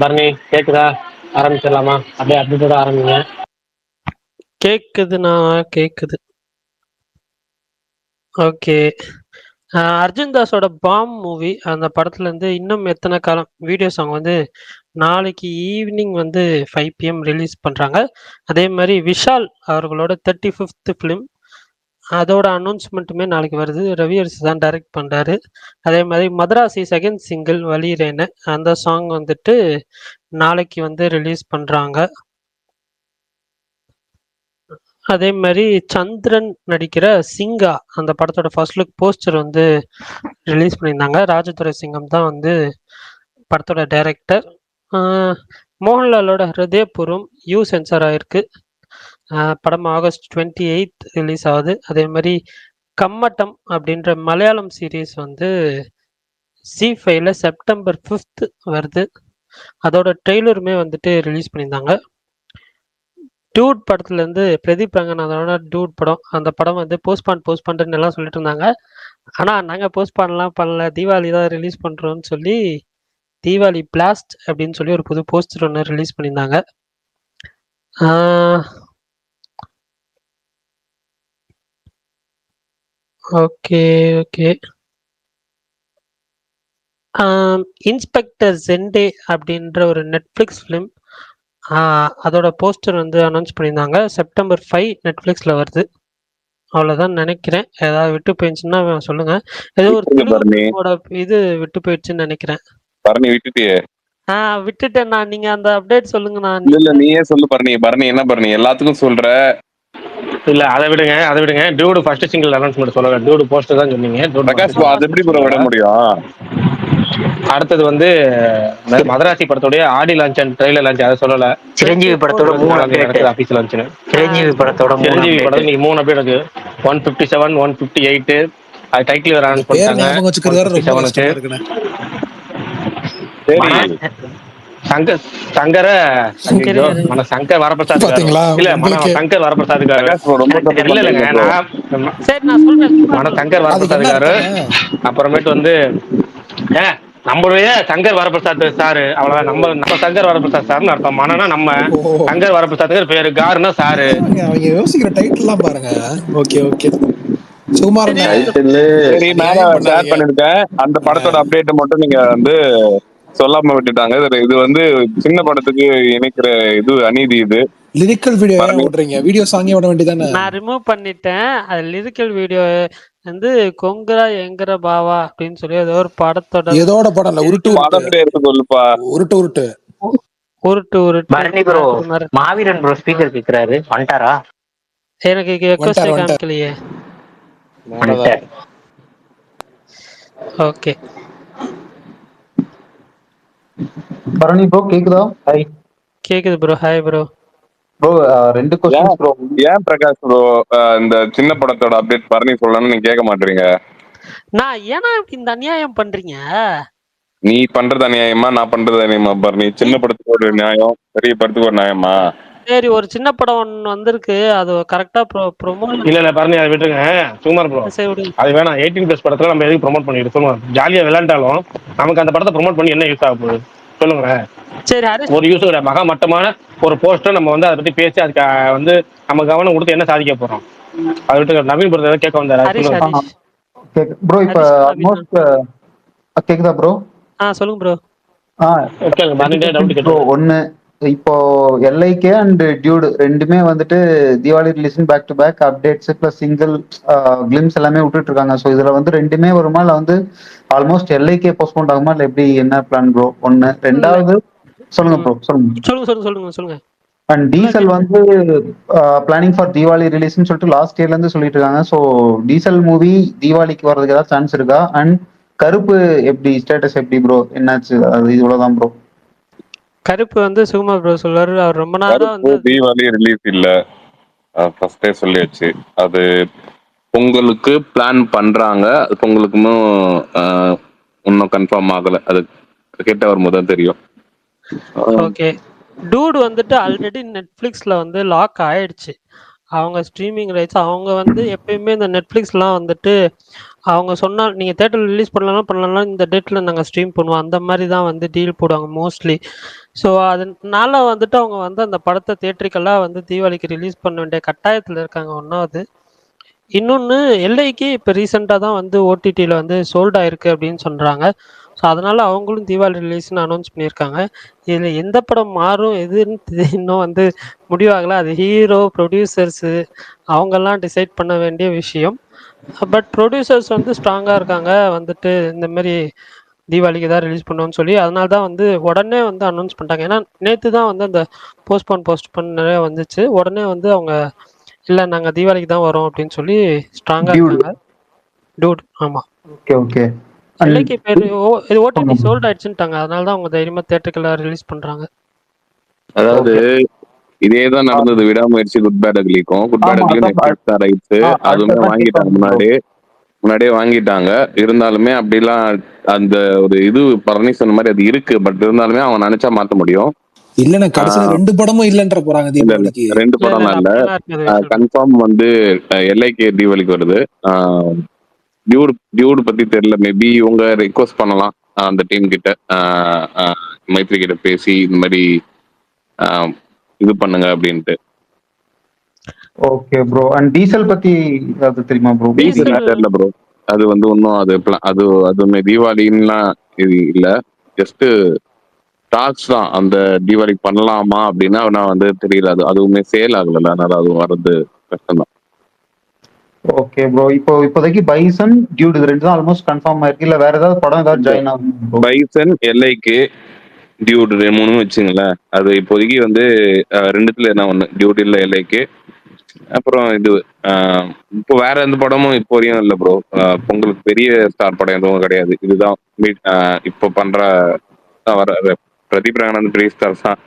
பரணி கேக்குதா? ஆரம்பிச்சிடலாமா? அப்படியே அப்டேட்டோட ஆரம்பிங்க. கேக்குதுண்ணா, கேக்குது. ஓகே. அர்ஜுன் தாஸோட பாம் மூவி அந்த படத்துல இருந்து இன்னும் எத்தனை காலம் வீடியோ சாங் வந்து நாளைக்கு ஈவினிங் வந்து 5 PM ரிலீஸ் பண்றாங்க. அதே மாதிரி விஷால் அவர்களோட 35th ஃபிலிம் அதோட அனௌன்ஸ்மெண்ட்டுமே நாளைக்கு வருது. ரவி அரிசி தான் டைரக்ட் பண்றாரு. அதே மாதிரி மதராசி செகண்ட் சிங்கிள் வலிரேன்னு அந்த சாங் வந்துட்டு நாளைக்கு வந்து ரிலீஸ் பண்றாங்க. அதே மாதிரி சந்திரன் நடிக்கிற சிங்கா அந்த படத்தோட ஃபர்ஸ்ட் லுக் போஸ்டர் வந்து ரிலீஸ் பண்ணியிருந்தாங்க. ராஜதுரை சிங்கம் தான் வந்து படத்தோட டைரக்டர். மோகன்லாலோட ஹிருதயபூர்வம் சென்சார் ஆயிருக்கு. படம் August 28 ரிலீஸ் ஆகுது. அதே மாதிரி கம்மட்டம் அப்படின்ற மலையாளம் சீரீஸ் வந்து C5ல September 5th வருது. அதோட ட்ரெய்லருமே வந்துட்டு ரிலீஸ் பண்ணியிருந்தாங்க. டூட் படத்துலேருந்து பிரதீப் ரங்கநாதனோட டூட் படம் அந்த படம் வந்து போஸ்ட்பான் எல்லாம் சொல்லிட்டு இருந்தாங்க. ஆனால் நாங்கள் போஸ்ட்பான்லாம் பண்ணல, தீபாவளி தான் ரிலீஸ் பண்ணுறோன்னு சொல்லி தீபாவளி பிளாஸ்ட் அப்படின்னு சொல்லி ஒரு புது போஸ்டர் ஒன்று ரிலீஸ் பண்ணியிருந்தாங்க. Okay okay. இன்ஸ்பெக்டர் ஜெண்டே அப்படின்ற ஒரு நெட்ஃப்ளிக்ஸ் ஃபிலிம் அதோட போஸ்டர் வந்து அனௌன்ஸ் பண்ணியிருந்தாங்க. September 5 நெட்ஃப்ளிக்ஸில் வருது. அவ்வளோதான் நினைக்கிறேன். ஏதாவது விட்டு போயிடுச்சுன்னா சொல்லுங்க. ஏதோ ஒரு தெலுங்கோட இது விட்டு போயிடுச்சுன்னு நினைக்கிறேன். பரணி விட்டுட்டியே? விட்டுட்டேன் நான். நீங்க அந்த அப்டேட் சொல்லுங்க. நான் இல்ல நீயே சொல்லு பரணி. பரணி என்ன பரணி எல்லாத்துக்கும் சொல்ற? இல்ல அதை விடுங்க. டியூடு ஃபர்ஸ்ட் சிங்கிள் அனௌன்ஸ்மெண்ட் சொல்லுங்க. டியூடு போஸ்டர் தான் சொன்னீங்க. பிரகாஷ் அது எப்படி ப்ரோ விட முடியும்? அடுத்தது வந்து மதராசி படத்தோட ஆடி லான்ச் அண்ட் ட்ரெய்லர் லான்ச் அதை சொல்லல. சிரஞ்சீவி படத்தோட 3 அப்டேட் ஆபீஸ் லான்ச். சிரஞ்சீவி படத்தோட சிரஞ்சீவி படம் நீங்க 3 அப்டேட் இருக்கு. 157 158 அது டைட்டில் வேற அனௌன்ஸ் பண்ணிட்டாங்க. சங்கர சங்கர் வரப்பிரசாத் இல்ல சங்கர் வரப்பிரசாத் இல்ல இல்லங்க சங்கர் வரப்பிரசாத் காரு. அப்புறமேட்டு வந்து நம்மளுடைய சங்கர் வரப்பிரசாத் சாரு அவ்வளவுதான். நம்ம சங்கர் வரப்பிரசாத் சார்னு அர்த்தம். மனனா நம்ம சங்கர் வரப்பிரசாத் பேரு, காருன்னா சாரு. அவங்க யோசிக்கிற டைட்டில்லாம் பாருங்க. Okay okay. அந்த படத்தோட அப்டேட் மட்டும் நீங்க வந்து சொல்லாம விட்டுட்டாங்க. இது வந்து சின்ன படத்துக்கு இணைக்கிற இது அநீதி. இது லிரிக்கல் வீடியோ ஓடுறீங்க, வீடியோ சாங்கே ஓட வேண்டியதானே? நான் ரிமூவ் பண்ணிட்டேன். அது லிரிக்கல் வீடியோ வந்து கொங்கரா எங்கர பாவா அப்படின்னு சொல்லி ஏதோ ஒரு படத்தோட ஏதோட படம் இல்ல, உருட்டு பரணி ப்ரோ மாவீரன் ப்ரோ ஸ்பீக்கர் கேக்குறாரு. வந்துட்டாரா? எனக்கு ரெக்வெஸ்ட் காமிக்கலையே. ஓகே பரணி ப்ரோ கேக்குதா? ஹாய். கேக்குது bro. Hi bro. Bro 2 questions bro. ஏன் பிரகாஷ் ப்ரோ இந்த சின்ன படத்தோட அப்டேட் பரணி சொல்லணும்னு நீங்க கேட்க மாட்டீங்க? நான் ஏன்னா இந்த அநியாயம் பண்றீங்க? நீ பண்றது அநியாயமா நான் பண்றது அநியாயமா பரணி? சின்ன படத்துக்கு ஒரு நியாயம், பெரிய படத்துக்கு ஒரு நியாயமா? சரி, ஒரு சின்ன படம் ஒன்று வந்திருக்கு, அது கரெக்டா ப்ரோமோட் இல்ல பரணி அதை விட்டுருங்க. சுமார் ப்ரோ அது வேணாம். 18+ படத்துல நம்ம எதுக்கு ப்ரோமோட் பண்ணிட்டு சொல்லுவோம். ஜாலியா விளையாண்டாலும் நமக்கு அந்த படத்தை ப்ரோமோட் பண்ணி என்ன யூஸ் ஆக போகுது சொல்லுங்களேன். சரி, ஒரு யூஸ் கிடையாது. மகா மட்டமான ஒரு போஸ்டர் நம்ம வந்து அதை பத்தி பேசி அதுக்கு வந்து நம்ம கவனம் கொடுத்து என்ன சாதிக்க போறோம்? அதை விட்டு நவீன் ப்ரோ கேட்க வந்தாரு. ப்ரோ இப்ப ஆல்மோஸ்ட் கேக்குதா ப்ரோ? சொல்லுங்க ப்ரோ. ப்ரோ ஒன்னு, இப்போ LIK அண்ட் டியூட் ரெண்டுமே வந்துட்டு Deepavali release back to back updates plus single glimpse எல்லாமே விட்டுட்டு இருக்காங்க. ஸோ இதுல வந்து ரெண்டுமே வருமா இல்ல வந்து ஆல்மோஸ்ட் LIK போஸ்ட்போன் ஆகுமா இல்ல எப்படி, என்ன பிளான் ப்ரோ? ஒன்னு. ரெண்டாவது சொல்லுங்க ப்ரோ. சொல்லுங்க. அண்ட் டீசல் வந்து பிளானிங் ஃபார் தீபாவளி ரிலீஸ்னு சொல்லிட்டு லாஸ்ட் இயர்ல இருந்து சொல்லிட்டு இருக்காங்க. ஸோ டீசல் மூவி தீபாவளிக்கு வர்றதுக்கு ஏதாவது சான்ஸ் இருக்கா? அண்ட் கருப்பு எப்படி ஸ்டேட்டஸ் எப்படி ப்ரோ? என்னாச்சு? அது இவ்வளவுதான் ப்ரோ. கருப்பு வந்து சுகுமார் ப்ரோ சொல்வாரு. அவர் ரொம்ப நேரம் வந்து தீபாவளி ரிலீஸ் இல்ல, ஃபர்ஸ்டே சொல்லியாச்சு. அது பொங்கலுக்கு பிளான் பண்றாங்க. பொங்கலுக்குமே இன்னும் கன்ஃபார்ம் ஆகல. அது கிட்ட வரும்போது தான் தெரியும். ஓகே. டூட் வந்துட்டு ஆல்ரெடி நெட்ஃப்ளிக்ஸ்ல வந்து லாக் ஆயிடுச்சு. அவங்க ஸ்ட்ரீமிங் ரைட்ஸ் அவங்க வந்து எப்பயுமே இந்த நெட்ஃப்ளிக்ஸ்லாம் வந்துட்டு அவங்க சொன்னா நீங்க தியேட்டர்ல ரிலீஸ் பண்ணலாம் இந்த டேட்ல நாங்க ஸ்ட்ரீம் பண்ணுவோம். அந்த மாரி தான் வந்து டீல் போடுவாங்க மோஸ்ட்லி. ஸோ அதனால வந்துட்டு அவங்க வந்து அந்த படத்த தியேட்ரிக்கலா வந்து தீபாவளிக்கு ரிலீஸ் பண்ண வேண்டிய கட்டாயத்துல இருக்காங்க 1வது. இன்னொன்னு எல்ஐக்கு இப்ப ரீசென்ட்டா தான் வந்து ஓடிடில வந்து சோல்ட் ஆயிருக்கு அப்படின்னு சொல்றாங்க. ஸோ அதனால அவங்களும் தீபாவளி ரிலீஸ்ன்னு அனௌன்ஸ் பண்ணியிருக்காங்க. இதுல எந்த படம் மாறும் எதுன்னு இன்னும் வந்து முடிவாகல. அது ஹீரோ, ப்ரொடியூசர்ஸு அவங்கெல்லாம் டிசைட் பண்ண வேண்டிய விஷயம். பட் ப்ரொடியூசர்ஸ் வந்து ஸ்ட்ராங்கா இருக்காங்க. வந்துட்டு இந்த மாரி தீபாவளிக்கு தான் ரிலீஸ் பண்ணுவோம்னு சொல்லி, அதனால தான் வந்து உடனே வந்து அனௌன்ஸ் பண்ணிட்டாங்க. ஏன்னா நேத்து தான் வந்து அந்த போஸ்ட்போன் நிறைய வந்துச்சு. உடனே வந்து அவங்க இல்ல நாங்க தீபாவளிக்கு தான் வரோம் அப்படின்னு சொல்லி ஸ்ட்ராங்கா டியூட். இருக்காங்க. டூட் ஆமா. Okay okay. எல்லைக்கு பேர் இது ஓடிடி அண்ட் சோல்ட் ஆயிடுச்சுன்ட்டாங்க. அதனால தான் அவங்க தைரியமா தியேட்டருக்குள்ள ரிலீஸ் பண்றாங்க. அதாவது ஓகே. இதேதான் நடந்தது விடாமுயற்சி குட் பேட் அக்லிக்கும். குட் பேட் ஆமா அக்லி அதான் நெட்ஃபிளிக்ஸ் தான் ரைட்ஸ். அதுவுமே அடுத்ததான் கேட்க வாங்கிட்டாங்க வந்தேன் ப்ரோ. முன்னாடியே வாங்கிட்டாங்க. இருந்தாலுமே அப்படிலாம் அந்த ஒரு இது பரணி சொன்ன மாதிரி அது இருக்கு. பட் இருந்தாலுமே அவங்க நினைச்சா மாத்த முடியும். இல்லண்ணா கடைசியில ஆஹ் 2 படமும் இல்லன்ற போறாங்க இல்ல இல்ல தீபாவளிக்கு. 2 இல்ல இல்ல படம்லாம் இல்ல இல்ல. அப்படிலாம் இருக்காது விஷால் bro. கன்ஃபார்ம் வந்து எல்ஐகே தீபாவளிக்கு வருது. டியூட் டியூட் பத்தி தெரியல. மேபி இவங்க ரெக்வஸ்ட் பண்ணலாம் அந்த டீம் கிட்ட, மைத்ரி கிட்ட பேசி இந்த மாதிரி ஆஹ் இது பண்ணுங்க அப்படின்ட்டு. Okay bro. அண்ட் டீசல் பத்தி அது தெரியுமா ப்ரோ? டீசல் தெரியல ப்ரோ. அது வந்து இன்னும் அது அதுவுமே தீபாவளின்லாம் இது இல்ல. ஜஸ்ட் டாக்ஸ் தான். அந்த தீபாவளிக்கு பண்ணலாமா அப்படின்னா நான் வந்து தெரியல. அதுவுமே சேல் ஆகல. அதனால அது வர்றது கஷ்டம் தான். Okay bro. இப்போதைக்கு பைசன் டியூட் இது 2 தான் ஆல்மோஸ்ட் கன்ஃபார்ம் ஆயிருக்கு. இல்ல வேற ஏதாவது படம் ஏதாவது ஜாயின் ஆகும் ப்ரோ? பைசன், எல்ஐகே, டியூட் 3 வச்சுங்களேன். அது இப்போதைக்கு வந்து 2த்துல என்ன ஒண்ணு டியூட் இல்ல எல்ஐகே. அப்புறம் இது இப்போ வேற எந்த படமும் இப்போ வரையும் இல்லை ப்ரோ. பொங்கலுக்கு பெரிய ஸ்டார் படம் எதுவும் கிடையாது. இதுதான் இப்போ பண்ற வர பிரதீப் ரங்கநாதன் பெரிய ஸ்டார்ஸ் தான்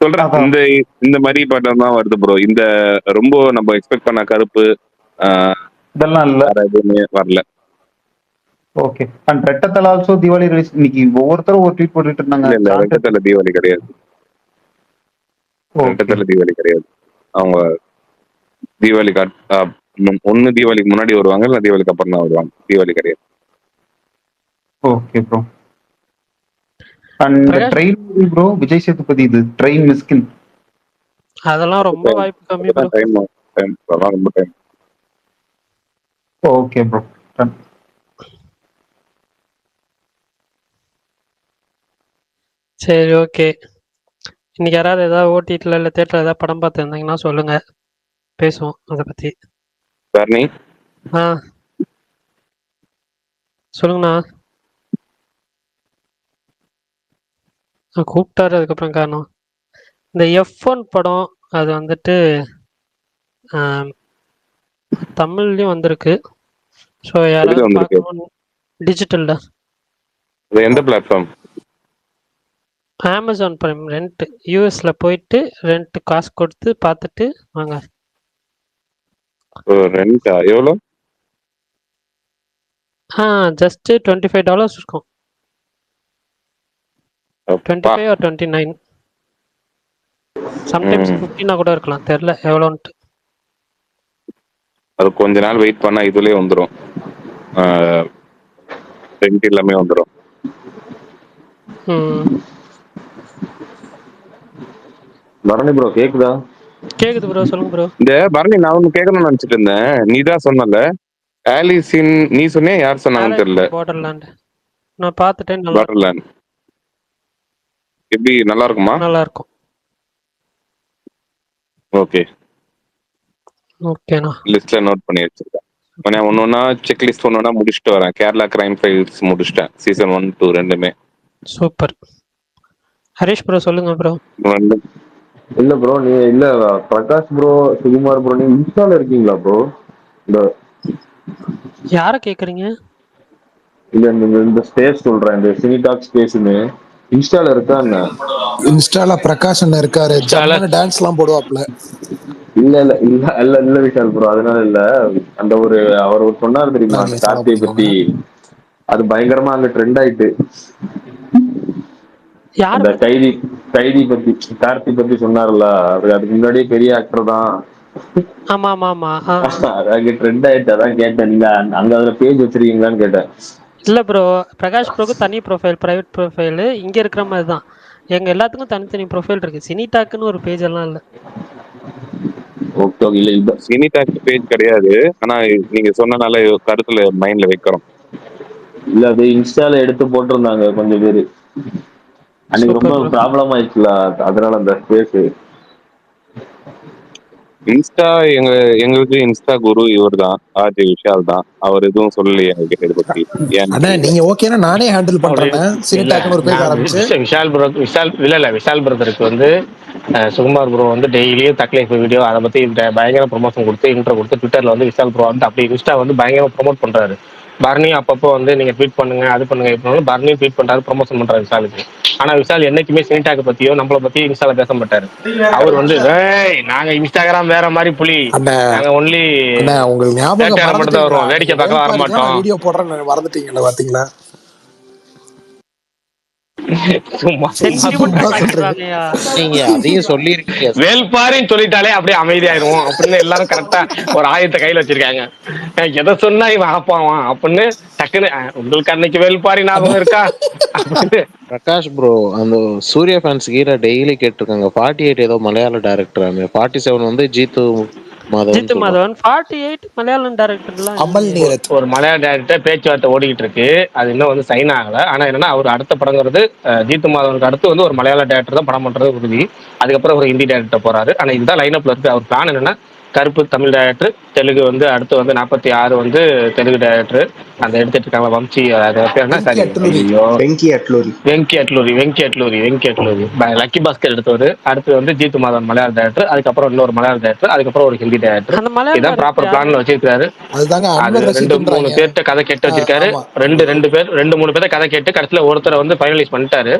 சொல்றேன். அதான் இந்த மாதிரி படம் தான் வருது ப்ரோ. இந்த ரொம்ப நம்ம எக்ஸ்பெக்ட் பண்ண கருப்பு இதெல்லாம் இல்ல. வேற எதுவுமே வரல. Okay. And Rettathala also Deepavali release இன்னைக்கு ஒவ்வொருத்தரும் ஒரு ட்வீட் போட்டுட்டு இருந்தாங்க. இல்ல இல்ல ரெட்டத்தல தீபாவளி கிடையாது. ஓகே ரெட்டத்தல தீபாவளி கிடையாது. அவங்க தீபாவளி ஒண்ணு தீபாவளிக்கு முன்னாடி வருவாங்க, இல்ல தீபாவளிக்கு அப்புறம் தான் வருவாங்க. தீபாவளி கிடையாது. Okay bro. And Prakash train bro, Vijay Sethupathi இது ட்ரெயின் மிஸ்கின். அதெல்லாம் ரொம்ப வாய்ப்பு கம்மி ப்ரோ. டைம் ரொம்ப டைம். Okay bro. சரி ஓகே. இன்னைக்கு யாராவது ஏதாவது ஓடிடில இல்ல தியேட்டர்ல ஏதாவது படம் பார்த்துருந்தீங்கன்னா சொல்லுங்க, பேசுவோம் அதை பத்தி. பரணி ஆ சொல்லுங்கண்ணா. கூப்பிட்டாரு அதுக்கப்புறம் காரணம் இந்த F1 படம். அது வந்துட்டு தமிழ்லயும் வந்திருக்கு. ஸோ யாராவது எதுல வந்திருக்கு? பார்க்கணும் டிஜிட்டல்ல. எந்த பிளாட்ஃபார்ம்? Amazon prime rent. யூஎஸ்ல போயிட்டு ரெண்ட் காசு கொடுத்து பார்த்துட்டு வாங்க. ரெண்டா எவ்வளோ? ஜஸ்ட் $25 இருக்கும். 25 or 29. சம்டைம்ஸ் 15 கூட இருக்கலாம், தெரியல எவ்வளோன்ட்டு. அது கொஞ்ச நாள் வெயிட் பண்ணா இதுலயே வந்துடும். ரெண்ட் எல்லாமே வந்துடும். பரணி ப்ரோ கேக்குதா? கேக்குது ப்ரோ, சொல்லுங்க ப்ரோ. இந்த பரணி நான் ஒண்ணு கேட்கணும்னு நினைச்சிட்டு இருந்தேன். நீ தான் சொன்னல ஆலிசின், நீ சொன்னியா யார் சொன்னாங்கன்னு தெரியல. பார்டர்லேண்ட் நான் பார்த்துட்டேன். நல்லா பார்டர்லேண்ட் எப்படி நல்லா இருக்குமா? நல்லா இருக்கும். ஓகே ஓகேண்ணா. லிஸ்ட்ல நோட் பண்ணி வச்சிருக்கேன். ஒன்னொன்னா செக் லிஸ்ட் ஒன்னொன்னா முடிச்சுட்டு வரேன். கேரளா கிரைம் ஃபைல்ஸ் முடிச்சிட்டேன். சீசன் 1, 2 ரெண்டுமே. சூப்பர். ஹரிஷ் ப்ரோ சொல்லுங்க ப்ரோ. இல்ல ப்ரோ, நீ இல்ல பிரகாஷ் ப்ரோ, சுகுமார் ப்ரோ, நீங்க இன்ஸ்டால இருக்கீங்களா ப்ரோ? இந்த யார கேக்குறீங்க? இல்ல நீங்க இந்த ஸ்பேஸ் சொல்றேன், இந்த சினி டாக் ஸ்பேஸ்னு இன்ஸ்டால இருக்கா என்ன? இன்ஸ்டால பிரகாஷ் அண்ணா இருக்காரு. ஜம்மான டான்ஸ் எல்லாம் போடுவாப்ல. இல்ல இல்ல இல்ல இல்ல இல்ல விஷால் ப்ரோ, அதனால இல்ல. அந்த ஒரு அவர் சொன்னார் தெரியுமா அந்த நீங்க ஃபாலோ கார்த்தியை பத்தி, பண்ணிக்கோங்க. அது பயங்கரமா அங்க ட்ரெண்ட் ஆயிட்டு. யார அந்த பத்தி? கைதி கைதி பத்தி கார்த்தி பத்தி சொன்னார்ல, அவர் அதுக்கு முன்னாடியே பெரிய ஆக்டர் தான். ஆமா ஆமா ஆமா அதான் ட்ரெண்ட் ஆயிடுச்சு, அதான் கேட்டேன். நீங்க அங்க அதுல பேஜ் வச்சிருக்கீங்களான்னு கேட்டேன். இல்ல ப்ரோ, பிரகாஷ் ப்ரோக்கு தனி ப்ரொஃபைல், பிரைவேட் ப்ரொஃபைல் இங்க இருக்கிற மாதிரி தான். எங்க எல்லாத்துக்கும் தனித்தனி ப்ரொஃபைல் இருக்கு. சினிடாக்குன்னு ஒரு பேஜ் எல்லாம் இல்ல. Okay okay. இல்ல இது சினி டாக் பேஜ் கிடையாது. ஆனா நீங்க சொன்னனால கருத்துல மைண்ட்ல வைக்கிறோம். இல்ல அது இன்ஸ்டால எடுத்து போட்டிருந்தாங்க கொஞ்சம் பேரு. அன்னைக்கு ரொம்ப சூப்பர் ப்ரோ. ப்ராப்ளம் ஆயிடுச்சுல, அதனால அந்த ஸ்பேஸ். இன்ஸ்டா எங்களுக்கு இன்ஸ்டா குரு இவர் தான், ஆர்ஜி விஷால் தான். அவர் எதுவும் சொல்லலையே எங்ககிட்ட இதை பத்தி, ஏன்னு அண்ணா தெரியல. நீங்க ஓகேன்னா நானே ஹேண்டில் அப்படி பண்றேண்ணே. இல்ல, சினிடாக்குன்னு ஒரு பேஜ் நான் ஆரம்பிச்சு. விஷால் ப்ரோ, விஷால் பிரதருக்கு வந்து சுகுமார் ப்ரோ வந்து டெய்லியும் தக்லைஃப் வீடியோ அதை பத்தி பயங்கர ப்ரொமோஷன் கொடுத்து இன்ட்ரோ கொடுத்து ட்விட்டர்ல வந்து விஷால் ப்ரோ வந்து அப்படி இன்ஸ்டா வந்து பயங்கரமா ப்ரொமோட் பண்றாரு. பர்னி அப்பப்போ வந்து நீங்க ட்வீட் பண்ணுங்க, அது பண்ணுங்க, இது பண்ணுங்க, பர்னியும் ட்வீட் பண்றாரு, ப்ரொமோஷன் பண்றாரு விஷாலுக்கு. ஆனா விஷால் என்னைக்குமே சினிடாக் பத்தியோ நம்மளை பத்தியோ இன்ஸ்டால பேச மாட்டாரு. அவர் வந்து "ஏய் நாங்க இன்ஸ்டாகிராம் வேற மாதிரி புலி, அண்ணா நாங்க ஒன்லி அண்ணா உங்களுக்கு ஞாபகம் வேட்டையாட மட்டும் தான் மறந்துட்டீங்களா? வருவோம், நீங்க வேடிக்கை பார்க்க வர வேல்பாரிக்கெல்லாம் நான் மாட்டோம்." வீடியோ போடுறேன்னு மறந்துட்டீங்களா? பாத்தீங்களா? சும்மா சும்மா சென்டிமெண்டா சும்மா சொல்றாங்க. சொல்றீங்க. பேசுறாங்கய்யா. நீங்க அதையும் சொல்லியிருக்கீங்க. வேல்பாரின்னு சொல்லிட்டாலே அப்படியே அமைதியாயிருவோம் அப்படின்னு எல்லாரும் கரெக்டா ஒரு ஆயத்தை கையில வச்சிருக்காங்க. எதை சொன்னா இவன் ஆப்பாவான் அப்படின்னு டக்குன்னு உங்களுக்கு அன்னைக்கு வேல்பாரி அண்ணா ஞாபகம் இருக்கா அப்படின்னு. பிரகாஷ் ப்ரோ, அந்த சூர்யா ஃபேன்ஸ் கீழே டெய்லி கேட்டிருக்காங்க. 48 ஏதோ மலையாள டேரக்டர், 47 வந்து ஜீத்து மாதவன் ஜித்து சொல்றாங்க. மாதவன் 48 மலையாளம் டைரக்டர்லாம் அமல் இல்லையே. நீரத். ஒரு மலையாள டேரக்டர் பேச்சுவார்த்தை ஓடிக்கிட்டு இருக்கு. அது இன்னும் வந்து சைன் ஆகல. ஆனா என்னன்னா அவர் அடுத்த படங்கிறது ஜீத்து மாதவனுக்கு அடுத்து வந்து ஒரு மலையாள டேரக்டர் தான் படம் பண்றது உறுதி. அதுக்கப்புறம் ஒரு ஹிந்தி டேரக்டர் போறாரு. ஆனா இதுதான் லைனப்ல இருக்கு. அவர் பிளான் என்னன்னா கருப்பு தமிழ் டேரக்டர், தெலுங்கு வந்து அடுத்து வந்து 46 வந்து தெலுங்கு டேரக்டர் அந்த எடுத்துட்டு இருக்காங்க. வம்சி அது பேர் என்ன, வெங்கி சாரி அட்டுலூரி. ஐயோ, வெங்கி அட்லூரி. வெங்கி அட்லூரி. லக்கி பாஸ்கர் எடுத்தவர். அடுத்து வந்து ஜீத்து மாதவன் மலையாள டேரக்டர், அதுக்கப்புறம் இன்னொரு மலையாள டேரக்டர், அதுக்கப்புறம் ஒரு ஹிந்தி டேரக்டர். அந்த மலையாள இதான் டைரக்டர் ப்ராப்பர் யாரு? பிளான்ல வச்சிருக்காரு. அதுதாங்க அது அன்வர் ரெண்டு மூணு ரஷீதுன்றாங்க. பேர்கிட்ட கதை கேட்டு வச்சிருக்காரு. ஆமா. ரெண்டு மூணு பேர்த்த கதை கேட்டு கடைசியில் ஒருத்தரை வந்து ஃபைனலைஸ் பண்ணிட்டாரு.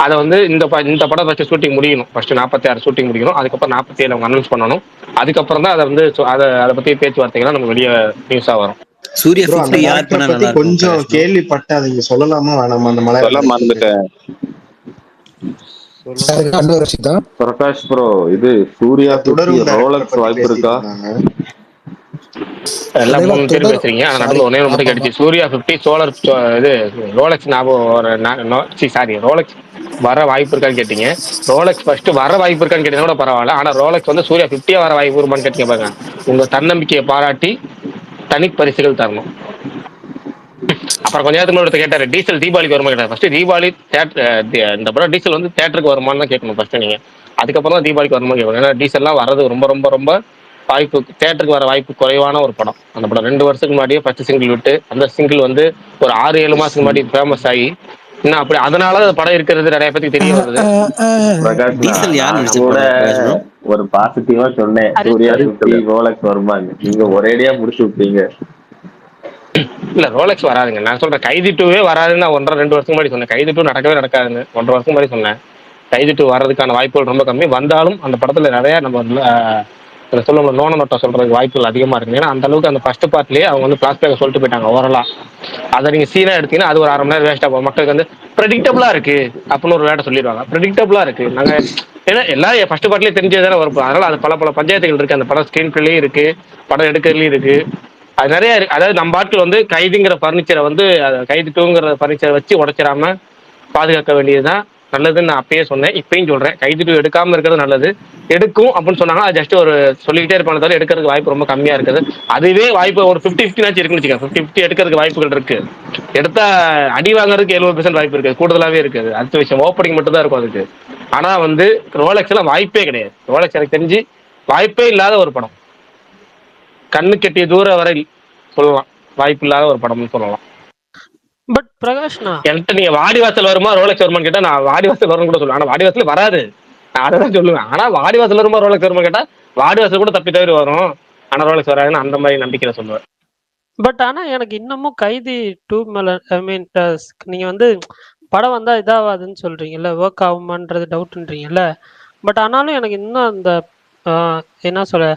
அதை வந்து இந்த படம் ஃபர்ஸ்ட் ஷூட்டிங் முடியணும். ஃபர்ஸ்ட் 46 ஷூட்டிங் முடிக்கணும். அதுக்கப்புறம் 47 அவங்க அனௌன்ஸ் பண்ணணும். அதுக்கப்புறம் தான் அதை வந்து அதை பத்தி பேச்சுவார்த்தைகள்லாம் நம்ம வெளியே நியூஸா வரும். சூர்யா ப்ரோ அந்த 50 யார் டேரக்டரை பண்ணா பத்தி நல்லா இருக்கும் கொஞ்சம் பிரகாஷ் ப்ரோ? கேள்விப்பட்டேன், நீங்க சொல்லலாமா வேணாமா அந்த மலையாள சொல்ல டேரக்டர் பேரு? மறந்துட்டேன். சொல்லுங்க. யாருங்க? அன்வர் ரஷீத் தான். பிரகாஷ் ப்ரோ, இது சூர்யா இந்த 50 தொடரும் டைரக்டரை ரோலக்ஸ் பத்தி வாய்ப்பு பேசிட்டு இருக்கா? இருந்தாங்க. எல்லாம் இடையில 3 பேர் தொடர். பேசுறீங்க. ஆனா சாரி. நடுவில் ஒன்னே ஒன்று மட்டும் ஆமா ஆமா. கேட்டுச்சு. சூர்யா 50 சோலர் இது ரோலக்ஸ் ஞாபகம் சாரி ரோலக்ஸ் வர வாய்ப்பு இருக்கான்னு கேட்டீங்க. ரோலக்ஸ் ஃபர்ஸ்ட் வர வாய்ப்பு இருக்கான்னு கேட்டீங்கன்னா கூட பரவாயில்ல. ஆனா ரோலக்ஸ் வந்து சூர்யா 50 வர வாய்ப்பு இருக்குமான்னு கேட்டீங்க பாருங்க. உங்க தன்னம்பிக்கையை பாராட்டி தனி பரிசுகள் தரணும். அப்புறம் கொஞ்ச நேரத்துக்கு முன்னாடி கேட்டாரு டீசல் தீபாவளிக்கு வருமா கேட்டாரு. ஃபர்ஸ்ட் தீபாவளி இந்த படம் டீசல் வந்து தேட்டருக்கு வருமானு தான் கேட்கணும் ஃபர்ஸ்ட் நீங்க. அதுக்கப்புறம் தான் தீபாவளிக்கு வருமா கேட்கணும். ஏன்னா டீசல்லாம் வர்றது ரொம்ப ரொம்ப ரொம்ப வாய்ப்பு, தேட்டருக்கு வர வாய்ப்பு குறைவான ஒரு படம். அந்த படம் 2 வருஷத்துக்கு முன்னாடியே ஃபர்ஸ்ட் சிங்கிள் விட்டு அந்த சிங்கிள் வந்து ஒரு 6-7 மாசத்துக்கு முன்னாடி ஃபேமஸ் ஆகி இன்னும் அப்படி அதனால அந்த படம் இருக்கிறது நிறைய பேருக்கு தெரிய வருது. பிரகாஷ்னா டீசல் யார் நான் கூட நடிச்சிருப்பாங்க பிரகாஷ் ப்ரோ? ஒரு பாசிட்டிவா சொன்னேன், ஹரிஷ் சூர்யா கல்யாண். 50 ரோலக்ஸ் வருமான்னு. நீங்க ஒரேடியா முடிச்சு விட்டீங்க. இல்ல ரோலக்ஸ் வராதுங்க. நான் சொல்றேன் கைதி 2வே வராதுன்னு நான் 1.5-2 வருஷத்துக்கு முன்னாடி சொன்னேன். கைதி 2 நடக்கவே நடக்காதுன்னு 1.5 வருஷத்துக்கு முன்னாடி சொன்னேன். கைதி 2 வர்றதுக்கான வாய்ப்புகள் ரொம்ப கம்மி. வந்தாலும் அந்த படத்துல நிறைய நம்ம சொல்ல நோன நோட்டை சொல்றதுக்கு வாய்ப்புகள் அதிகமா இருக்கு. ஏன்னா அந்த அளவுக்கு அந்த ஃபர்ஸ்ட் பார்ட்லயே அவங்க வந்து பிளாஸ்பேக்க சொல்லிட்டு போயிட்டாங்க ஓவரலா. அதை நீங்க சீனா எடுத்தீங்கன்னா அது ஒரு 1/2 மணி நேரம் வேஸ்டா போகும். மக்களுக்கு வந்து ப்ரெடிக்டபிளா இருக்கு அப்படின்னு ஒரு வேட்டை சொல்லிடுவாங்க. ப்ரெடிக்டபிளா இருக்கு நாங்க ஏன்னா எல்லாம் ஃபர்ஸ்ட் பார்ட்லயே தெரிஞ்சதானே வரும். அதனால அது பல பல பஞ்சாயத்துகள் இருக்கு. அந்த படம் ஸ்கிரீன் பிளேயும் இருக்கு, படம் எடுக்கிறதுலயும் இருக்கு. அது நிறைய இருக்கு. அதாவது நம்ம பாட்டில் வந்து கைதிங்கிற பர்னிச்சரை வந்து கைதி 2ங்கிற பர்னிச்சரை வச்சு உடைச்சிடாம பாதுகாக்க வேண்டியதுதான் நல்லதுன்னு நான் அப்பயே சொன்னேன். இப்பயும் சொல்றேன் கைதி 2 எடுக்காம இருக்கிறது நல்லது. எடுக்கும் அப்படின்னு சொன்னாங்கன்னா அது ஜஸ்ட் ஒரு சொல்லிக்கிட்டே இருப்பாங்க தவிர எடுக்கிறதுக்கு வாய்ப்பு ரொம்ப கம்மியா இருக்குது. அதுவே வாய்ப்பு ஒரு 50-50 இருக்குன்னு வச்சுக்கோங்க. 50-50 எடுக்கிறதுக்கு வாய்ப்புகள் இருக்கு. எடுத்தா அடி வாங்குறதுக்கு 70% வாய்ப்பு இருக்கு, கூடுதலாவே இருக்குது. அடுத்த விஷயம் ஓப்பனிங் மட்டும் தான் இருக்கும் அதுக்கு. ஆனா வந்து ரோலக்ஸ் எல்லாம் வாய்ப்பே கிடையாது. ரோலக்ஸ் எனக்கு தெரிஞ்சு வாய்ப்பே இல்லாத ஒரு படம். கண்ணு கெட்டிய தூரம் வரை சொல்லலாம் வாய்ப்பு இல்லாத ஒரு படம்னு சொல்லலாம். பட் பிரகாஷ்னா, என்கிட்ட நீங்க வாடிவாசல் வருமா ரோலக்ஸ் வருமான்னு கேட்டா நான் வாடிவாசல் வரும்னு கூட சொல்லுவேன். ஆனா வாடிவாசல் வராது, நான் அதை தான் சொல்லுவேன். ஆனா வாடிவாசல் வருமா ரோலக்ஸ் வருமா கேட்டா வாடிவாசல் கூட தப்பி தவிர வரும். ஆனா ரோலக்ஸ் வராதுன்னு அந்த மாதிரி நம்பிக்கையில சொல்லுவேன். பட் ஆனா எனக்கு இன்னமும் கைதி 2 மேல ஐ மீன் நீங்க வந்து படம் வந்தா இதாவாதுன்னு சொல்றீங்கல்ல, ஒர்க் ஆகுமான்றது டவுட்ன்றீங்கல்ல. பட் ஆனாலும் எனக்கு இன்னும் அந்த ஆ, என்ன சொல்ல,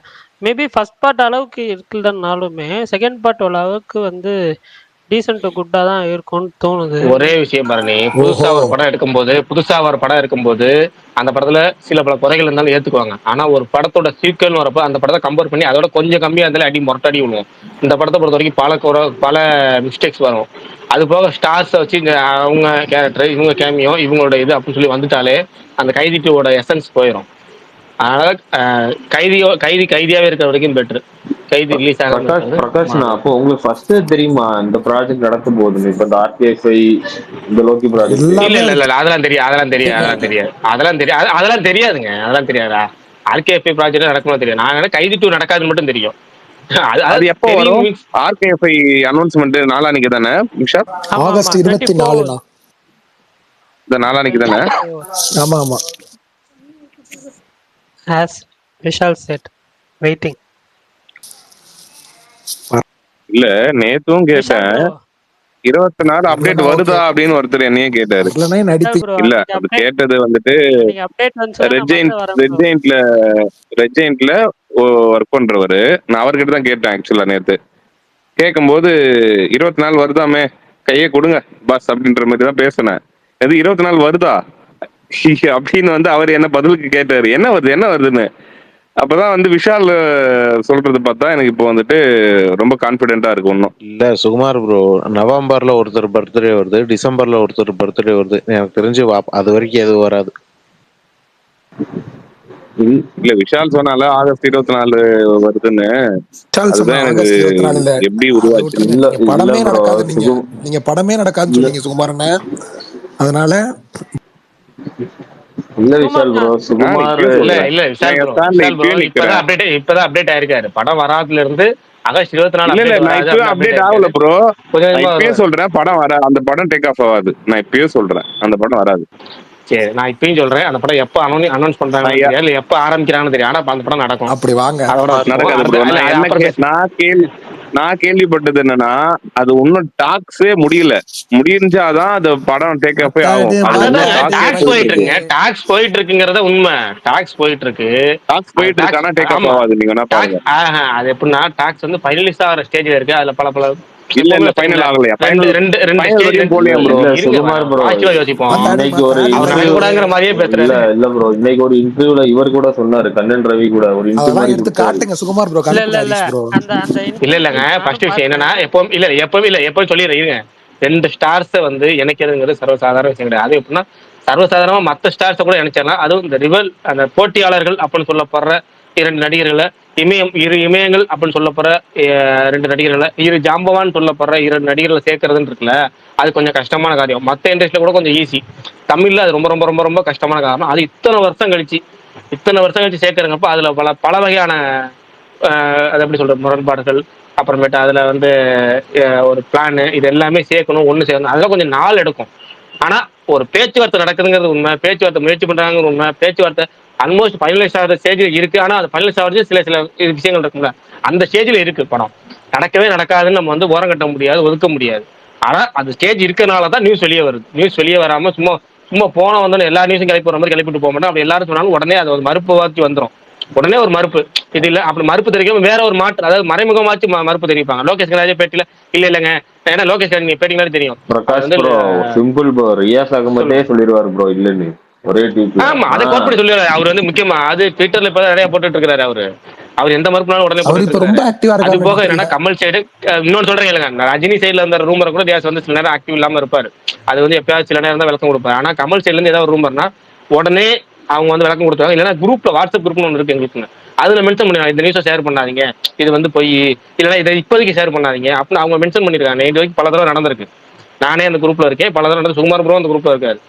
மேபி ஃபர்ஸ்ட் பார்ட் அளவுக்கு இருக்குல்லனாலுமே செகண்ட் பார்ட் அளவுக்கு வந்து டீசென்ட் டு குட்டா தான் இருக்கும்னு தோணுது. ஒரே விஷயம் பரணி, ஓஹோ புதுசா ஒரு படம் எடுக்கும்போது அந்த படத்துல சில பல குறைகள் இருந்தாலும் ஏத்துக்குவாங்க. ஆனா ஒரு படத்தோட சீக்வல் வரப்ப அந்த படத்தை கம்பேர் பண்ணி அதோட கொஞ்சம் கம்மியா இருந்தாலும் அடி மொரட்டடி விழுவோம். இந்த படத்தை பொறுத்த வரைக்கும் பல மிஸ்டேக்ஸ் வரும். அது போக ஸ்டார்ஸை வச்சு அவங்க கேரக்டர், இவங்க கேமியோ, இவங்களோட இது அப்படின்னு சொல்லி வந்துட்டாலே அந்த கைதி டூவோட எசன்ஸ் போயிடும். அதனால கைதியாவே இருக்கிற வரைக்கும் பெட்ரு. கைதி ரிலீஸ் பிரகாஷ் பிரகாஷ் ஆகாம நான் அப்போ உங்களுக்கு ஃபர்ஸ்டே தெரியுமா இந்த ப்ராஜெக்ட் நடக்க போகுதுன்னு? இப்ப இந்த ஆர்டிஎஃப்ஐ இந்த லோக்கி ப்ராஜெக்ட் இல்ல எல்லாமே இல்ல இல்ல அதெல்லாம் தெரியாதுங்க. அதெல்லாம் தெரியாதா? ஆர்கேஎஃப்ஐ ப்ராஜெக்ட் நடக்கணும் தெரியும். நான் கைதி டூ நடக்காதுன்னு மட்டும் தெரியும். அது எப்போ தெரியும் வரும்? means ஆர்கேஎஃப்ஐ அனௌன்ஸ்மெண்ட் நாளானிக்கு தானே நிஷா? ஆமா ஆமா ஆகஸ்ட் 24ண்ணா. இந்த நாளானிக்கு தானே? ஆமா ஆமா. As Vishal set waiting. இல்ல நேத்தும் விஷால் கேட்டேன், ப்ரோ 24 அப்டேட் வரலனா வருதா ஓகே, அப்படின்னு ஒருத்தர் என்னையே கேட்டாரு. வரலனா விஷால் நடிப்பீங்க. ப்ரோ இல்ல நீங்க அது அப்டேட் கேட்டது வந்துட்டு நீங்க அப்டேட் வந்துச்சுன்னா நான் ரெட் ஃபர்ஸ்ட் வரேன் ப்ரோ. ஜெயின்ட்ல ஒர்க் பண்றவரு. நான் அவர்கிட்ட தான் கேட்டேன் ஆக்சுவலா நேத்து. கேட்கும்போது 24 வருதாமே, கையை கொடுங்க பாஸ் அப்படின்ற மாதிரி தான் பேசினேன். எது 24 வருதா அப்படின்னு வந்து அவர் என்ன பதிலுக்கு கேட்டாரு, என்ன வருதுன்னு. அப்பதான் வந்து விஷால் சொல்றது பார்த்தா எனக்கு இப்போ வந்துட்டு ரொம்ப கான்பிடென்டா இருக்கு இன்னும். இல்ல சுகுமார் ப்ரோ, நவம்பர்ல ஒருத்தர் பர்த்டே வருது, டிசம்பர்ல ஒருத்தர் பர்த்டே வருது. எனக்கு தெரிஞ்சு அது வரைக்கும் எதுவும் வராது. இல்ல விஷால் சொன்னால ஆகஸ்ட் 24 வருதுன்னு. சால் சொன்னா அதுதான் எனக்கு ஆகஸ்ட் 24 இல்ல. எப்படி அதை உருவாச்சுன்னு. விட்டுருங்க. இல்ல நீங்க இல்ல படமே ப்ரோ நடக்காது, நீங்க படமே நடக்காதுன்னு இல்ல சொன்னீங்க சுகுமாரண்ண. அதனால இல்ல சுகுமார் விஷால் ப்ரோ, நான் சுகுமார் இப்பயும் இல்ல சொல்றேன், இல்ல நான் என் ஸ்டாண்ட்ல விஷால் ப்ரோ இப்பயும் நிக்கிறேன். இப்பதான் அப்டேட் ஆயிருக்காரு. படம் வராதுல இருந்து ஆகஸ்ட் 24 இல்ல அப்டேட் நான் வராது இப்பயும் அப்படின்னு அப்டேட் அப்டேட் ஆகல ஆயிருக்காரு. ப்ரோ. கொஞ்சம் நான் கொஞ்சமா இப்பயும் வருவாரு. சொல்றேன் படம் அந்த படம் டேக் ஆஃப் ஆகாது. நான் இப்பயும் சொல்றேன் அந்த படம் வராது. சரி, நான் இப்பயும் சொல்றேன் அந்த படம் எப்போ அனௌன்ஸ் நான் பண்றாங்கன்னு தெரியாது, இல்ல எப்போ ஆரம்பிக்கிறாங்கன்னு தெரியும். ஆனா அந்த படம் நடக்கும். அப்படி வாங்க. அதோட வச்சுப்போம். நடக்காது ப்ரோ. அடுத்த இல்ல நான் அது என்ன அப்புறம் பேச. நான் கேள்விப்பட்டது என்னன்னா, அது இன்னும் டாக்ஸே முடியல. முடிஞ்சாதான் அது படம் டேக் ஆஃபே ஆகும். பத்தாது அது இன்னும் அததாங்க பத்தாது டாக்ஸே டாக்ஸ் போயிட்டு போயிட்டு இருக்கு. இருக்குங்க. டாக்ஸ் போயிட்டு இருக்குங்கிறத உண்மை. டாக்ஸ் போயிட்டு இருக்கு. டாக்ஸ் அது போயிட்டு இருக்கு, டாக்ஸ் ஆனா டேக் ஆஃப் ஆமா. ஆகாது. நீங்க வேணா பாருங்க. அது எப்படின்னா டாக்ஸ் வந்து ஃபைனலிஸ்ட் ஆகிற ஸ்டேஜ்ல இருக்கு. அதுல பல இல்ல எப்பவுமே ஃபைனல் வச்சுக்கோங்களேன். ஆகலையா? ரெண்டு ஃபைனல் ரெண்டு ரெண்டு ஃபைனல் ஸ்டேஜ் வரையும் இல்ல போலியா ப்ரோ? இல்ல இருங்க சுகுமார் ப்ரோ, பாசிட்டிவா யோசிப்போம். பத்தாது இன்னைக்கு ஒரு அவர் பத்தாது. இன்டர்வியூ, நடக்கூடாங்கிற மாதிரியே பேசுறாரு. இல்ல ப்ரோ, இன்னைக்கு ஒரு இன்டர்வியூல இவர் கூட சொன்னாரு, கண்ணன் ரவி கூட ஒரு இன்டர்வியூ அதெல்லாம் மாதிரி எடுத்து கொடுத்தாரு. காட்டுங்க சுகுமார் ப்ரோ, இல்ல இல்ல கணக்கு இல்ல ஹரிஷ் ப்ரோ. அந்த அந்த இல்ல இன்டர்வியூ இல்லங்க, ஃபர்ஸ்ட் நானும் விஷயம் என்னன்னா பார்த்தேன். எப்பவும் சொல்லிடுறேன் இருங்க. ரெண்டு ஸ்டார்ஸை வந்து இணைக்கிறதுங்கிறது சர்வசாதாரண விஷயம் கிடையாது. அது எப்படின்னா சர்வசாதாரணமா மற்ற ஸ்டார்ஸை கூட இணைச்சிடலாம். அதுவும் இந்த அந்த போட்டியாளர்கள் அப்படின்னு சொல்லப்படுற இரண்டு நடிகர்களை, இரு இமயங்கள் அப்படின்னு சொல்லப்படுற ரெண்டு நடிகர்களை, இரு ஜாம்பவான் சொல்லப்படுற இரண்டு நடிகர்களை சேர்க்கறதுன்னு இருக்குல்ல, அது கொஞ்சம் கஷ்டமான காரியம். மற்ற இண்டஸ்ட்ரியில கூட கொஞ்சம் ஈஸி. தமிழ்ல அது ரொம்ப ரொம்ப ரொம்ப ரொம்ப கஷ்டமான காரணம். அது இத்தனை வருஷம் கழிச்சு சேர்க்கறங்கப்போ அதுல பல வகையான அது எப்படி சொல்ற முரண்பாடுகள், அப்புறமேட்டு அதுல வந்து ஒரு பிளான், இது எல்லாமே சேர்க்கணும், ஒன்று சேர்க்கணும், அதெல்லாம் கொஞ்சம் நாள் எடுக்கும். ஆனா ஒரு பேச்சுவார்த்தை நடக்குதுங்கிறது உண்மை. பேச்சுவார்த்தை முயற்சி பண்றாங்கிறது உண்மை. பேச்சுவார்த்தை ஆல்மோஸ்ட் ஃபைனலைஸ் ஆகிற ஸ்டேஜில் இருக்கு. ஆனா அது ஃபைனலைஸ் ஆகிறது சில சில விஷயங்கள் இருக்குல்ல, அந்த ஸ்டேஜில் இருக்கு படம். நடக்கவே நடக்காதுன்னு நம்ம வந்து ஓரம் கட்ட முடியாது, ஒதுக்க முடியாது. ஆனா அந்த ஸ்டேஜ் இருக்கனால தான் நியூஸ் வெளியே வருது. நியூஸ் வெளியே வராம சும்மா சும்மா போன வந்து எல்லா நியூஸும் கிளப்பி போற மாதிரி கிளப்பிட்டு போக மாட்டோம். அப்படி எல்லாரும் சொன்னாலும் உடனே அது ஒரு மறுப்பு வாக்கி வந்துடும். உடனே ஒரு மறுப்பு, இது இல்ல அப்படி மறுப்பு தெரிவிக்காம வேற ஒரு மாற்று, அதாவது மறைமுகமாச்சு மறுப்பு தெரிவிப்பாங்க. லோகேஷ் கனகராஜ் பேட்டியில இல்லைங்க, ஏன்னா லோகேஷ் கனகராஜ் நீங்க பேட்டி மாதிரி தெரியும். அது பிரகாஷ் வந்து ப்ரோ சிம்பிள் ப்ரோ, ரியாஸ் அகமதே சொல்லுங்க. சொல்லிடுவாரு ப்ரோ இல்லன்னு ஒரே ட்வீட்ல. ஆமா, அதை கோட் பண்ணி சொல்லுவாரு. அவர் வந்து முக்கியமா அது ட்விட்டர்ல இப்ப நிறைய போட்டுட்டு இருக்காரு. அவர் எந்த மறுப்புனாலும் உடனே அவர் போட்டுட்டு இப்ப ரொம்ப இருக்காரு. ஆக்டிவா அது இருக்காருன்னு போக என்னன்னா நினைக்கிறேன். கமல் சைடு இன்னொன்று சொல்றேன் இல்லைங்க, ரஜினி சைடுல இருந்த ரூமரை கூட தியாஸ் வந்து சில நேரம் ஆக்டிவ் இல்லாம இருப்பாரு. அது வந்து எப்பயாவது சில நேரம் தான் விளக்கம் கொடுப்பாரு. ஆனா கமல் சைடுல இருந்து ஏதாவது ரூமர்னா உடனே அவங்க வந்து விளக்கம் கொடுத்தாங்க. இல்லைன்னா குரூப்ல வாட்ஸ்அப் குரூப்னு ஒன்று இருக்கு எங்களுக்கு, அதுல மென்ஷன் பண்ணிடுவாங்க, இந்த நியூஸை ஷேர் பண்ணாதீங்க, இது வந்து போய் இல்லைன்னா இதை இப்போதைக்கு ஷேர் பண்ணாதீங்க அப்படின்னு அவங்க மென்ஷன் பண்ணிருக்காங்க. இது வரைக்கும் பல தடவை நடந்திருக்கு. நானே அந்த குரூப்ல இருக்கேன், பல தடவை நடந்து. சுகுமார் ப்ரோ அந்த குரூப்ல இருக்காரு.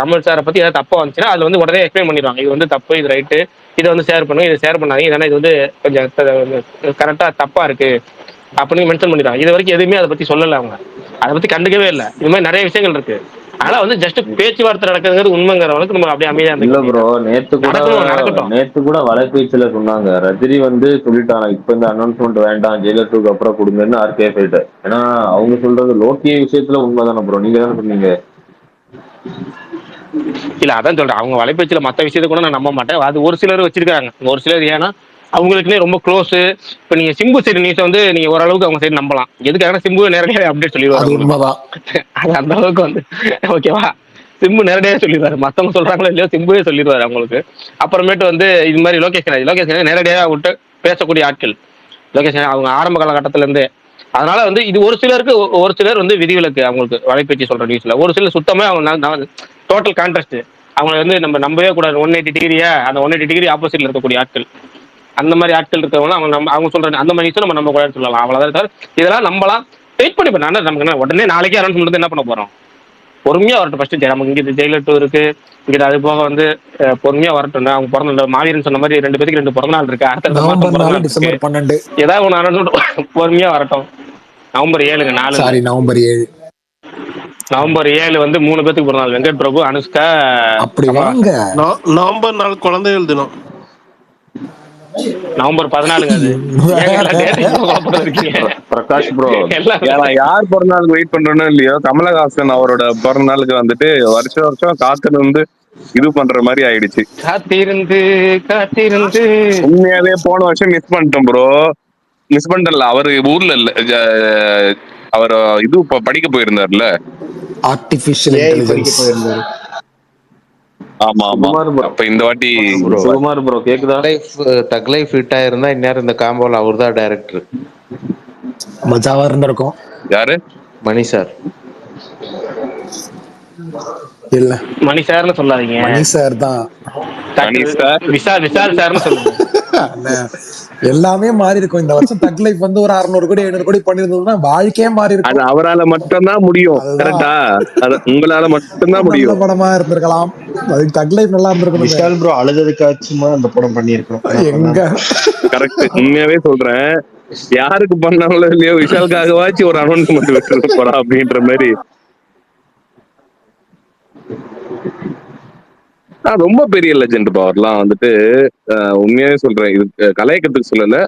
கமல் சாரை பத்தி ஏதாவது தப்பா வந்துச்சுன்னா அது வந்து உடனே எக்ஸ்பிளைன் பண்ணிடுவாங்க, இது வந்து தப்பு, இது ரைட்டு, இதை வந்து ஷேர் பண்ணுங்க, இதை ஷேர் பண்ணாதீங்க, இதனா இது வந்து கொஞ்சம் கரெக்டா தப்பா இருக்கு அப்படின்னு மென்ஷன் பண்ணிடுவாங்க. இது வரைக்கும் எதுவுமே அதை பத்தி சொல்லலை அவங்க, அதை பத்தி கண்டுக்கவே இல்லை. இது மாதிரி நிறைய விஷயங்கள் இருக்கு. ஆனா வந்து ஜஸ்ட் பேச்சுவார்த்தை நடக்குதுங்கிறது உண்மைங்கிற அளவுக்கு நம்ம அப்படியே அமைதியா இல்ல இருந்துக்க ப்ரோ, வேண்டியதான். நடக்கட்டும். நேத்து கூட வலைபேச்சுல சொன்னாங்க, ரஜினி வந்து சொல்லிட்டாங்க இப்ப இந்த அனௌன்ஸ்மெண்ட் வேண்டாம், ஜெயிலருக்கு அப்புறம் கொடுங்கன்னு ஆர்கே போயிட்டு. ஏன்னா அவங்க சொல்றது லோக்கிய விஷயத்துல உண்மைதானே ப்ரோ, நீங்க தானே சொன்னீங்க. இல்ல அதான் சொல்றேன், அவங்க வலைபேச்சுல மத்த விஷயத்த கூட நான் நம்ப மாட்டேன். அது ஒரு சிலர் வச்சிருக்காங்க. ஒரு சிலர் ஏன்னா அவங்களுக்குன்னே ரொம்ப க்ளோஸ். இப்போ நீங்க சிம்பு சைடு நியூஸை வந்து நீங்க ஓரளவுக்கு அவங்க சைடு நம்பலாம். எதுக்காக சிம்பு நேரடியாக அப்டேட் சொல்லிடுவாரு அது உங்களுக்கு. உண்மைதான். அது அந்த அளவுக்கு வந்து ஓகேவா, சிம்பு நேரடியாக சொல்லிடுவாரு. மற்றவங்க சொல்றாங்களோ இல்லையோ சிம்புவே சொல்லிடுவாரு அவங்களுக்கு. அப்புறமேட்டு வந்து இது மாதிரி லோகேஷ் நேரடியாக விட்டு பேசக்கூடிய ஆட்கள். லோகேஷ் அவங்க ஆரம்ப காலகட்டத்தில இருந்தே. அதனால வந்து இது ஒரு சிலருக்கு ஒரு சிலர் வந்து விதிவிலக்கு அவங்களுக்கு வலைபேச்சு சொல்ற நியூஸ்ல. ஒரு சிலர் சுத்தமே அவங்க டோட்டல் கான்ட்ராஸ்ட். அவங்க வந்து நம்ம நம்பவே கூடாது. 180 டிகிரியா அந்த 180 டிகிரி ஆப்போசிட்ல இருக்கக்கூடிய ஆட்கள். அந்த மாதிரி ஆட்கள் இருக்கிறவங்க அவங்க சொல்ற அந்த மாதிரி நியூஸ் நம்ம நம்ப கூடாதுன்னு சொல்லலாம். அவ்வளவுதான் தவிர இதெல்லாம் நம்பலாம். வெயிட் பண்ணி நான் நமக்கு என்ன உடனே நாளைக்கே அனௌன்ஸ்மெண்ட் வந்து என்ன பண்ண போறோம்? பொறுமையா வரட்டும். ஃபர்ஸ்ட் நமக்கு இங்க ஜெயிலர் 2 இருக்கு. இங்க அது போக வந்து பொறுமையா வரட்டும். அவங்க பிறந்த மாவீரன் சொன்ன மாதிரி 2 பேருக்கு 2 பிறந்த நாள் இருக்கு. அடுத்த மாசம் நவம்பர் பிறந்த 4 நாள் இருக்கு. டிசம்பர் 12. ஏதாவது ஒன்று அனௌன்ஸ்மெண்ட் பொறுமையா வரட்டும். நவம்பர் 7ங்க 4 சாரி, நவம்பர் 7. நவம்பர் 7 வந்து 3 பேத்துக்கு பிறந்த நாள். வெங்கட் பிரபு, அனுஷ்கா, அப்படி வாங்க. நவம்பர் 4 குழந்தைகள் தினம். நவம்பர் 14ங்க அது. ஏங்க எல்லாம் டேட் குழப்பம் இருக்கீங்க. பிரகாஷ் ப்ரோ, எல்லாம் ஏன்னா யார் பிறந்த நாளுக்கு வெயிட் பண்றோன்னு இல்லையோ, கமலஹாசன் அவரோட பிறந்த நாளுக்கு வந்துட்டு வருஷம் காத்திருந்து இது பண்ற மாதிரி ஆயிடுச்சு. காத்திருந்து காத்திருந்து உண்மையாவே போன வருஷம் மிஸ் பண்ணிட்டோம் ப்ரோ. மிஸ் பண்ணிட்டல, அவரு ஊர்ல இல்ல, அவர் இது படிக்க போயிருந்தாருல, ஆர்டிபிஷியல் ஏஐ படிக்க இன்டெலிஜென்ஸ். போயிருந்தாரு. ஆமா ஆமா. சுகுமார் bro. அப்ப இந்த வாட்டி சுகுமார் ப்ரோ கேக்குதா? தக் லைஃப் ஃபிட் ஆயிருந்தா இந்நேரம் இந்த காம்போல அவர் தான் டைரக்டர். மஜாவா இருந்திருக்கும். யாரு? மணி சார். இல்ல, மணி சார்னு சொல்லாதீங்க. மணி சார் தான். மணி சார். விஷால் சார்னு சொல்லுங்க. அண்ணே, எல்லாமே மாறி இருக்கும். இந்த வருஷம் தக் லைஃப் வந்து ஒரு 600 கோடி 700 கோடி பண்ணிருந்ததுன்னா வாழ்க்கையே மாறி அது இருக்கும். அவரால மட்டும்தான் முடியும். அதுதான். கரெக்டா? அது உங்களால மட்டும்தான் நல்ல முடியும். படமா இருந்திருக்கலாம். அதுக்கு தக் லைஃப் நல்லா இருந்திருக்கணும். விஷால் ப்ரோ அழுததுக்காச்சுமா அந்த படம் பண்ணியிருக்கணும். எங்க கரெக்ட். உண்மையாவே சொல்றேன், யாருக்கு பண்ணாங்களோ இல்லையோ விஷாலுக்காகவாச்சும் ஒரு அனௌன்ஸ்மெண்ட் விட்டு போறா அப்படின்ற மாதிரி. ரொம்ப பெரிய லெஜெண்ட் அவர்லாம் வந்துட்டு. உண்மையாவே சொல்றேன், இது கலாய்க்கிறதுக்கு சொல்லல,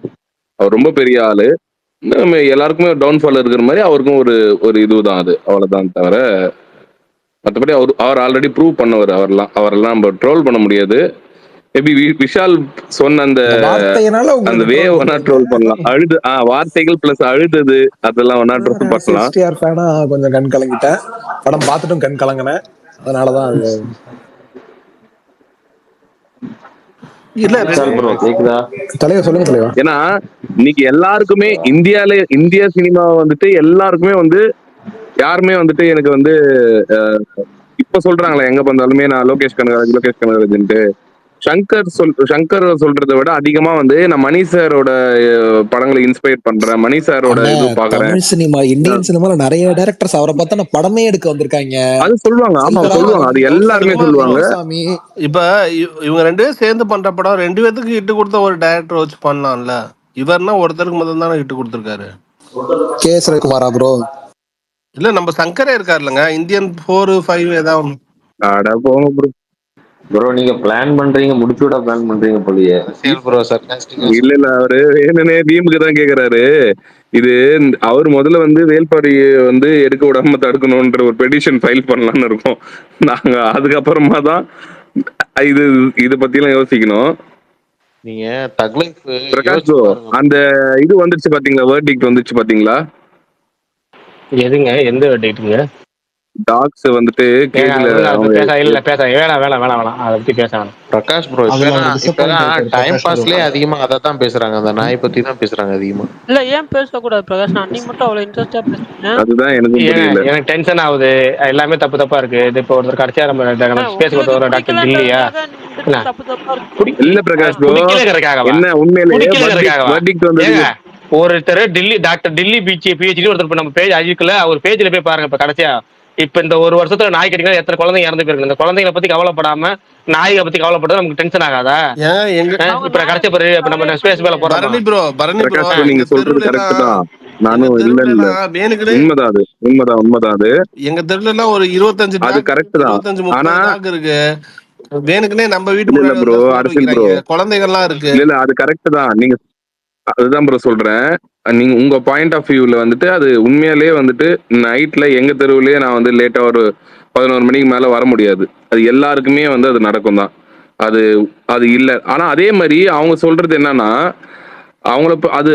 அவர் ரொம்ப பெரிய ஆளு. நம்ம எல்லாருக்குமே டவுன்ஃபால் இருக்கிற மாதிரி அவருக்கும் ஒரு இதுதான். அது அவ்வளவுதான் தவிர மற்றபடி அவர் ஆல்ரெடி ப்ரூவ் பண்ணவர். அவரெல்லாம் நம்ம ட்ரோல் பண்ண முடியாது. மேபி விஷால் சொன்ன அந்த வே வேணா ட்ரோல் பண்ணலாம். வார்த்தைகள் பிளஸ் அழுதது அதெல்லாம் வேணா ட்ரோல் பண்ணலாம். எஸ்டிஆர் ஃபேனா கொஞ்சம் கண் கலங்கிட்டேன். படம் பார்த்துட்டும் கண் கலங்கினேன். அதனாலதான் அது. இல்ல விஷால் ப்ரோ கேக்குதா? தலைவர் சொல்லுங்க தலைவா. ஏன்னா இன்னைக்கு எல்லாருக்குமே இந்தியா சினிமா வந்துட்டு எல்லாருக்குமே வந்து யாருமே வந்துட்டு எனக்கு வந்து இப்ப சொல்றாங்களே எங்க பண்ணாலுமே நான் லோகேஷ் கனகராஜ்ன்ட்டு சங்கர் சொல்றதை விட அதிகமா வந்து நான் மணி சாரோட படங்களை இன்ஸ்பயர் பண்றேன், மணி சாரோட இது பாக்குறேன். தமிழ் சினிமா, இந்தியன் சினிமால நிறைய டைரக்டர்ஸ் அவரை பார்த்தா நான் படமே எடுக்க வந்திருக்காங்க. அது சொல்லுவாங்க. ஆமா சொல்லுவாங்க, அது எல்லாருமே சொல்லுவாங்க. இப்ப இவங்க 2 பேரும் சேர்ந்து பண்ற படம் 2 பேத்துக்கு ஹிட் கொடுத்த ஒரு டைரக்டர் வச்சு பண்ணலாம்ல. இவர்னா ஒருத்தருக்கு முதல் தானே ஹிட் கொடுத்திருக்காரு. கேஎஸ் ரவிக்குமாரா ப்ரோ? இல்ல நம்ம சங்கரே இருக்காருலங்க, இந்தியன் 4, 5 ஏதாவது. அட போங்க ப்ரோ. ப்ரோ நீங்க பிளான் பண்றீங்க, முடிச்சு விட பிளான் பண்றீங்க போலியே. இல்ல அவரு வேணுனே வீம்புக்கு தான் கேக்குறாரு. இது அவர் முதல்ல வந்து வேல்பாரி வந்து எடுக்க விடாம தடுக்கணும்ன்ற ஒரு பெட்டிஷன் ஃபைல் பண்ணலாம்னு இருக்கோம் நாங்க. அதுக்கப்புறமா தான் இது பத்தி எல்லாம் யோசிக்கணும். நீங்க தக் லைஃப் பிரகாஷ் ப்ரோ, அந்த இது வந்துருச்சு பாத்தீங்களா, வேர்டிக்ட் வந்துருச்சு பாத்தீங்களா? எதுங்க? எந்த டேட்டுங்க? டாக்ஸ் வந்துட்டு பிரகாஷ் ப்ரோ டைம் பாஸ்லயே அதிகமா அதான் பேசுறாங்க. அந்த நாயை பத்தி தான் பேசுறாங்க அதிகமா. இல்ல ஏன் பேசக்கூடாது பிரகாஷ்? நான் அன்னைக்கு மட்டும் அவ்வளவு இன்ட்ரெஸ்டா பேசுறீங்க. அதுதான் எனக்கு டென்ஷன் ஆகுது. எல்லாமே தப்பா இருக்கு. இது இப்போ ஒருத்தர் கடைசியா நம்ம ஸ்பேஸ் கொடுத்தவர டாக்டர் டில்லியா இல்ல பிரகாஷ் ப்ரோ, என்ன உண்மையிலேயே ஒருத்தர் டாக்டர் டில்லி பிஹெச்டி ஒருத்தர் நம்ம பேஜ் அழிக்கல, அவர் பேஜ்ல போய் பாருங்க. இப்ப கடைசியா இப்ப இந்த ஒரு வருஷத்துல நாய் கடிக்கலாம் எத்தனை குழந்தைங்க இறந்து போயிருக்கு. இந்த குழந்தைகளை பத்தி கவலைப்படாம நாய்களை பத்தி கவலைப்படுறது நமக்கு டென்ஷன் ஆகாதா? இப்ப கடைசி பாரு, இப்ப நம்ம ஸ்பேஸ் மேல போறோம். நீங்க சொல்றது கரெக்ட் தான். நானும் இல்ல உண்மைதான் அது. எங்க தெருல எல்லாம் ஒரு 25 அது கரெக்ட் தான். 25-30 டாக் இருக்கு. வேணுக்குனே நம்ம வீட்டு இல்ல ப்ரோ, அரசியல் ப்ரோ, குழந்தைகள்லாம் இருக்கு. இல்ல அது கரெக்ட் தான். நீங்க அதுதான் ப்ரோ சொல்றேன். நீங்க உங்க பாயிண்ட் ஆஃப் வியூல வந்துட்டு அது உண்மையாலேயே வந்துட்டு நைட்ல எங்க தெருவுலயே நான் வந்து லேட்டா ஒரு 11 மணிக்கு மேல வர முடியாது. அது எல்லாருக்குமே வந்து அது நடக்கும் தான். அது அது இல்ல. ஆனா அதே மாதிரி அவங்க சொல்றது என்னன்னா, அது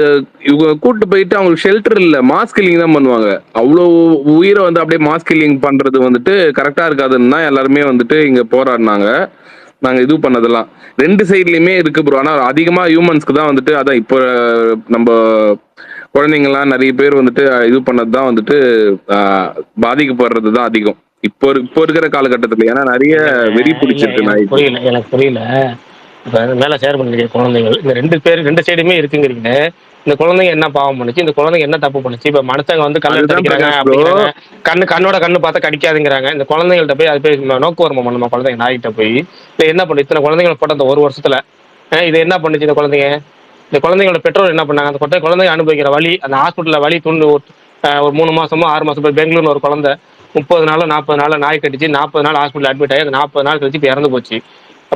இவங்க கூட்டு போயிட்டு அவங்களுக்கு ஷெல்டர் இல்ல, மாஸ் கில்லிங் தான் பண்ணுவாங்க. அவ்வளோ உயிரை வந்து அப்படியே மாஸ் கில்லிங் பண்றது வந்துட்டு கரெக்டா இருக்காதுன்னு தான் எல்லாருமே வந்துட்டு இங்க போராடினாங்க. நாங்க இது பண்ணதெல்லாம் 2 சைட்லயுமே இருக்கு ப்ரோ. ஆனா அதிகமா ஹியூமன்ஸ்க்கு தான் வந்துட்டு, அதான் இப்போ நம்ம குழந்தைங்கலாம் நிறைய பேர் வந்துட்டு இது பண்ணது தான் வந்துட்டு பாதிக்கப்படுறது தான் அதிகம் இப்போ இருக்கிற காலகட்டத்துல. ஏன்னா நிறைய வெறி இல்ல பிடிச்சிருக்கு நாய்க்கு. எனக்கு புரியல. இப்ப மேல ஷேர் பண்ணிருக்க குழந்தைகள் இந்த 2 சைடுமே இருக்குங்கிறீங்க. இந்த குழந்தைங்க என்ன பாவம் பண்ணுச்சு, இந்த குழந்தைங்க என்ன தப்பு பண்ணுச்சு? இப்ப மனுஷங்க வந்து கல்ல எடுத்து அதுதான் அடிக்கிறாங்க பிரகாஷ் ப்ரோ. அப்படிங்கிறாங்க, கண்ணோட கண்ணு பார்த்தா கடிக்காதுங்கிறாங்க. இந்த குழந்தைங்கள்ட்ட போய் அது போய் நோக்குவரமா பண்ணுமா குழந்தைங்க நாய்கிட்ட போய்? இது என்ன பண்ணு, இத்தனை குழந்தைங்களை போட்ட அந்த ஒரு வருஷத்துல இது என்ன பண்ணுச்சு இந்த குழந்தைங்க? இந்த குழந்தைங்களோட பெற்றோர் என்ன பண்ணாங்க? அந்த குழந்தைங்க அனுபவிக்கிற வலி, அந்த ஹாஸ்பிட்டல்ல வலி துண்டு ஒரு 3 மாசமோ 6 மாசமோ, பெங்களூர்ல ஒரு குழந்தை 30 நாளோ 40 நாளோ நாய் கட்டிச்சு, 40 நாள் ஹாஸ்பிட்டல் அட்மிட் ஆகி, அந்த 40 நாள் கழிச்சு இப்போ இறந்து போச்சு.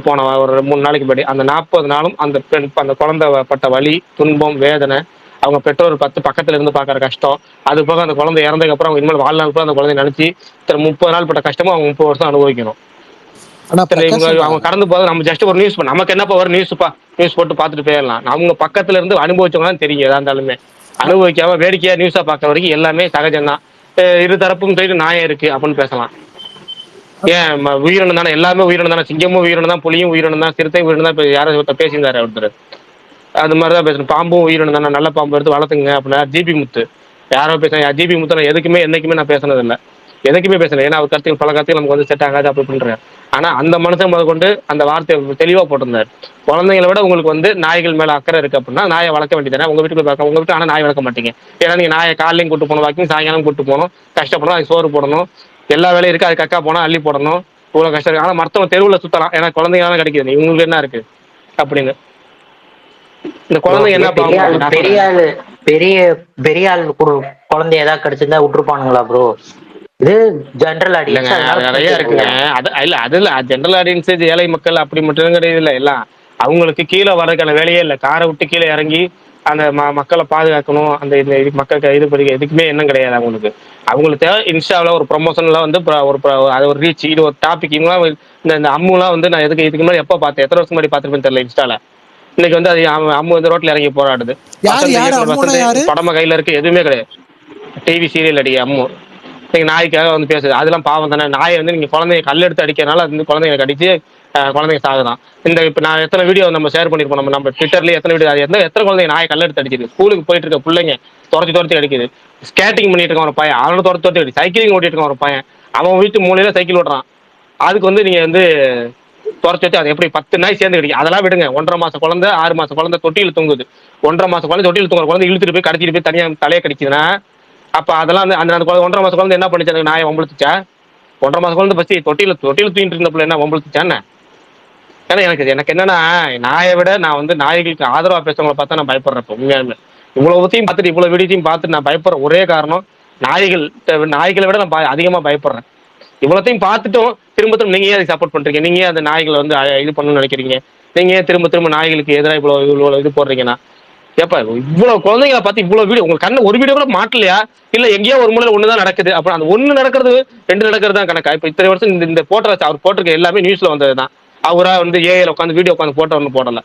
போன ஒரு 3 நாளைக்கு முன்னாடி. அந்த 40 நாளும் அந்த பெண் அந்த குழந்தை பட்ட வலி, துன்பம், வேதனை, அவங்க பெற்றோர் பக்கத்துல இருந்து பாக்குற கஷ்டம், அது போக அந்த குழந்தை இறந்ததுக்கு அப்புறம் அவங்க இனிமேல் வாழ்நாள் கூட அந்த குழந்தைய நினைச்சு 30 நாள் பட்ட கஷ்டமும் அவங்க 30 வருஷம் அனுபவிக்கணும். இவங்க அவங்க கடந்து போது நம்ம ஜஸ்ட் ஒரு நியூஸ் நமக்கு என்னப்பா ஒரு நியூஸ் போட்டு பார்த்துட்டு போயிடலாம். அவங்க பக்கத்துல இருந்து அனுபவிச்சவங்க தான் தெரியும். எதா இருந்தாலுமே அனுபவிக்காம வேடிக்கையா நியூஸா பார்க்க வரைக்கும் எல்லாமே சகஜம் தான். இரு தரப்பும் சைடு நியாயம் இருக்கு அப்படின்னு பேசலாம். ஏன் உயிரினம் தானே, எல்லாமே உயிரினம் தானே, சிங்கமும் உயிரினம் தான், புலியும் உயிரினம் தான், சிறுத்தையும் உயிரினம் தான். இப்ப யாரும் பேசியிருந்தாரு ஒருத்தர், அது மாதிரிதான் பேசணும். பாம்பும் உயிரினம் தானே, நல்ல பாம்பு எடுத்து வளர்த்துங்க அப்படின்னா ஜிபி முத்து யாரோ பேசுறாங்க. ஜிபி முத்து நான் எதுக்குமே என்னைக்குமே நான் பேசுனது இல்லை, எதுக்குமே பேசல. ஏன்னா அவர் கருத்துக்கள் பல கருத்துக்கள் நமக்கு வந்து செட் ஆகாது அப்படி பண்றேன். ஆனா அந்த மனுஷன் முத கொண்டு அந்த வார்த்தையை தெளிவா போட்டிருந்தாரு. குழந்தைங்களை விட உங்களுக்கு வந்து நாய்கள் மேல அக்கறை இருக்கு அப்படின்னா நாயை வளர்க்க வேண்டியதானே. உங்க வீட்டுக்கு பார்க்க, உங்க வீட்டு ஆனா நாய் வளர்க்க மாட்டீங்க. ஏன்னா நீங்க நாயை காலையும் கூட்டு போகணும், வாக்கிங் சாயங்காலம் கூட்டு போகணும், கஷ்டப்படணும், அதுக்கு சோறு போடணும், எல்லா வேலையும் இருக்கு, அது கக்கா போனா அள்ளி போடணும், இவ்வளவு கஷ்டம் இருக்கு. ஆனா மருத்துவம் தெருவுல சுத்தலாம், ஏன்னா குழந்தைங்க கிடைக்குது, இவங்களுக்கு என்ன இருக்கு அப்படின்னு. இந்த குழந்தைங்க என்ன பெரிய பெரிய ஆள் குழந்தை ஏதாவது கிடைச்சிருந்தா விட்டுருப்பானுங்களா ப்ரோ? இது ஜெனரல் ஆடியன்ஸ் நிறைய இருக்குங்க. அது இல்ல ஜெனரல் ஆடியன்ஸ், ஏழை மக்கள் அப்படி மட்டும் கிடையாது. இல்ல எல்லாம் அவங்களுக்கு கீழே வர்றதுக்கான வேலையே இல்லை. காரை விட்டு கீழே இறங்கி அந்த மக்களை பாதுகாக்கணும், அந்த மக்களுக்கு இது படிக்க எதுக்குமே எண்ணம் கிடையாது அவங்களுக்கு. அவங்களுக்கு தேவை இன்ஸ்டாவில் ஒரு ப்ரொமோஷன்லாம் வந்து அது ஒரு ரீச், இது ஒரு டாபிக். இவங்களாம் இந்த அம்முலாம் வந்து நான் இதுக்கு முன்னாடி எப்போ பார்த்தேன், எத்தனை வருஷம் முன்னாடி பார்த்துருப்பேன்னு தெரியல இன்ஸ்டால. இன்னைக்கு வந்து அது அம்மு வந்து ரோட்ல இறங்கி போராடுது. படமா கையில இருக்கு, எதுவுமே கிடையாது. டிவி சீரியல் அடிக்க அம்மு நீங்க நாய்க்காக வந்து பேசுது, அதெல்லாம் பாவம் தானே. நாயை வந்து நீங்க குழந்தைங்க கல் எடுத்து அடிக்கிறனால அது வந்து குழந்தைங்க கடிச்சு குழந்தைங்க சாகுதான். இப்ப நான் எத்தனை வீடியோ நம்ம ஷேர் பண்ணிருப்போம், நம்ம ட்விட்டர்லயே எத்தனை வீடியோ, எத்தனை குழந்தைங்க நாயை கல் எடுத்து அடிச்சிருக்கு. ஸ்கூலுக்கு போயிட்டு இருக்க பிள்ளைங்க துரத்தி அடிக்குது. ஸ்கேட்டிங் பண்ணிட்டு இருக்கான் ஒரு பையன், அவனை துரத்தி அடி. சைக்கிளிங் ஓட்டிட்டு இருக்கான் ஒரு பையன், அவன் வீட்டு மூலையில சைக்கிள் ஓட்டுறான். அதுக்கு வந்து நீங்க வந்து துரத்தி வச்சு அது எப்படி 10 நாய் சேர்ந்து கிடைக்கும். அதெல்லாம் விடுங்க. 1.5 மாச குழந்தை, 6 மாச குழந்தை தொட்டியில் தூங்குது. 1.5 மாச குழந்தை தொட்டியில் தூங்குற குழந்தை இழுத்துட்டு போய் கடிச்சிட்டு போய் தனியா தலையை கடிக்குதுன்னா அப்ப அதெல்லாம் வந்து அந்த 1.5 மாச குழந்தை என்ன பண்ணிச்சு? அந்த நாயை வம்பளுத்துச்சா? 1.5 மாச குழந்தை பசி தொட்டியில் தூங்கிட்டு இருந்த பிள்ளை என்ன வம்பளுத்துச்சான்னு? ஏன்னா எனக்கு என்னன்னா, நாயை விட நான் வந்து நாய்களுக்கு ஆதரவா பேசுறவங்களை பார்த்தா நான் பயப்படுறப்ப உண்மையாலுமே. இவ்வளவுத்தையும் பார்த்துட்டு இவ்வளவு வீடியோத்தையும் பார்த்துட்டு நான் பயப்படுற ஒரே காரணம் நாய்களை விட நான் அதிகமா பயப்படுறேன். இவ்வளோத்தையும் பார்த்துட்டும் திரும்ப நீங்க ஏன் சப்போர்ட் பண்றீங்க? நீங்க ஏன் அந்த நாய்களை வந்து இது பண்ணணும்னு நினைக்கிறீங்க? நீங்க ஏன் திரும்ப நாய்களுக்கு எதிராக இவ்வளவு இது போடுறீங்கன்னா? ஏப்பா இவ்வளவு குழந்தைங்களை பார்த்து இவ்வளவு வீடியோ, உங்களுக்கு கண்ணு ஒரு வீடியோ கூட மாட்டலையா? இல்ல எங்கேயோ ஒரு மூலையில ஒண்ணுதான் நடக்குது, அப்புறம் அந்த ஒண்ணு நடக்கிறது 2 நடக்கிறது தான் கணக்கா? இப்ப இத்தனை வருஷம் இந்த போட்டோ அவர் போட்டிருக்க எல்லாமே நியூஸ்ல வந்ததுதான். அவரா வந்து ஏஐல உட்காந்து வீடியோ உட்காந்து போட்டோ ஒன்று போடல.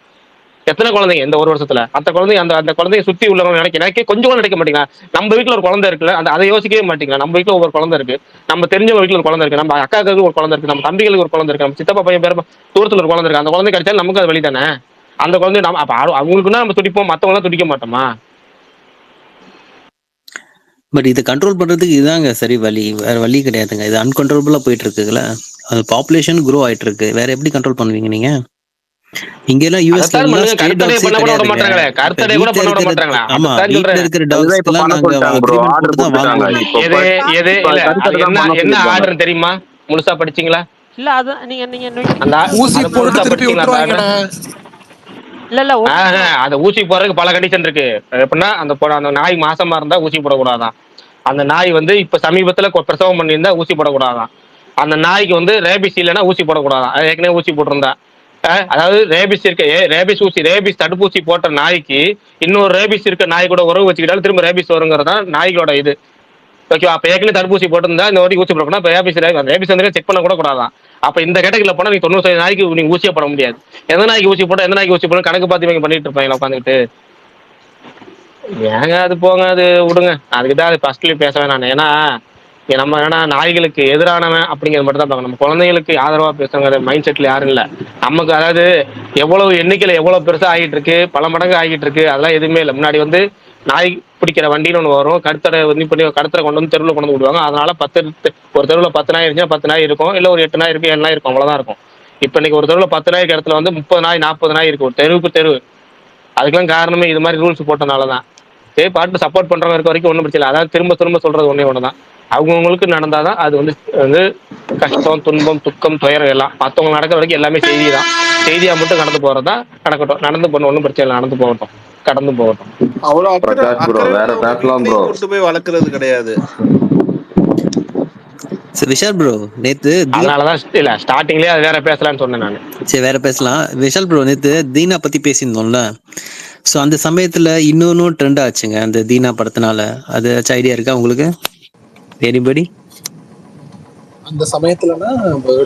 எத்தனை குழந்தைங்க இந்த ஒரு வருஷத்துல அந்த குழந்தைங்க அந்த குழந்தைய சுத்தி உள்ளவங்க நினைக்க கொஞ்சம் கூட நினைக்க மாட்டீங்களா? நம்ம வீட்டுல ஒரு குழந்தை இருக்குல்ல, அதை யோசிக்கவே மாட்டீங்களா? நம்ம வீட்டுல ஒவ்வொரு குழந்தை இருக்கு, நம்ம தெரிஞ்சவங்க வீட்டுல ஒரு குழந்தை இருக்கு, நம்ம அக்காவுக்கு ஒரு குழந்தை இருக்கு, நம்ம தம்பிகளுக்கு ஒரு குழந்தை இருக்கு, நம்ம சித்தப்பா பையன் பேர் தூரத்துல ஒரு குழந்தை இருக்கு. அந்த குழந்தை கிடைச்சாலும் நமக்கு அது வழி தானே. அந்த குழந்தை நம்ம அவங்களுக்குன்னா நம்ம துடிப்போம், மத்தவங்க துடிக்க மாட்டோமா? பட் இது கண்ட்ரோல் பண்றதுக்கு இதுதாங்க சரி வழி, வேற வழி கிடையாதுங்க. இது அன்கண்ட்ரோலபிளா போயிட்டு இருக்குல்ல, அது பாப்புலேஷன் க்ரோ ஆயிட்டு இருக்கு. வேற எப்படி கண்ட்ரோல் பண்ணுவீங்க நீங்க? இங்க எல்லாம் யூஎஸ்ல வீட்ல இருக்கிற டாக்ஸ் என்ன ஆர்டர் தெரியுமா? முழுசா படிச்சீங்களா? இல்ல அத நீங்க அந்த ஊசி போட்டு திருப்பி விட்டுருவாங்கடா. இல்ல அந்த ஊசி போறதுக்கு பல கண்டிஷன் இருக்கு. எப்படின்னா அந்த நாய் மாசமா இருந்தா ஊசி போடக்கூடாதான். அந்த நாய் வந்து இப்ப சமீபத்துல பிரசவம் பண்ணியிருந்தா ஊசி போடக்கூடாதான். அந்த நாய்க்கு வந்து ரேபிஸ் இல்லைன்னா ஊசி போடக்கூடாதான். ஏற்கனவே ஊசி போட்டிருந்தா, அதாவது ரேபிஸ் ரேபிஸ் தடுப்பூசி போட்ட நாய்க்கு இன்னொரு ரேபிஸ் இருக்க நாய் கூட உறவு வச்சுக்கிட்டாலும் திரும்ப ரேபிஸ் வருங்கிறதா நாய்களோட இது. ஓகேவா? அப்ப ஏற்கனவே தடுப்பூசி போட்டிருந்தா இந்த வாட்டி ஊசி போடக்கூடாது. ரேபிஸ் வந்து செக் பண்ண கூட கூடாதான். அப்ப இந்த கேட்டகரியில போனா நீ 90 நாளைக்கு நீங்க ஊசியே போட முடியாது. எந்த நாளைக்கு ஊசி போட்டா எந்த நாளைக்கு ஊசி போட கணக்கு பார்த்து இவங்க பண்ணிட்டு இருப்பாங்க உட்காந்துட்டு. ஏங்க அது போங்க, அது விடுங்க. அதுக்குதான் அது ஃபர்ஸ்ட்லயே பேச வேணாம். ஏன்னா நம்ம என்னன்னா நாய்களுக்கு எதிரானவன் அப்படிங்கிறது மட்டும் தான் பார்க்கணும். நம்ம குழந்தைகளுக்கு ஆதரவா பேசுங்கிற மைண்ட் செட்ல யாரும் இல்லை நமக்கு. அதாவது எவ்வளவு எண்ணிக்கையில எவ்வளவு பெருசா ஆகிட்டு இருக்கு, பல மடங்கு ஆகிட்டு இருக்கு, அதெல்லாம் எதுவுமே இல்லை. முன்னாடி வந்து நாய் பிடிக்கிற வண்டின்னு ஒன்று வரும், கருத்தடை வந்து பண்ணி கருத்தரை கொண்டு வந்து தெருவில் கொண்டு வந்து விடுவாங்க. அதனால ஒரு தெருவில் 10 நாய் இருந்துச்சுன்னா 10 நாய் இருக்கும், இல்லை ஒரு 8 நாய் இருக்கும், 7 நாய் இருக்கும், அவ்வளோதான் இருக்கும். இப்போ இன்னைக்கு ஒரு தெருவில் 10 நாய்க்கு இடத்துல வந்து 30 நாய் 40 நாய் இருக்கு, ஒரு தெருவுக்கு தெருவு. அதுக்கெல்லாம் காரணமே இது மாதிரி ரூல்ஸ் போட்டனால தான். சரி, பாட்டு சப்போர்ட் பண்றவங்க இருக்க வரைக்கும் ஒன்றும் பிரச்சனை இல்லை. அதாவது திரும்ப திரும்ப சொல்றது ஒன்றே ஒன்று தான், அவங்கவுங்களுக்கு நடந்தாதான் அது வந்து வந்து கஷ்டம், துன்பம், துக்கம், துயரம் எல்லாம் மற்றவங்க நடக்கிற வரைக்கும் எல்லாமே செய்தி தான். செய்தியா மட்டும் கடந்து போறதா நடக்கட்டும், நடந்து போன ஒன்றும் பிரச்சனை இல்லை, நடந்து போகட்டும், கடந்து போகட்டும். அவ்வளவு அக்கறை பிரகாஷ் ப்ரோ வேற அக்கறை பேசலாம் ப்ரோ. கூட்டு போய் வளர்க்கறது கிடையாது. சரி விஷால் ப்ரோ, நேத்து அதனாலதான் இல்ல ஸ்டார்டிங்லயே அது வேற பேசலாம்னு சொன்னேன் நான். சரி வேற பேசலாம். விஷால் ப்ரோ, நேத்து தீனா பத்தி பேசியிருந்தோம்ல, ஸோ அந்த சமயத்துல இன்னொன்னும் ட்ரெண்ட் ஆச்சுங்க அந்த தீனா படத்தினால. அது ஐடியா இருக்கா உங்களுக்கு? எனிபடி? அந்த சமயத்துலனா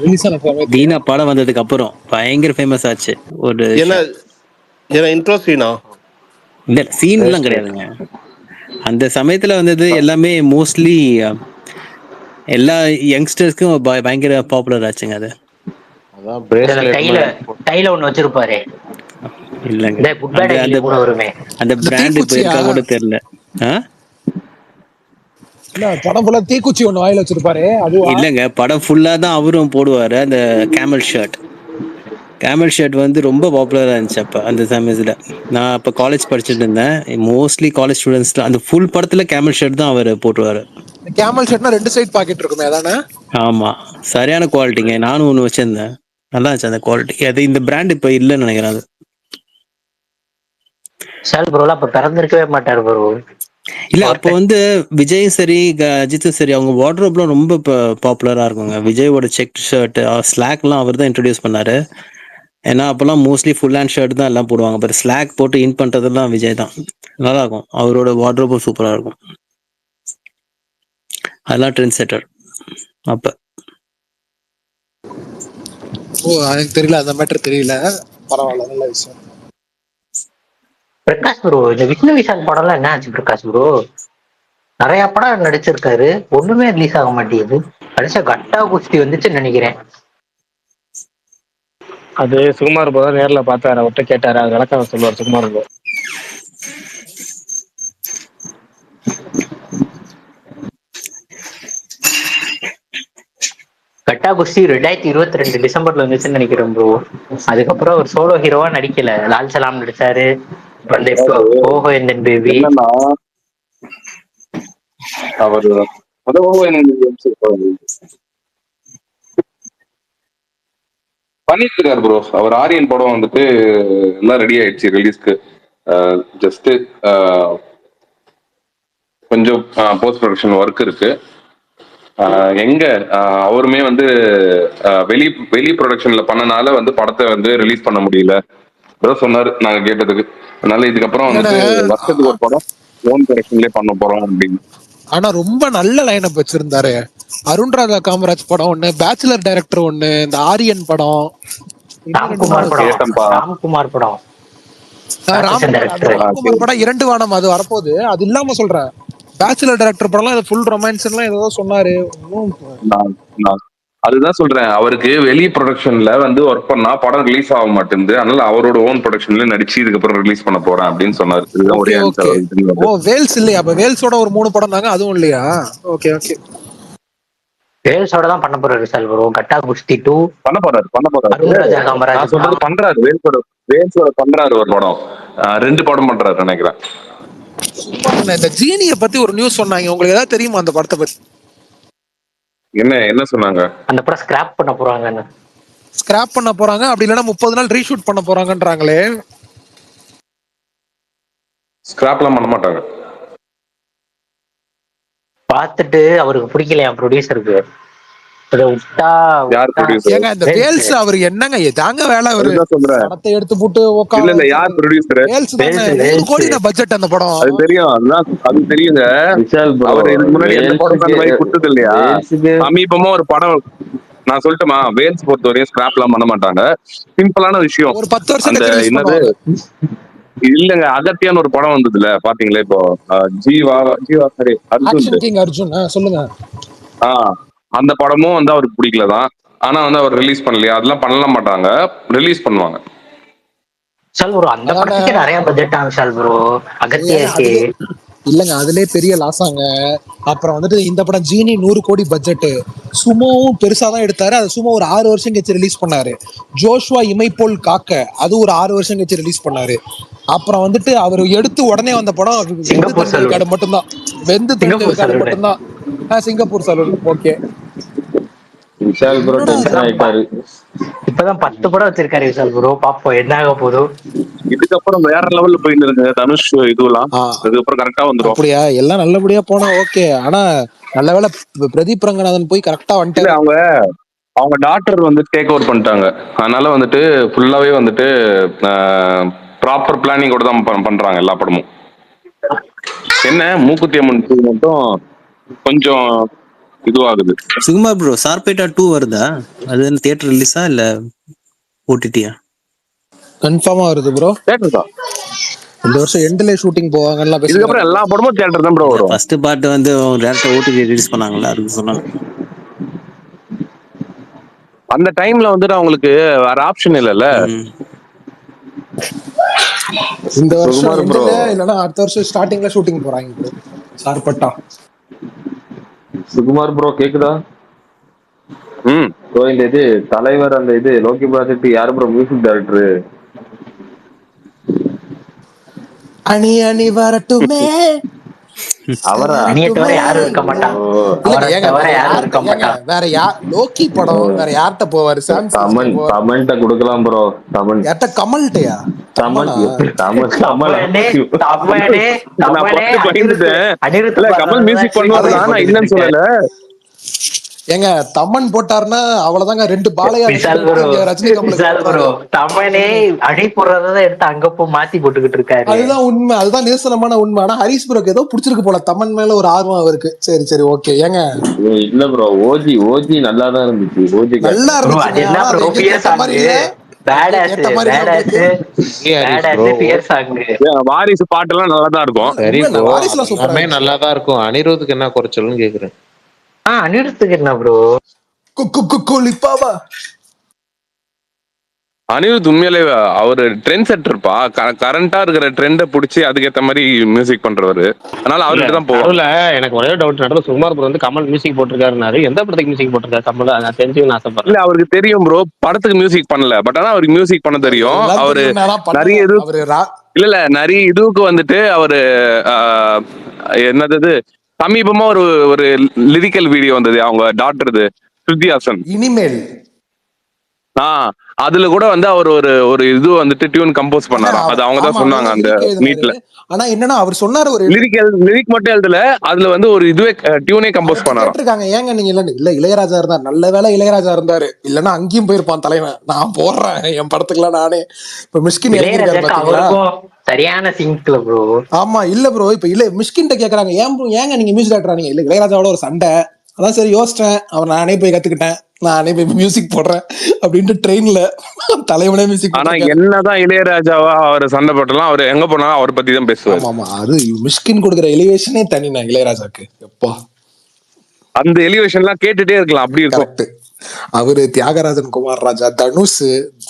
ரிலீஸ் ஆன சமயத்துல தீனா படம் வந்ததுக்கு அப்புறம் பயங்கர ஃபேமஸ் ஆச்சு. ஒரு என்ன இன்ட்ரோ சீனா? இல்ல சீன்லாம் கிடையாதுங்க. அந்த சமயத்துல வந்தது எல்லாமே மோஸ்ட்லி எல்லா யங்ஸ்டர்ஸ்க்கும் பயங்கர பாப்புலர் ஆச்சுங்க அது. அதான் பிரேஸ்லெட் கையில ஒண்ணு வச்சிருப்பாரு. இல்லங்க, அந்த பிராண்ட் இப்ப இருக்கா கூட தெரியல. இல்ல படம் ஃபுல்லா தீக்குச்சி ஒண்ணு வாயில வச்சிருப்பாரு, அதுவா? இல்லங்க, படம் ஃபுல்லா தான் அவரும் போடுவாரு அந்த கேமல் ஷர்ட். கேமல் ஷர்ட் வந்து ரொம்ப பாப்புலரா இருந்துச்சு அப்ப அந்த சமயத்துல. நான் அப்ப காலேஜ் படிச்சுட்டு இருந்தேன். மோஸ்ட்லி காலேஜ் ஸ்டூடெண்ட்ஸ் அந்த ஃபுல் படத்துல கேமல் ஷர்ட் தான் அவர் போட்டுருவாரு. கேமல் ஷர்ட்னா 2 சைடு பாக்கெட் இருக்குமே, அதானே? ஆமா, சரியான குவாலிட்டிங்க. நானும் ஒண்ணு வச்சிருந்தேன், நல்லா இருந்துச்சு அந்த குவாலிட்டி. அது இந்த பிராண்ட் இப்ப இல்லைன்னு நினைக்கிறேன். அது சார் ப்ரோலாம் அப்ப பிறந்திருக்கவே மாட்டாரு ப்ரோ. இல்ல, அப்போ வந்து விஜயும் சரி அஜித்தும் சரி அவங்க வார்ட்ரோப்லாம் ரொம்ப பாப்புலரா இருக்குங்க. விஜயோட செக் ஷர்ட் ஸ்லாக்லாம் அவர் தான் இன்ட்ரடியூஸ் பண்ணாரு. ஏன்னா அப்பெல்லாம் மோஸ்ட்லி ஃபுல் ஹேண்ட் ஷர்ட் தான் எல்லாம் போடுவாங்க. பட் ஸ்லாக் போட்டு இன் பண்றதெல்லாம் விஜய் தான். நல்லா இருக்கும், அவரோட வார்ட்ரோப்பும் சூப்பரா இருக்கும். அதெல்லாம் ட்ரெண்ட் செட்டர் அப்ப. எனக்கு தெரியல, அந்த மேட்டர் தெரியல. பரவாயில்ல, நல்ல விஷயம். பிரகாஷ் ப்ரோ, இந்த விஷ்ணு விஷால் படம்லாம் என்ன ஆச்சு பிரகாஷ் ப்ரோ? நிறைய படம் நடிச்சிருக்காரு, ஒண்ணுமே ரிலீஸ் ஆக மாட்டேங்குது. கடைசியா கட்டா குஸ்தி வந்துச்சுன்னு நினைக்கிறேன். அது சுகுமார் போதான் நேர்ல பார்த்தாரு, அவர்கிட்ட கேட்டாரு, அது விளக்கம் சொல்லுவார் சுகுமார் போ. கட்டா குஸ்தி 2022 டிசம்பர்ல வந்துச்சுன்னு நினைக்கிறேன் ப்ரோ. அதுக்கப்புறம் ஒரு சோலோ ஹீரோவா நடிக்கல. லால் சலாம் நடிச்சாரு, வந்து ஓஹோ எந்தன் பேபி. அவர் பண்ணிட்டு இருக்காரு ப்ரோ. அவர் ஆரியன் படம் வந்துட்டு எல்லாம் ரெடி ஆயிடுச்சு ரிலீஸ்க்கு. ஜஸ்ட் கொஞ்சம் போஸ்ட் ப்ரொடக்ஷன் ஒர்க் இருக்கு. எங்க அவருமே வந்து வெளி ப்ரொடக்ஷன்ல பண்ணனால வந்து படத்தை வந்து ரிலீஸ் பண்ண முடியல சொன்னாரு நாங்க கேட்டதுக்கு. அதனால இதுக்கப்புறம் வந்துட்டு வருஷத்துக்கு ஒரு படம் ஓன் ப்ரொடக்ஷன்லயே பண்ண போறோம் அப்படின்னு. ஆனா ரொம்ப நல்ல லைனப் வச்சிருந்தாரு. அருண்ராஜா காமராஜ் படம் ஒண்ணு, பேச்சுலர் டைரக்டர் ஒண்ணு, இந்த ஆரியன் படம், ராம்குமார் படம், ராம்குமார் படம் 2 வானம் அது வரப்போகுது. அது இல்லாம சொல்றேன், பேச்சுலர் டைரக்டர் படம்லாம் ஃபுல் ரொமான்ஸ் எல்லாம் ஏதோ சொன்னாரு. அதுதான் சொல்றேன், அவருக்கு வெளி ப்ரொடக்ஷன்ல வந்து ஒர்க் பண்ணா படம் ரிலீஸ் ஆக மாட்டேங்குது, அதனால அவரோட ஓன் ப்ரொடக்ஷன்ல நடிச்சு இதுக்கப்புறம் ரிலீஸ் பண்ண போறேன் அப்படின்னு சொன்னாரு. இதுதான் ஒரே ஆன்சர். ஓ வேல்ஸ் இல்லையா? அப்ப வேல்ஸோட ஒரு 3 படம் தாங்க, அதுவும் இல்லையா? ஓகே ஓகே, வேல்ஸோட தான் பண்ண போறாரு சார் ப்ரோ. கட்டா குஸ்தி 2 பண்ண போறாரு. நான் சொல்றது பண்றாரு, வேல்ஸோட பண்றாரு ஒரு படம், 2 படம் பண்றாரு நினைக்கிறேன். இந்த ஜீனிய பத்தி ஒரு நியூஸ் சொன்னாங்க, உங்களுக்கு ஏதாவது தெரியுமா அந்த படத்தை பத்தி? என்ன சொன்னாங்க? அந்த படம் ஸ்கிராப் பண்ண போறாங்க. ஸ்கிராப் பண்ண போறாங்க, அப்படி இல்லைன்னா 30 நாள் ரீஷூட் பண்ண போறாங்கன்றாங்களே. ஸ்கிராப்லாம் பண்ண மாட்டாங்க. பார்த்துட்டு அவருக்கு பிடிக்கலையா ப்ரொடியூசருக்கு. ஏங்க இந்த வேல்ஸ் அவர் என்னங்க தாங்க வேலை, அவரு படத்தை எடுத்து போட்டு இல்ல யார் ப்ரொடியூசர்? வேல்ஸ் தாங்க. 100 கோடி பட்ஜெட் அந்த படம். அது தெரியும், அது தெரியுங்க. அவர் இதுக்கு முன்னாடி எந்த படம் அந்த மாதிரி கொடுத்தது இல்லையா? சமீபமா ஒரு படம் நான் சொல்லட்டுமா, வேல்ஸ் பொறுத்த வரையும் ஸ்கிராப் எல்லாம் பண்ண மாட்டாங்க. சிம்பிளான விஷயம். ஒரு 10 வருஷம் அந்த கழிச்சு ரிலீஸ் என்னது பண்ணுவாங்க. இல்லங்க, அகத்தியான்னு ஒரு படம் வந்ததுல பாத்தீங்களா? இப்போ ஜீவா சரி அர்ஜுன் ஆக்ஷன் கிங் அர்ஜுன் சொல்லுங்க. அந்த படமும் வந்து அவருக்கு பிடிக்கலதான். ஆனா வந்து அவர் ரிலீஸ் பண்ணலையா? அதெல்லாம் பண்ணல மாட்டாங்க, ரிலீஸ் பண்ணுவாங்க. விஷால் ப்ரோ அந்த படத்துக்கே நிறைய பட்ஜெட் ஆகும் விஷால் ப்ரோ. அகத்தியருக்கு இல்லங்க அதுலயே பெரிய லாஸாங்க. அப்புறம் வந்துட்டு இந்த படம் ஜீனி 100 கோடி பட்ஜெட். சுமோவும் பெருசா தான் எடுத்தாரு. அது சும்மா ஒரு 6 வருஷம் கழிச்சு ரிலீஸ் பண்ணாரு. ஜோஷ்வா இமைப்போல் காக்க அது ஒரு 6 வருஷம் கழிச்சு ரிலீஸ் பண்ணாரு. அப்புறம் வந்துட்டு அவர் எடுத்து உடனே வந்த படம் வெந்து தணிந்த காடு மட்டும்தான். வெந்து தணிந்த காடு மட்டும்தான். Singapore salon. Okay. Vishal bro tension ஆயிட்டாரு. இப்பதான் 10 படம் வச்சிருக்காரு விஷால் ப்ரோ. பாப்போம் என்ன ஆக போதும். இதுக்கப்புறம் வேற லெவல்ல போயிட்டு இருக்கு தனுஷ் இதுலாம். இதுக்கப்புறம் கரெக்டா வந்துரும். அப்படியா? எல்லாம் நல்லபடியா போனா ஓகே. ஆனா நல்ல வேளை பிரதீப் ரங்கநாதன் போய் கரெக்டா வந்துட்டாரு. அவங்க டாக்டர் வந்து டேக் ஓவர் பண்ணிட்டாங்க. அதனால வந்துட்டு ஃபுல்லாவே வந்துட்டு ப்ராப்பர் பிளானிங் கூட தான் பண்றாங்க எல்லா படமும். என்ன மூக்குத்தி அம்மன் மட்டும் கொஞ்சம் இதுவாகுது. சுகுமார் ப்ரோ, சார்பேட்டா 2 வருதா? அது தியேட்டர் ரிலீஸா இல்ல ஓடிடியா? கன்ஃபார்மா வருது ப்ரோ. தியேட்டர் தான். இந்த வருஷம் எண்ட்ல ஷூட்டிங் போவாங்கன்னு பேசுறாங்க. இதுக்கப்புறம் எல்லா படமும் தியேட்டர் தான் ப்ரோ வரும். ஃபர்ஸ்ட் பார்ட் வந்து டைரக்டா ஓடிடி ரிலீஸ் பண்ணாங்கல, அதுக்கு சொன்னாங்க. அந்த டைம்ல வந்துட்டு அவங்களுக்கு வேற ஆப்ஷன் இல்லல. இந்த வருஷம் எண்ட்ல இல்லனா அடுத்த வருஷம் ஸ்டார்டிங்ல ஷூட்டிங் போறாங்க ப்ரோ. சார்பட்டா. சுகுமார் ப்ரோ கேக்குதா? ப்ரோ இந்த இது தலைவர் அந்த இது லோக்கி ப்ராஜெக்ட் யாரு ப்ரோ மியூசிக் டைரக்டர்? அணி அணி வரட்டுமே. அவரா? யாரும் இருக்க மாட்டாங்க. வேற யார் லோக்கி படம் வேற யார்ட்ட போவாரு? கமெண்ட்ட கொடுக்கலாம் ப்ரோ. கமெண்ட் யார்ட்ட? கமல்ட்டயா? கமல் மியூசிக் பண்ணுவாரு. நான் இல்லன்னு சொல்லல. ஏங்க தமன் போட்டாருன்னா அவ்வளவுதாங்க. 2 பாலையா ரஜினி கமல். தமனே அடி போடுறதான் எடுத்து அங்க போ மாத்தி போட்டுக்கிட்டு இருக்காரு. அதுதான் உண்மை. அதுதான் நிதர்சனமான உண்மை. ஆனா ஹரிஷ் ப்ரோக்கு ஏதோ பிடிச்சிருக்கு போல. தமன் மேல ஒரு ஆர்வம் அவருக்கு. சரி சரி ஓகே. ஏங்க இல்ல ப்ரோ, ஓஜி நல்லா தான் இருந்துச்சு. ஓஜி நல்லா இருந்துச்சு. வாரிசு பாட்டெல்லாம் நல்லா தான் இருக்கும். சரி நல்லா தான் இருக்கும். அனிருத்துக்கு என்ன குறைச்சல்னு கேக்குறேன். அனிருத்துக்கு என்ன ப்ரோ? அனிருத் உண்மையிலே அவரு ட்ரெண்ட் செட்டர்ப்பா. கரண்டா இருக்கிற ட்ரெண்ட புடிச்சு அதுக்கேற்ற மாதிரி மியூசிக் பண்றவரு. அதனால அவர்கிட்ட தான் போகல. எனக்கு ஒரே டவுட் நடந்து. சுகுமார் ப்ரோ வந்து கமல் மியூசிக் போட்டிருக்காருனாரு. எந்த படத்துக்கு மியூசிக் போட்டிருக்காரு கமல்? நான் தெரிஞ்சுக்கணும்னு ஆசைப்படுறேன். இல்ல அவருக்கு தெரியும் ப்ரோ, படத்துக்கு மியூசிக் பண்ணல. பட் ஆனா அவருக்கு மியூசிக் பண்ண தெரியும். அவரு நிறைய இது இல்ல நிறைய இதுக்கு வந்துட்டு அவரு என்னது சமீபமா ஒரு லிரிக்கல் வீடியோ வந்தது அவங்க டாக்டர் ஸ்ருதிஹாசன் இனிமேல். அதுல கூட வந்து அவர் ஒரு இது வந்துட்டு டியூன் கம்போஸ் பண்ணாராம். அது அவங்க தான் சொன்னாங்க அந்த மீட்ல. ஆனா என்னன்னா அவர் சொன்னாரு ஒரு லிரிக் மட்டும் எழுதல, அதுல வந்து ஒரு இதுவே டியூனே கம்போஸ் பண்ணாராம். கேட்டிருக்காங்க. ஏங்க நீங்க இல்ல இளையராஜா இருந்தார். நல்ல வேளை இளையராஜா இருந்தாரு. இல்லன்னா அங்கேயும் போயிருப்பான் தலைவன். நான் போடுறேன் என் படத்துக்குலாம் நானே. இப்ப மிஷ்கின் சரியான சிங்க்ல ப்ரோ. ஆமா இல்ல ப்ரோ. இப்ப இல்ல மிஷ்கின்ட்ட கேக்குறாங்க, ஏங்க நீங்க மியூசிக் டைரக்டரா? நீங்க இல்ல இளையராஜாவோட ஒரு சண்டை. அதான் சரி யோசிச்சேன். அவர் நானே போய் கத்துக்கிட்டேன். நானே போய் மியூசிக் போடுறேன் அப்படின்ட்டு ட்ரெயின்ல தலைவனே மியூசிக். ஆனா என்னதான் இளையராஜாவா அவர் சண்டை போட்டலாம், அவர் எங்க போனாலும் அவர் பத்தி தான் பேசுவார். ஆமா அது மிஷ்கின் கொடுக்குற எலிவேஷனே தனினா இளையராஜாக்கு. எப்பா அந்த எலிவேஷன்லாம் கேட்டுட்டே இருக்கலாம். அப்படி இருக்கும். அவரு தியாகராஜன், குமார் ராஜா, தனுஷ்,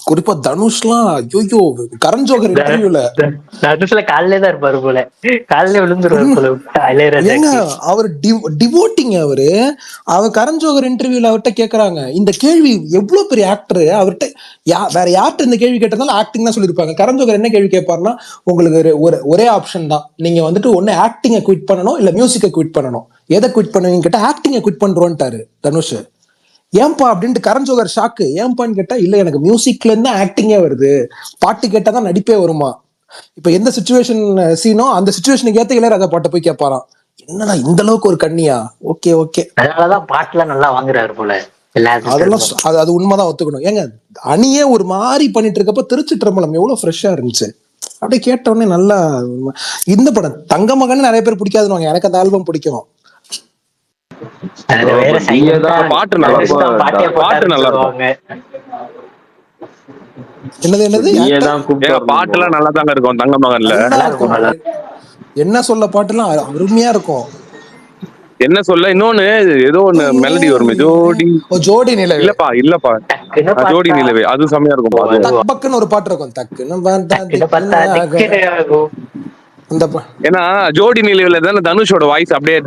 குறிப்பா தனுஷ்லாம் ஐயோ கரண் ஜோஹர் இன்டர்வியூல தனுஷ்ல காலையில தான் இருப்பாரு போல. காலையில விழுந்துருவாரு போல. ஏங்க அவர் டிவோட்டிங். அவர் கரண் ஜோஹர் இன்டர்வியூல அவர்கிட்ட கேக்குறாங்க இந்த கேள்வி. எவ்வளவு பெரிய ஆக்டர் அவர்கிட்ட வேற யார்கிட்ட இந்த கேள்வி கேட்டதாலும் ஆக்டிங் தான் சொல்லியிருப்பாங்க. கரண் ஜோஹர் என்ன கேள்வி கேட்பாருன்னா, உங்களுக்கு ஒரே ஆப்ஷன் தான். நீங்க வந்துட்டு ஒன்னு ஆக்டிங்கை குவிட் பண்ணணும், இல்ல மியூசிக்கை குவிட் பண்ணணும். எதை குவிட் பண்ணுவீங்க கேட்டா ஆக்டிங்கை குவிட் பண்றோன்ட்டாரு தனுஷ். ஏன்பா அப்படின்ட்டு கரண் ஜோஹர் ஷாக்கு. ஏன்பான்னு கேட்டா இல்ல எனக்கு மியூசிக்ல இருந்து ஆக்டிங்கே வருது. பாட்டு கேட்டாதான் நடிப்பே வருமா. இப்ப எந்த சிச்சுவேஷன் சீனோ அந்த சிச்சுவேஷனுக்கு ஏத்த இளையராஜா பாட்டை போய் கேட்பாராம். என்னடா இந்த அளவுக்கு ஒரு கண்ணியா? Okay okay. அதனாலதான் பாட்டுல நல்லா வாங்குறாரு போல. அதெல்லாம் அது உண்மைதான் ஒத்துக்கணும். ஏங்க அணியே ஒரு மாதிரி பண்ணிட்டு இருக்கப்ப திருச்சிற்றம்பலம் எவ்வளவு ஃப்ரெஷ்ஷா இருந்துச்சு. அப்படியே கேட்ட உடனே நல்லா. இந்த படம் தங்க மகன் நிறைய பேர் பிடிக்காதுன்னு. எனக்கு அந்த ஆல்பம் பிடிக்கும். அதுல வேற அப்ப டிஏ சைலண்டா தான் பாட்டு நல்லா தனுஷ் தான் பாட்டே பாட்டு போட்டாருன்னு நல்லா இருக்கும். சொல்லுவாங்க. என்னது டிஏ ஆக்டர் தான் கூப்பிட்டு ஏங்க வரணும் பாட்டு bro. எல்லாம் நல்லா தாங்க இருக்கும் தங்க மகன்ல. நல்லா நல்லா இருக்கும். இருக்கும், நல்லா என்ன சொல்ல பாட்டுலாம் அருமையா இருக்கும். என்ன சொல்ல இன்னொன்னு ஏதோ ஒண்ணு மெலடி வருமே, ஜோடி ஓ, ஜோடி நிலவே. இல்லப்பா டக்குன்னு ஜோடி பார்த்தா நிலவே, அது செம்மையா இருக்கும் அதுவும். தக் பக்குன்னு ஒரு பாட்டு இருக்கும். டக்குன்னு பார்த்தா டக்குன்னு பார்த்தா திக்குன்னு திக்குன்னு ஆகும். ஆகும். அந்த ஏன்னா ஜோடி நிலவுல தானே தனுஷோட வாய்ஸ் அப்படியே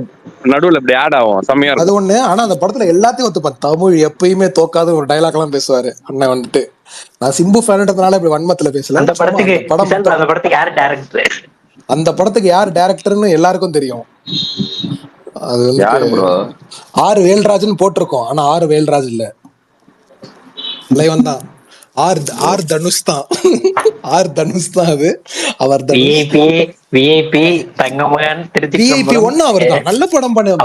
நடுவுல அப்படி ஆட் ஆகும், செம்மையா அது இருக்கும். ஒண்ணு. ஆனா அந்த படத்துல எல்லாத்தையும் ஒத்துப்பான். தமிழ் எப்பயுமே தோக்காத ஒரு டைலாக் எல்லாம் பேசுவாரு அண்ணன் வந்துட்டு. நான் சிம்பு ஃபேன்றதுனால இப்படி வன்மத்துல பேசல. அந்த சும்மா படத்துக்கு அந்த படம் செல்வா, மட்டும். அந்த படத்துக்கு யாரு டேரக்டர்? அந்த படத்துக்கு யார் டைரக்டர்னு எல்லாருக்கும் தெரியும். அது வந்துட்டு யாரு ப்ரோ? ஆர் வேல்ராஜ்னு போட்டிருக்கோம். ஆனா ஆர் வேல்ராஜ் இல்ல, தலைவன் தான். ஆர் தனுஷ் தான். ஆர் தனுஷ் தான் அது. அவர் தனுஷ். விஐபி தங்கமகன் விஐபி திருச்சி ஒண்ணு அவர் தான். நல்ல படம் பண்ண.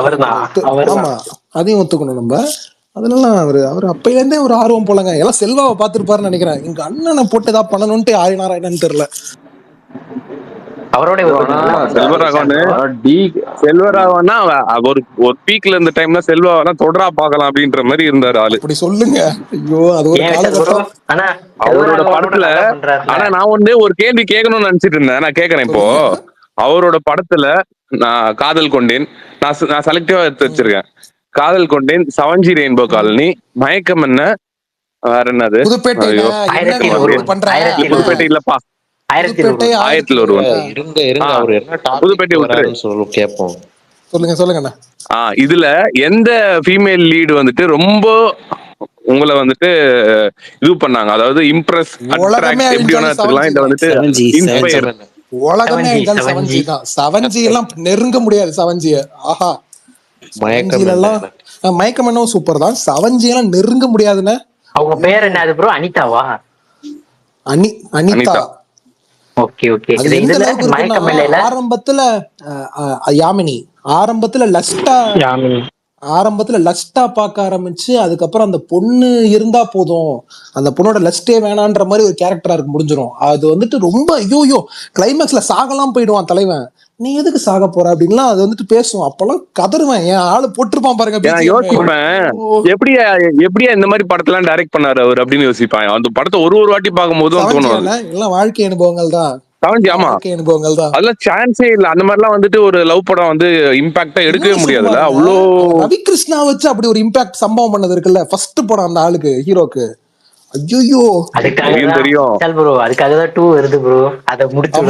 ஆமா, அதையும் ஒத்துக்கணும் நம்ம. அதெல்லாம் அவர் அப்பையில இருந்தே ஒரு ஆர்வம் போலங்க. எல்லாம் செல்வாவை பார்த்திருப்பாருன்னு நினைக்கிறேன். எங்க அண்ணனை போட்டு ஏதாவது பண்ணணும்ட்டு ஆயினாரா என்னன்னு தெரியல. அவரோட செல்வராகவன்னா ஒரு பீக்ல இருந்த டைம்ல செல்வாவெல்லாம் தொடரா பார்க்கலாம் அப்படின்ற மாதிரி இருந்தாரு ஆளு. அப்படி சொல்லுங்க. ஐயோ, அது ஒரு காலகட்டம். அவரோட படத்துல. ஆனா நான் வந்து ஒரு கேள்வி கேட்கணும்னு நினைச்சிட்டு இருந்தேன், நான் கேட்கறேன் இப்போ. அவரோட படத்துல நான் காதல் கொண்டேன், நான் செலக்டிவா எடுத்து வச்சிருக்கேன். காதல் கொண்டேன், செவன்ஜி ரெயின்போ காலனி, மயக்கம் என்ன, வேற என்னது, புதுப்பேட்டை இல்லப்பா, 1000 ஒருவன். இருங்க அவர் என்ன புதுப்பேட்டை சொல்லு கேட்போம். சொல்லுங்க. இதுல எந்த ஃபீமேல் லீடு வந்துட்டு ரொம்ப உங்களை வந்துட்டு இது பண்ணாங்க, அதாவது இம்ப்ரெஸ், அட்ராக்ட், எப்படி வேணா எடுத்துக்கலாம், இல்ல வந்துட்டு இன்ஸ்பயர். உலகமே எங்கள் செவன்ஜி தான். செவன்ஜி எல்லாம் நெருங்க முடியாது. செவன்ஜி ஆஹா, மயக்கம் என்னவும் சூப்பர் தான். செவன்ஜி எல்லாம் நெருங்க முடியாதுன்னு. அவங்க பேர் என்ன அது ப்ரோ? அனிதாவா? அனிதா. Okay okay. அது எந்த அளவுக்கு இருக்குன்னா, ஆரம்பத்துல யாமினி ஆரம்பத்துல லஸ்டா பார்க்க ஆரம்பிச்சு, அதுக்கப்புறம் அந்த பொண்ணு இருந்தா போதும், அந்த பொண்ணோட லஸ்டே வேணான்ற மாதிரி ஒரு கேரக்டரா இருக்கு, முடிஞ்சிடும். அது வந்துட்டு ரொம்ப ஐயோ கிளைமேக்ஸ்ல சாகலாம் போயிடுவான் தலைவன். நீ எதுக்கு சாக போற அப்படின்லாம் அது வந்துட்டு பேசும். அப்பெல்லாம் கதறுவேன். என் ஆளு போட்டிருப்பான் பாருங்க. எப்படியா இந்த மாதிரி படத்தெல்லாம் டைரக்ட் பண்ணாரு அவர் அப்படின்னு யோசிப்பான். அந்த படத்தை ஒரு வாட்டி பார்க்கும் போதும் தோணும், எல்லாம் வாழ்க்கை அனுபவங்கள் தான். ஆமா, அதெல்லாம் சான்ஸே இல்ல. அந்த மாதிரிலாம் வந்துட்டு ஒரு லவ் படம் வந்து இம்பாக்டா எடுக்கவே முடியாதுல்ல. அவ்வளோ ரவி கிருஷ்ணா வச்சு அப்படி ஒரு இம்பாக்ட் சம்பவம் பண்ணது இருக்குல்ல, ஃபர்ஸ்ட் படம் அந்த ஆளுக்கு, ஹீரோக்கு. ஐயோ, தெரியும். அதுக்காக தான் 2 வருது ப்ரோ. அத முடிச்சு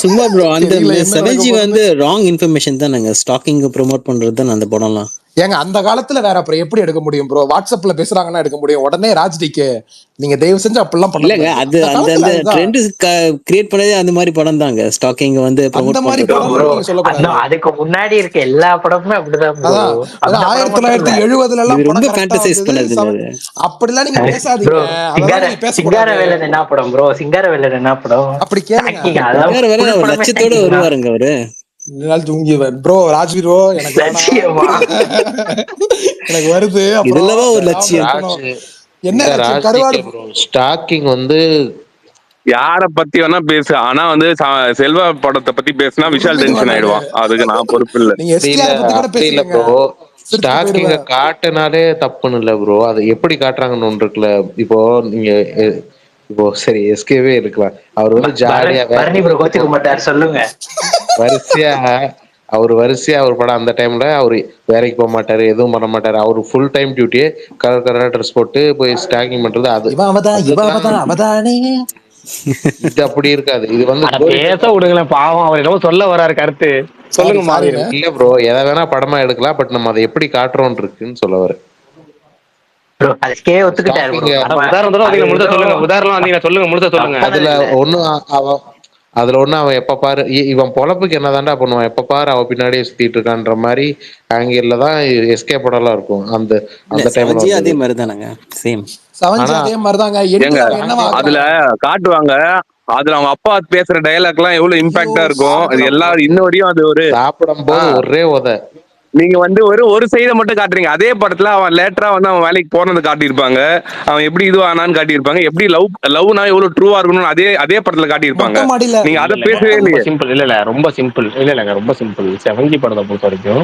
சும்மா ப்ரோ. அந்த 7G வந்து ராங் இன்ஃபர்மேஷன் தான். நாங்க ஸ்டாக்கிங் ப்ரோமோட் பண்றது தான் அந்த படம்லாம். ஏங்க அந்த காலத்துல வேற அப்புறம் எப்படி எடுக்க முடியும் ப்ரோ? வாட்ஸ்அப்ல பேசுறாங்கன்னா எடுக்க முடியும். உடனே ராஜ்டிக்கு நீங்க தயவு செஞ்சு அப்படிலாம் பண்ணலங்க. அது அந்த ட்ரெண்ட் கிரியேட் பண்ணதே அந்த மாதிரி படம் தாங்க. ஸ்டாக்கிங் வந்து அந்த மாதிரி படம் சொல்லக்கூடாது. அதுக்கு முன்னாடி இருக்க எல்லா படமுமே அப்படிதான் ப்ரோ. 1970ல எல்லாம் ரொம்ப ஃபேண்டசைஸ் பண்ணது. அப்படிலாம் நீங்க பேசாதீங்க. சிங்காரவேலன் என்ன படம் ப்ரோ? சிங்காரவேலன் என்ன படம்? அப்படி கேளுங்க. சிங்காரவேலன் ஒரு லட்சத்தோட வருவாருங்க அவரு. ப்ரோ ராஜ்வீர் ப்ரோ, எனக்கு வருது. இதெல்லாம் ஒரு லட்சியம். என்ன ஸ்டாக்கிங் வந்து யார பத்தி வேணா பேசு, ஆனா வந்து செல்வா படத்தை பத்தி பேசினா விஷால் டென்ஷன் ஆயிடுவான். அதுக்கு நான் பொறுப்பு இல்ல. ஸ்டாக்கிங்க காட்டுனாலே தப்புன்னு இல்ல ப்ரோ. அது எப்படி காட்டுறாங்கன்னு ஒன்று இருக்குல்ல. இப்போ நீங்க சரி எஸ்கேவே இருக்கலாம். அவர் வந்து ஜாலியா சொல்லுங்க. வரிசையா அவர் படம் அந்த டைம்ல அவரு வேலைக்கு போக மாட்டாரு, எதுவும் பண்ண மாட்டாரு. அவரு ஃபுல் டைம் டியூட்டியே கலர் ட்ரெஸ் போட்டு போய் ஸ்டாக்கிங் பண்றது. அது இது அப்படி இருக்காது. இது வந்து பேச விடுங்களேன், பாவம். அவர் என்னவோ சொல்ல வராரு கருத்து. சொல்லுங்க. இல்ல ப்ரோ, எதை வேணா படமா எடுக்கலாம், பட் நம்ம அதை எப்படி காட்டுறோம் இருக்குன்னு சொல்ல வர. அதுல ஒண்ணு அவன் எப்ப பாரு இவன் பொழப்புக்கு என்னதான்டா பண்ணுவான், எப்ப பாரு அவன் பின்னாடியே சுத்திட்டு இருக்கான்ற மாதிரி ஆங்கிள் தான் எஸ்கே படம் எல்லாம் இருக்கும். அந்த டைம்ல அதே மாதிரி தானங்க, சேம் அதே மாதிரிதாங்க அதுல காட்டுவாங்க. அதுல அவங்க அப்பா பேசுற டயலாக் எல்லாம் எவ்வளவு இம்பாக்டா இருக்கும். அது எல்லாரும் இன்ன வரையும் அது ஒரு சாப்பிடும் போது ஒரே உத. நீங்க வந்து ஒரு சைடை மட்டும் காட்டுறீங்க. அதே படத்துல அவன் லேட்டரா வந்து அவன் வேலைக்கு போனது காட்டியிருப்பாங்க. அவன் எப்படி இது ஆனான்னு காட்டியிருப்பாங்க. எப்படி லவ்னா எவ்வளவு ட்ரூவா இருக்கணும் அதே படத்துல காட்டியிருப்பாங்க. நீங்க அதை பேசவே இல்லையே. சிம்பிள் இல்ல ரொம்ப சிம்பிள் இல்லங்க, ரொம்ப சிம்பிள். 7G படத்தை பொறுத்த வரைக்கும்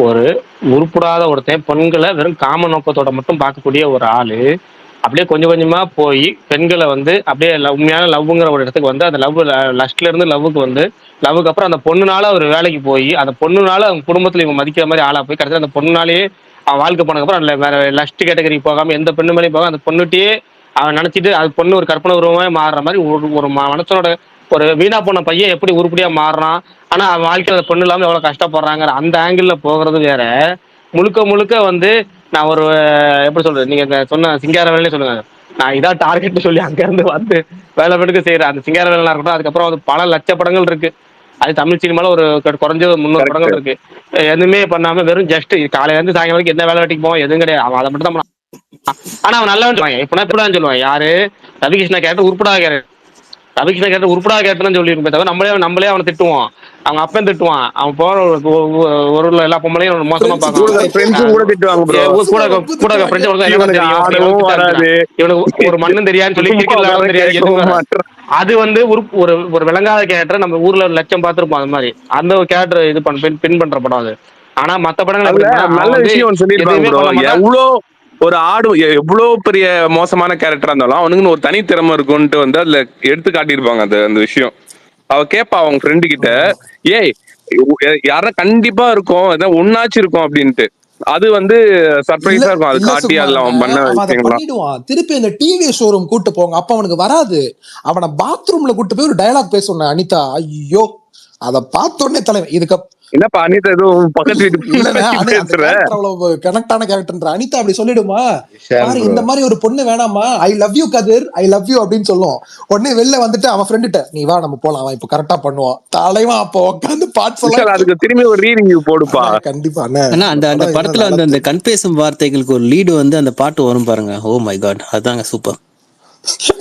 ஒரு உருப்படாத ஒருத்தன் பெண்களை வெறும் காம நோக்கத்தோட மட்டும் பார்க்கக்கூடிய ஒரு ஆளு அப்படியே கொஞ்சம் கொஞ்சமா போய் பெண்களை வந்து அப்படியே உண்மையான லவ்ங்கிற ஒரு இடத்துக்கு வந்து அந்த லஸ்ட்ல இருந்து லவ்வுக்கு வந்து லவ்வுக்கு அப்புறம் அந்த பொண்ணுனால ஒரு வேலைக்கு போய் அந்த பொண்ணுனால அவங்க குடும்பத்துல இவங்க மதிக்கிற மாதிரி ஆளா போய் கடைசியில் அந்த பொண்ணுனாலேயே அவன் வாழ்க்கை போனதுக்கப்புறம் அதில் வேற லஸ்ட் கேட்டகரி போகாம எந்த பெண்ணு மேலேயும் போகாம அந்த பொண்ணுகிட்டயே அவன் நினைச்சிட்டு அது பொண்ணு ஒரு கற்பனை உருவமே மாறுற மாதிரி ஒரு மனசனோட ஒரு வீணா போன பையன் எப்படி உருப்படியா மாறுறான். ஆனா அவன் வாழ்க்கையில அந்த பொண்ணு இல்லாம எவ்வளவு கஷ்டப்படுறாங்கிற அந்த ஆங்கிள் போகிறது வேற. முழுக்க முழுக்க வந்து நான் ஒரு எப்படி சொல்றது, நீங்க சொன்ன சிங்கார வேலையே சொல்லுங்க, நான் இதான் டார்கெட்னு சொல்லி அங்க இருந்து வந்து வேலை பெடுக்க செய்யறேன் அந்த சிங்கார வேலை இருக்கட்டும். அதுக்கப்புறம் வந்து பல லட்ச படங்கள் இருக்கு. அது தமிழ் சினிமால ஒரு குறைஞ்சது 300 படங்கள் இருக்கு. எதுவுமே பண்ணாம வெறும் ஜஸ்ட் காலையில இருந்து சாயங்காலம் வரைக்கும் என்ன வேலை வெட்டிக்கு போவோம் எதுவும் கிடையாது. அவன் அதை மட்டும் தான். ஆனா அவன் நல்லவன் சொல்லுவாங்க. இப்பதான் சொல்லுவான் யாரு, Ravikrishna character உருப்படாத character. Ravikrishna character உருப்படாத கேரக்டர்னு சொல்லியிருப்பேன் தவிர நம்மளே அவனை திட்டுவான். அவங்க அப்பன் திட்டுவான். அவன் போற ஒரு எல்லா பொம்பளையும் மோசமா பார்க்கலாம். இவனுக்கு ஒரு மண்ணும் தெரியாதுன்னு சொல்லி கிரிக்கெட் தெரியாது. அது வந்து ஒரு விளங்காத கேரக்டர் நம்ம ஊர்ல ஒரு லட்சம் பார்த்திருப்போம். அது மாதிரி அந்த ஒரு கேரக்டர் இது பின் பண்ற படம் அது. ஆனா மத்த படங்கள் நல்ல விஷயம் சொல்லிருப்பாங்க. எவ்வளோ ஒரு ஆடு எவ்வளவு பெரிய மோசமான கேரக்டரா இருந்தாலும் அவனுக்குன்னு ஒரு தனி திறமை இருக்கும்ட்டு வந்து அதுல எடுத்து காட்டியிருப்பாங்க. அந்த விஷயம் அவ கேப்பா அவங்க ஃப்ரெண்டு கிட்ட, ஏய் யாரா கண்டிப்பா இருக்கும் ஏதாவது ஒன்னாச்சு இருக்கும் அப்படின்ட்டு. அது வந்து சர்ப்ரைஸா இருக்கும். அது காட்டி அதுல அவன் பண்ண பண்ணிடுவான். திருப்பி அந்த டிவி ஷோரூம் கூட்டு போங்க, அப்ப அவனுக்கு வராது. அவனை பாத்ரூம்ல கூட்டு போய் ஒரு டயலாக் பேச அனிதா, ஐயோ அத பார்த்தோன்னே தலைவன் இதுக்கு என்னப்பா அனிதா எதுவும் பக்கத்து கனெக்டான கேரக்டர். அனிதா அப்படி சொல்லிடுமா, இந்த மாதிரி ஒரு பொண்ணு வேணாமா, I love you Kathir, I love you அப்படின்னு சொல்லும். உடனே வெளில வந்துட்டு அவன் ஃப்ரெண்டுட்ட, நீ வா நம்ம போலாம், அவன் இப்ப கரெக்டா பண்ணுவான் தலைவன். அப்போ உட்காந்து பாட்டு அதுக்கு திரும்பி ஒரு ரீரிவ்யூ போடுப்பா. கண்டிப்பா அந்த படத்துல வந்து அந்த கண் பேசும் வார்த்தைகளுக்கு ஒரு லீடு வந்து அந்த பாட்டு வரும் பாருங்க. ஓ மை காட், அதாங்க சூப்பர்.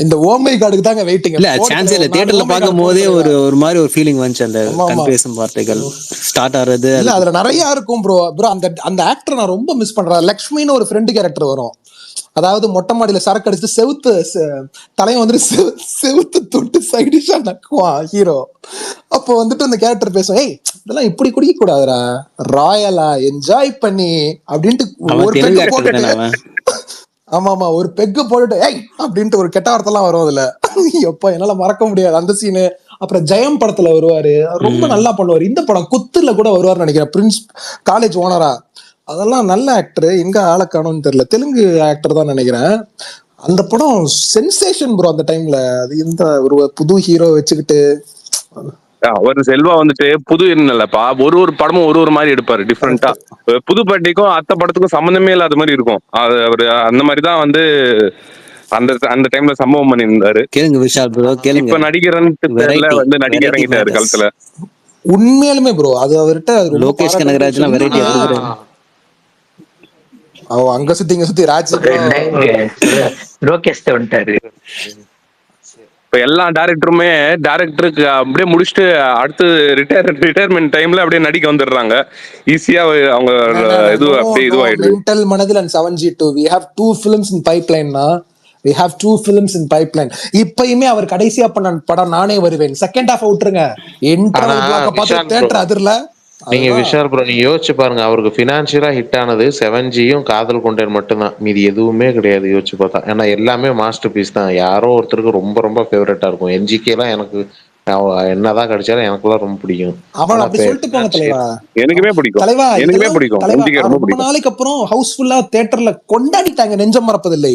இந்த ஓ மை காடுக்கு தாங்க வெயிட்டிங். இல்ல சான்ஸ் இல்ல, தியேட்டர்ல பாக்கும் போதே ஒரு மாதிரி ஒரு ஃபீலிங் வந்துச்சு. அந்த கண் பேசும் வார்த்தைகள் ஸ்டார்ட் ஆறது இல்ல அதுல நிறைய இருக்கும் ப்ரோ. அந்த ஆக்டர் நான் ரொம்ப மிஸ் பண்றேன். லக்ஷ்மின்னு ஒரு ஃப்ரெண்டு கேரக்டர் வரும். அதாவது மொட்டை மாடியில சரக்கு அடிச்சு செவுத்து தலையை வந்துட்டு செவுத்து தொட்டு சைடிஷா நக்குவான் ஹீரோ. அப்போ வந்துட்டு அந்த கேரக்டர் பேசும், ஏய் இதெல்லாம் இப்படி குடிக்க கூடாதுரா, ராயலா என்ஜாய் பண்ணி அப்படின்ட்டு ஒரு பெக்கு போட்டுட்டு, ஆமா ஒரு பெக்கு போட்டுட்டு ஏய் அப்படின்ட்டு ஒரு கெட்ட வார்த்தை எல்லாம் வரும் அதுல. எப்ப என்னால மறக்க முடியாது அந்த சீனு. அப்புறம் ஜெயம் படத்துல வருவாரு, ரொம்ப நல்லா பண்ணுவாரு. இந்த படம் குத்துல கூட வருவாருன்னு நினைக்கிறேன், பிரின்ஸ் காலேஜ் ஓனரா. அதெல்லாம் நல்ல ஆக்டர், எங்க ஆளை காணும்னு தெரியல, தெலுங்கு ஆக்டர் தான் நினைக்கிறேன். அந்த படம் சென்சேஷன் ப்ரோ அந்த டைம்ல. அது இந்த ஒரு புது ஹீரோ வச்சுக்கிட்டு ஒரு செல்வா வந்துட்டு புது இல்லப்பா, ஒரு படமும் ஒரு மாதிரி எடுப்பாரு டிஃப்ரெண்டா. புது பாட்டிக்கும் அத்த படத்துக்கும் சம்பந்தமே இல்லாத மாதிரி இருக்கும். அவரு அந்த மாதிரிதான் வந்து அந்த டைம்ல சம்பவம் பண்ணியிருந்தாரு. கேளுங்க விஷால் ப்ரோ, கேளுங்க. இப்ப நடிகரன்னு வந்து நடிகை இறங்கிட்டாரு காலத்துல. உண்மையாலுமே ப்ரோ அது அவர்கிட்ட லோகேஷ் கனகராஜ் எல்லாம் வெரைட்டி. அங்க சுத்தி ராஜ் லோகேஷ் வந்துட்டாரு. இப்ப எல்லா டைரக்டருக்கு அப்படியே முடிச்சுட்டு அடுத்து ரிட்டையர்மெண்ட் டைம்ல அப்படியே நடிக்க வந்துடுறாங்க ஈஸியா. அவங்க இதுவாயிடுது. மென்டல் மனதில் and 7G2 we have 2 films in pipeline னா, we have 2 films in pipeline. இப்பயுமே அவர் கடைசியா பண்ண படம் நானே வருவேன் செகண்ட் ஹாஃப் விட்டுருங்க, இன்டர்வல் பிளாக்க பார்த்து தியேட்டர் அதிரல. நீங்க விஷால் ப்ரோ நீங்க யோசிச்சு பாருங்க, அவருக்கு பினான்சியலா ஹிட் ஆனது 7Gயும் காதல் கொண்டேன் மட்டும்தான், மீதி எதுவுமே கிடையாது யோசிச்சு பார்த்தா. ஏன்னா எல்லாமே மாஸ்டர் பீஸ் தான். யாரோ ஒருத்தருக்கு ரொம்ப ரொம்ப ஃபேவரட்டா இருக்கும். NGK எல்லாம் எனக்கு என்னதான் கிடைச்சாலும் எனக்குலாம் ரொம்ப பிடிக்கும். அவன் அப்படி சொல்லிட்டு போங்க தலைவா. எனக்குமே பிடிக்கும் தலைவா, எனக்குமே பிடிக்கும். ரொம்ப நாளைக்கு அப்புறம் ஹவுஸ்ஃபுல்லா தியேட்டர்ல கொண்டாடிட்டாங்க, நெஞ்சம் மறப்பதில்லை.